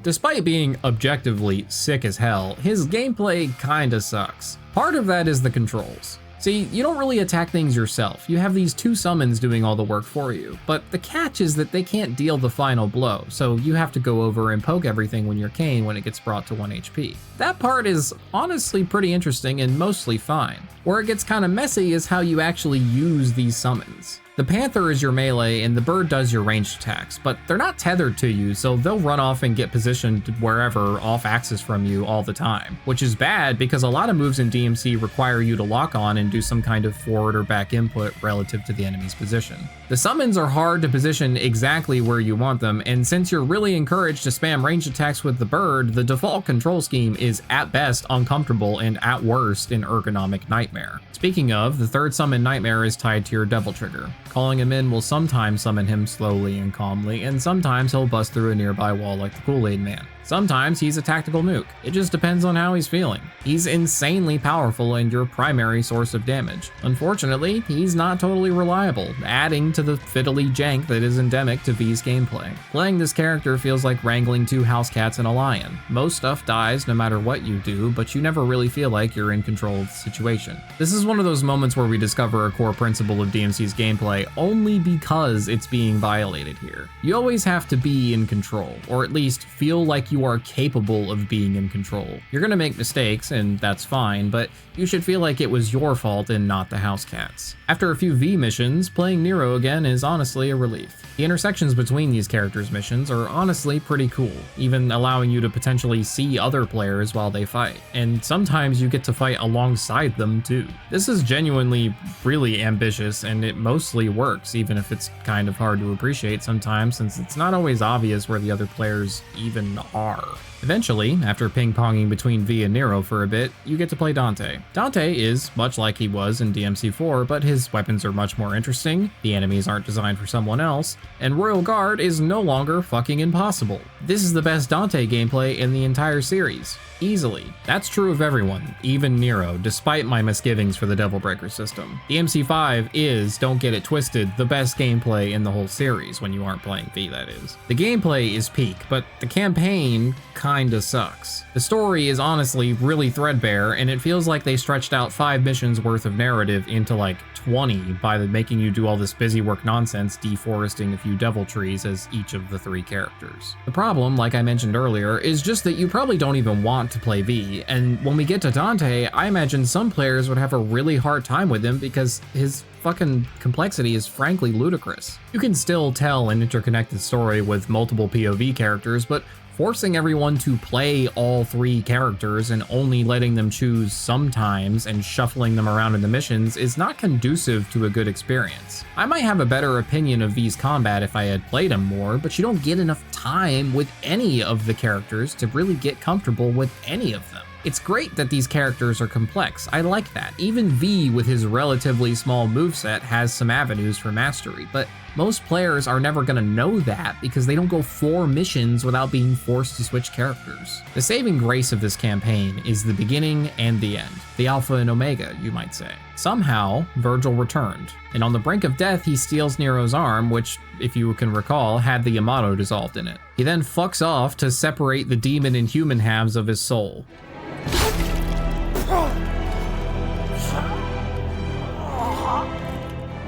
Despite being objectively sick as hell, his gameplay kinda sucks. Part of that is the controls. See, you don't really attack things yourself. You have these 2 summons doing all the work for you, but the catch is that they can't deal the final blow, so you have to go over and poke everything when you're Cain when it gets brought to 1 HP. That part is honestly pretty interesting and mostly fine. Where it gets kinda messy is how you actually use these summons. The Panther is your melee and the Bird does your ranged attacks, but they're not tethered to you, so they'll run off and get positioned wherever off axis from you all the time, which is bad because a lot of moves in DMC require you to lock on and do some kind of forward or back input relative to the enemy's position. The summons are hard to position exactly where you want them, and since you're really encouraged to spam ranged attacks with the Bird, the default control scheme is at best uncomfortable and at worst an ergonomic nightmare. Speaking of, the 3rd summon Nightmare is tied to your double trigger. Calling him in will sometimes summon him slowly and calmly, and sometimes he'll bust through a nearby wall like the Kool-Aid Man. Sometimes he's a tactical nuke. It just depends on how he's feeling. He's insanely powerful and your primary source of damage. Unfortunately, he's not totally reliable, adding to the fiddly jank that is endemic to V's gameplay. Playing this character feels like wrangling 2 house cats and a lion. Most stuff dies no matter what you do, but you never really feel like you're in control of the situation. This is one of those moments where we discover a core principle of DMC's gameplay only because it's being violated here. You always have to be in control, or at least feel like you are capable of being in control. You're gonna make mistakes, and that's fine, but you should feel like it was your fault and not the house cat's. After a few V missions, playing Nero again is honestly a relief. The intersections between these characters' missions are honestly pretty cool, even allowing you to potentially see other players while they fight, and sometimes you get to fight alongside them too. This is genuinely really ambitious, and it mostly works, even if it's kind of hard to appreciate sometimes since it's not always obvious where the other players even are. Eventually, after ping-ponging between V and Nero for a bit, you get to play Dante. Dante is much like he was in DMC4, but his weapons are much more interesting, the enemies aren't designed for someone else, and Royal Guard is no longer fucking impossible. This is the best Dante gameplay in the entire series. Easily. That's true of everyone, even Nero, despite my misgivings for the Devil Breaker system. DMC5 is, don't get it twisted, the best gameplay in the whole series, when you aren't playing V, that is. The gameplay is peak, but the campaign kinda sucks. The story is honestly really threadbare, and it feels like they stretched out 5 missions worth of narrative into like 20 by making you do all this busy work nonsense deforesting a few devil trees as each of the 3 characters. The problem, like I mentioned earlier, is just that you probably don't even want to play V, and when we get to Dante, I imagine some players would have a really hard time with him because his fucking complexity is frankly ludicrous. You can still tell an interconnected story with multiple POV characters, but forcing everyone to play all 3 characters and only letting them choose sometimes and shuffling them around in the missions is not conducive to a good experience. I might have a better opinion of V's combat if I had played him more, but you don't get enough time with any of the characters to really get comfortable with any of them. It's great that these characters are complex, I like that. Even V with his relatively small moveset has some avenues for mastery, but most players are never gonna know that because they don't go 4 missions without being forced to switch characters. The saving grace of this campaign is the beginning and the end. The alpha and omega, you might say. Somehow, Virgil returned, and on the brink of death he steals Nero's arm, which, if you can recall, had the Yamato dissolved in it. He then fucks off to separate the demon and human halves of his soul.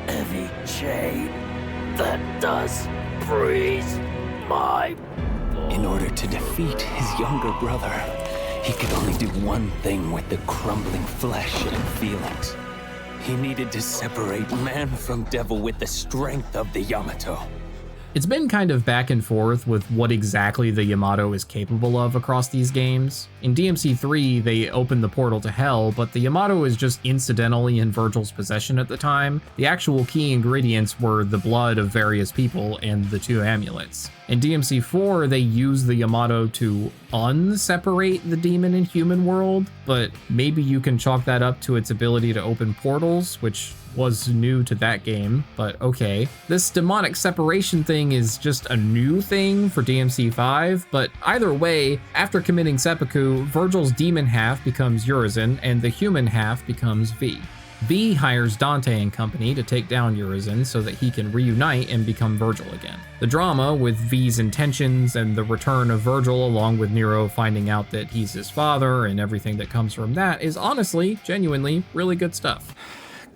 Heavy chain that does freeze my... In order to defeat his younger brother, he could only do one thing with the crumbling flesh and feelings. He needed to separate man from devil with the strength of the Yamato. It's been kind of back and forth with what exactly the Yamato is capable of across these games. In DMC3, they opened the portal to hell, but the Yamato is just incidentally in Virgil's possession at the time. The actual key ingredients were the blood of various people and the 2 amulets. In DMC4, they use the Yamato to unseparate the demon and human world, but maybe you can chalk that up to its ability to open portals, which was new to that game, but okay. This demonic separation thing is just a new thing for DMC5, but either way, after committing seppuku, Virgil's demon half becomes Urizen and the human half becomes V. V hires Dante and company to take down Urizen so that he can reunite and become Virgil again. The drama with V's intentions and the return of Virgil, along with Nero finding out that he's his father and everything that comes from that, is honestly, genuinely, really good stuff.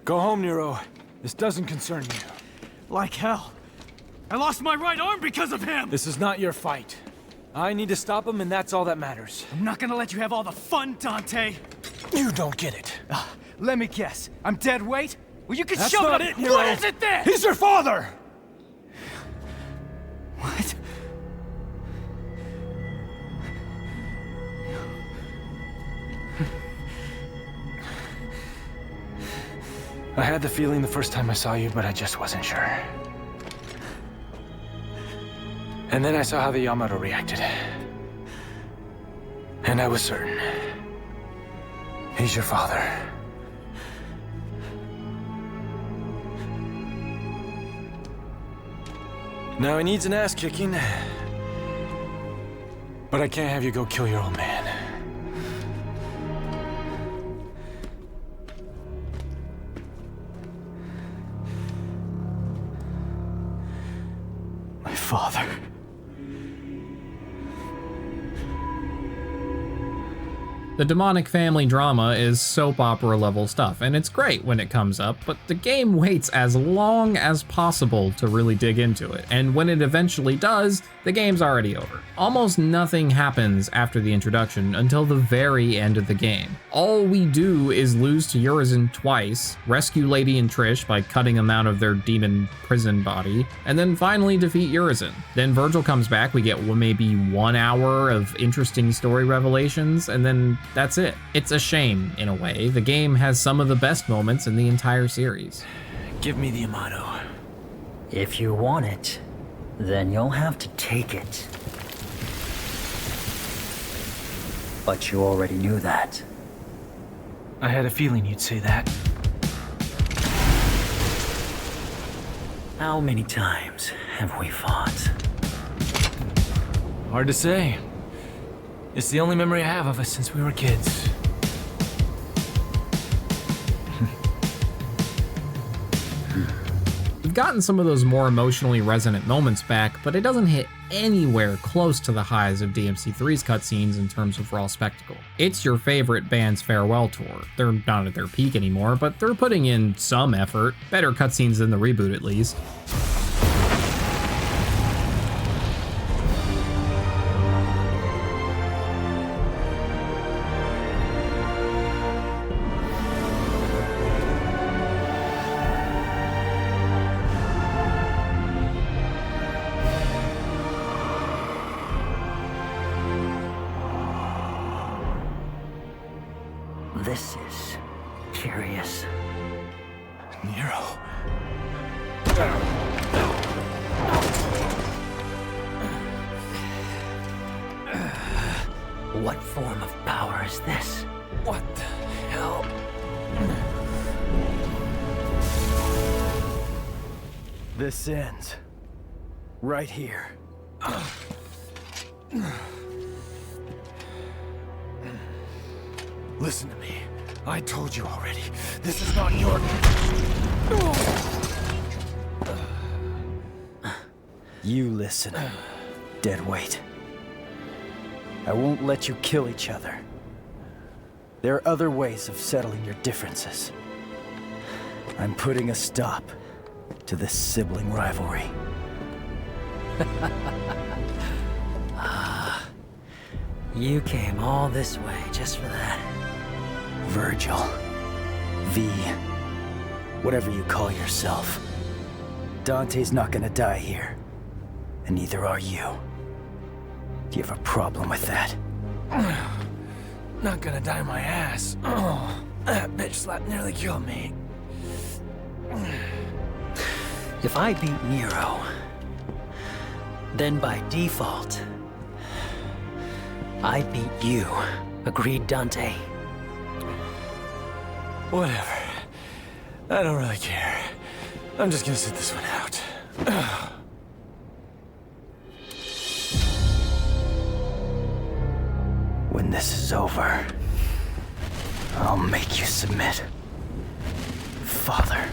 Go home, Nero. This doesn't concern you. Like hell. I lost my right arm because of him! This is not your fight. I need to stop him, and that's all that matters. I'm not gonna let you have all the fun, Dante! You don't get it. Let me guess. I'm dead weight? Well, you can That's shove not it up. it, Nero. What is it then? He's your father! What? I had the feeling the first time I saw you, but I just wasn't sure. And then I saw how the Yamato reacted. And I was certain. He's your father. Now he needs an ass kicking. But I can't have you go kill your old man. My father. The demonic family drama is soap opera level stuff, and it's great when it comes up, but the game waits as long as possible to really dig into it, and when it eventually does, the game's already over. Almost nothing happens after the introduction until the very end of the game. All we do is lose to Urizen twice, rescue Lady and Trish by cutting them out of their demon prison body, and then finally defeat Urizen. Then Virgil comes back, we get maybe 1 hour of interesting story revelations, and then that's it. It's a shame, in a way. The game has some of the best moments in the entire series. Give me the Yamato. If you want it, then you'll have to take it. But you already knew that. I had a feeling you'd say that. How many times have we fought? Hard to say. It's the only memory I have of us since we were kids. We've gotten some of those more emotionally resonant moments back, but it doesn't hit anywhere close to the highs of DMC3's cutscenes in terms of raw spectacle. It's your favorite band's farewell tour. They're not at their peak anymore, but they're putting in some effort. Better cutscenes than the reboot, at least. This is curious. Nero. What form of power is this? What the hell? This ends. Right here. Listen to me. I told you already. This is not your... You listen, deadweight. I won't let you kill each other. There are other ways of settling your differences. I'm putting a stop to this sibling rivalry. You came all this way just for that. Virgil. V. Whatever you call yourself. Dante's not gonna die here. and neither are you. Do you have a problem with that? Not gonna die my ass. Oh, that bitch slap nearly killed me. If I beat Nero, then by default, I beat you. Agreed, Dante? Whatever. I don't really care. I'm just gonna sit this one out. When this is over, I'll make you submit. Father.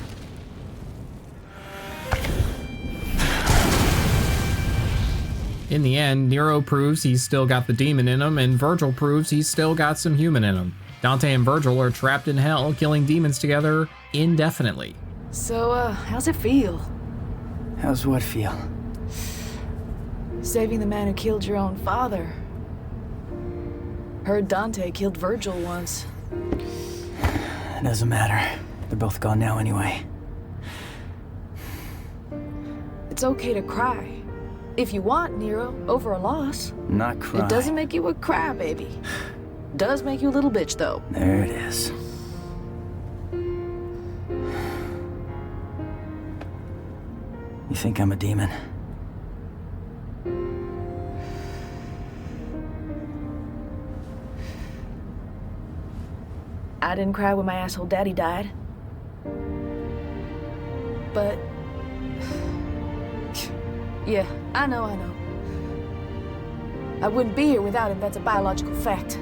In the end, Nero proves he's still got the demon in him, and Virgil proves he's still got some human in him. Dante and Virgil are trapped in hell, killing demons together indefinitely. So, how's it feel? How's what feel? Saving the man who killed your own father. Heard Dante killed Virgil once. It doesn't matter. They're both gone now anyway. It's okay to cry. If you want, Nero, over a loss. Not cry. It doesn't make you a crybaby. Does make you a little bitch, though. There it is. You think I'm a demon? I didn't cry when my asshole daddy died. But... yeah, I know. I wouldn't be here without him, that's a biological fact.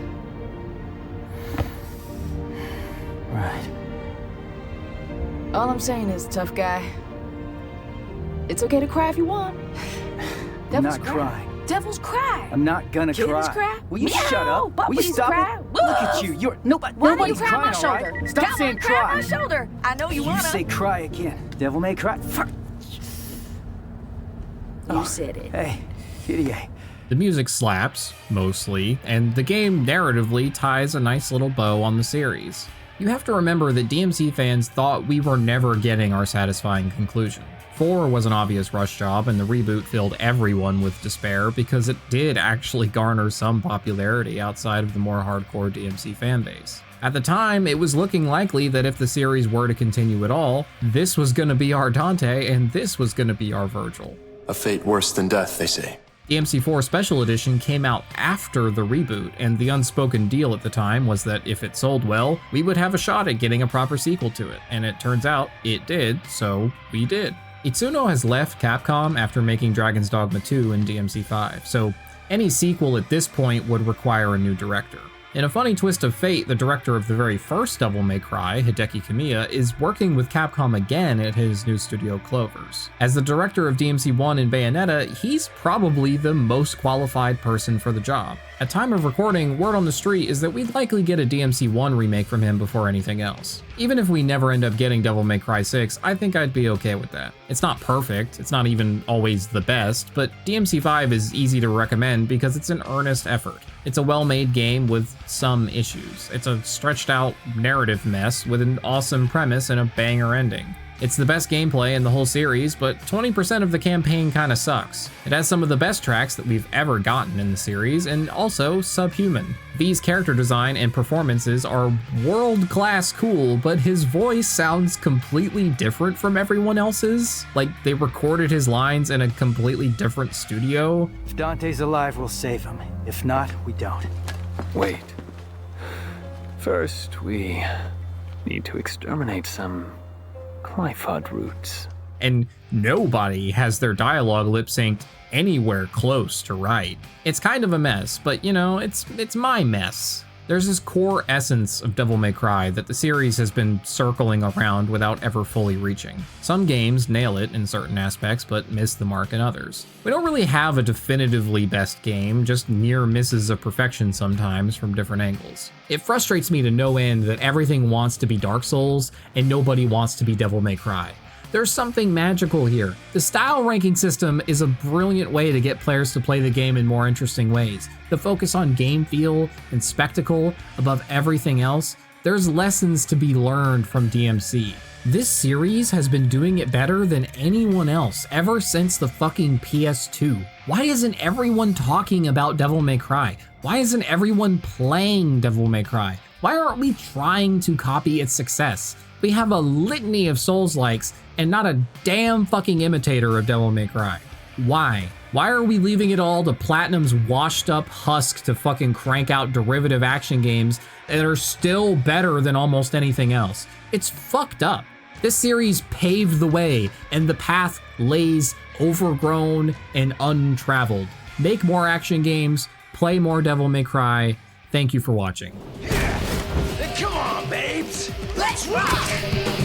Right. All I'm saying is, tough guy, it's okay to cry if you want. I'm not crying. Devils cry. I'm not gonna Kittens cry. cry. Will you Meow. shut up? Will you Puppies stop cry. it? Look at you. You're nobody's Why do you cry on crying, my all shoulder? right? Stop Come saying on, cry on my cry. shoulder. I know you wanna. You say cry again. Devil may cry. Fuck. You said it. Hey, idiot. The music slaps, mostly, and the game narratively ties a nice little bow on the series. You have to remember that DMC fans thought we were never getting our satisfying conclusion. 4 was an obvious rush job, and the reboot filled everyone with despair because it did actually garner some popularity outside of the more hardcore DMC fanbase. At the time, it was looking likely that if the series were to continue at all, this was going to be our Dante and this was going to be our Virgil. A fate worse than death, they say. DMC4 Special Edition came out after the reboot, and the unspoken deal at the time was that if it sold well, we would have a shot at getting a proper sequel to it, and it turns out it did, so we did. Itsuno has left Capcom after making Dragon's Dogma 2 and DMC5, so any sequel at this point would require a new director. In a funny twist of fate, the director of the very first Devil May Cry, Hideki Kamiya, is working with Capcom again at his new studio Clovers. As the director of DMC1 and Bayonetta, he's probably the most qualified person for the job. At time of recording, word on the street is that we'd likely get a DMC1 remake from him before anything else. Even if we never end up getting Devil May Cry 6, I think I'd be okay with that. It's not perfect, it's not even always the best, but DMC5 is easy to recommend because it's an earnest effort. It's a well-made game with some issues. It's a stretched out narrative mess with an awesome premise and a banger ending. It's the best gameplay in the whole series, but 20% of the campaign kinda sucks. It has some of the best tracks that we've ever gotten in the series, and also subhuman. V's character design and performances are world-class cool, but his voice sounds completely different from everyone else's. Like they recorded his lines in a completely different studio. If Dante's alive, we'll save him. If not, we don't. Wait. First, we need to exterminate some Clifod roots. And nobody has their dialogue lip-synced anywhere close to right. It's kind of a mess, but you know, it's my mess. There's this core essence of Devil May Cry that the series has been circling around without ever fully reaching. Some games nail it in certain aspects, but miss the mark in others. We don't really have a definitively best game, just near misses of perfection sometimes from different angles. It frustrates me to no end that everything wants to be Dark Souls and nobody wants to be Devil May Cry. There's something magical here. The style ranking system is a brilliant way to get players to play the game in more interesting ways. The focus on game feel and spectacle above everything else, there's lessons to be learned from DMC. This series has been doing it better than anyone else ever since the fucking PS2. Why isn't everyone talking about Devil May Cry? Why isn't everyone playing Devil May Cry? Why aren't we trying to copy its success? We have a litany of Souls-likes and not a damn fucking imitator of Devil May Cry. Why? Why are we leaving it all to Platinum's washed up husk to fucking crank out derivative action games that are still better than almost anything else? It's fucked up. This series paved the way, and the path lays overgrown and untraveled. Make more action games, play more Devil May Cry. Thank you for watching. Come on, babes. Let's rock!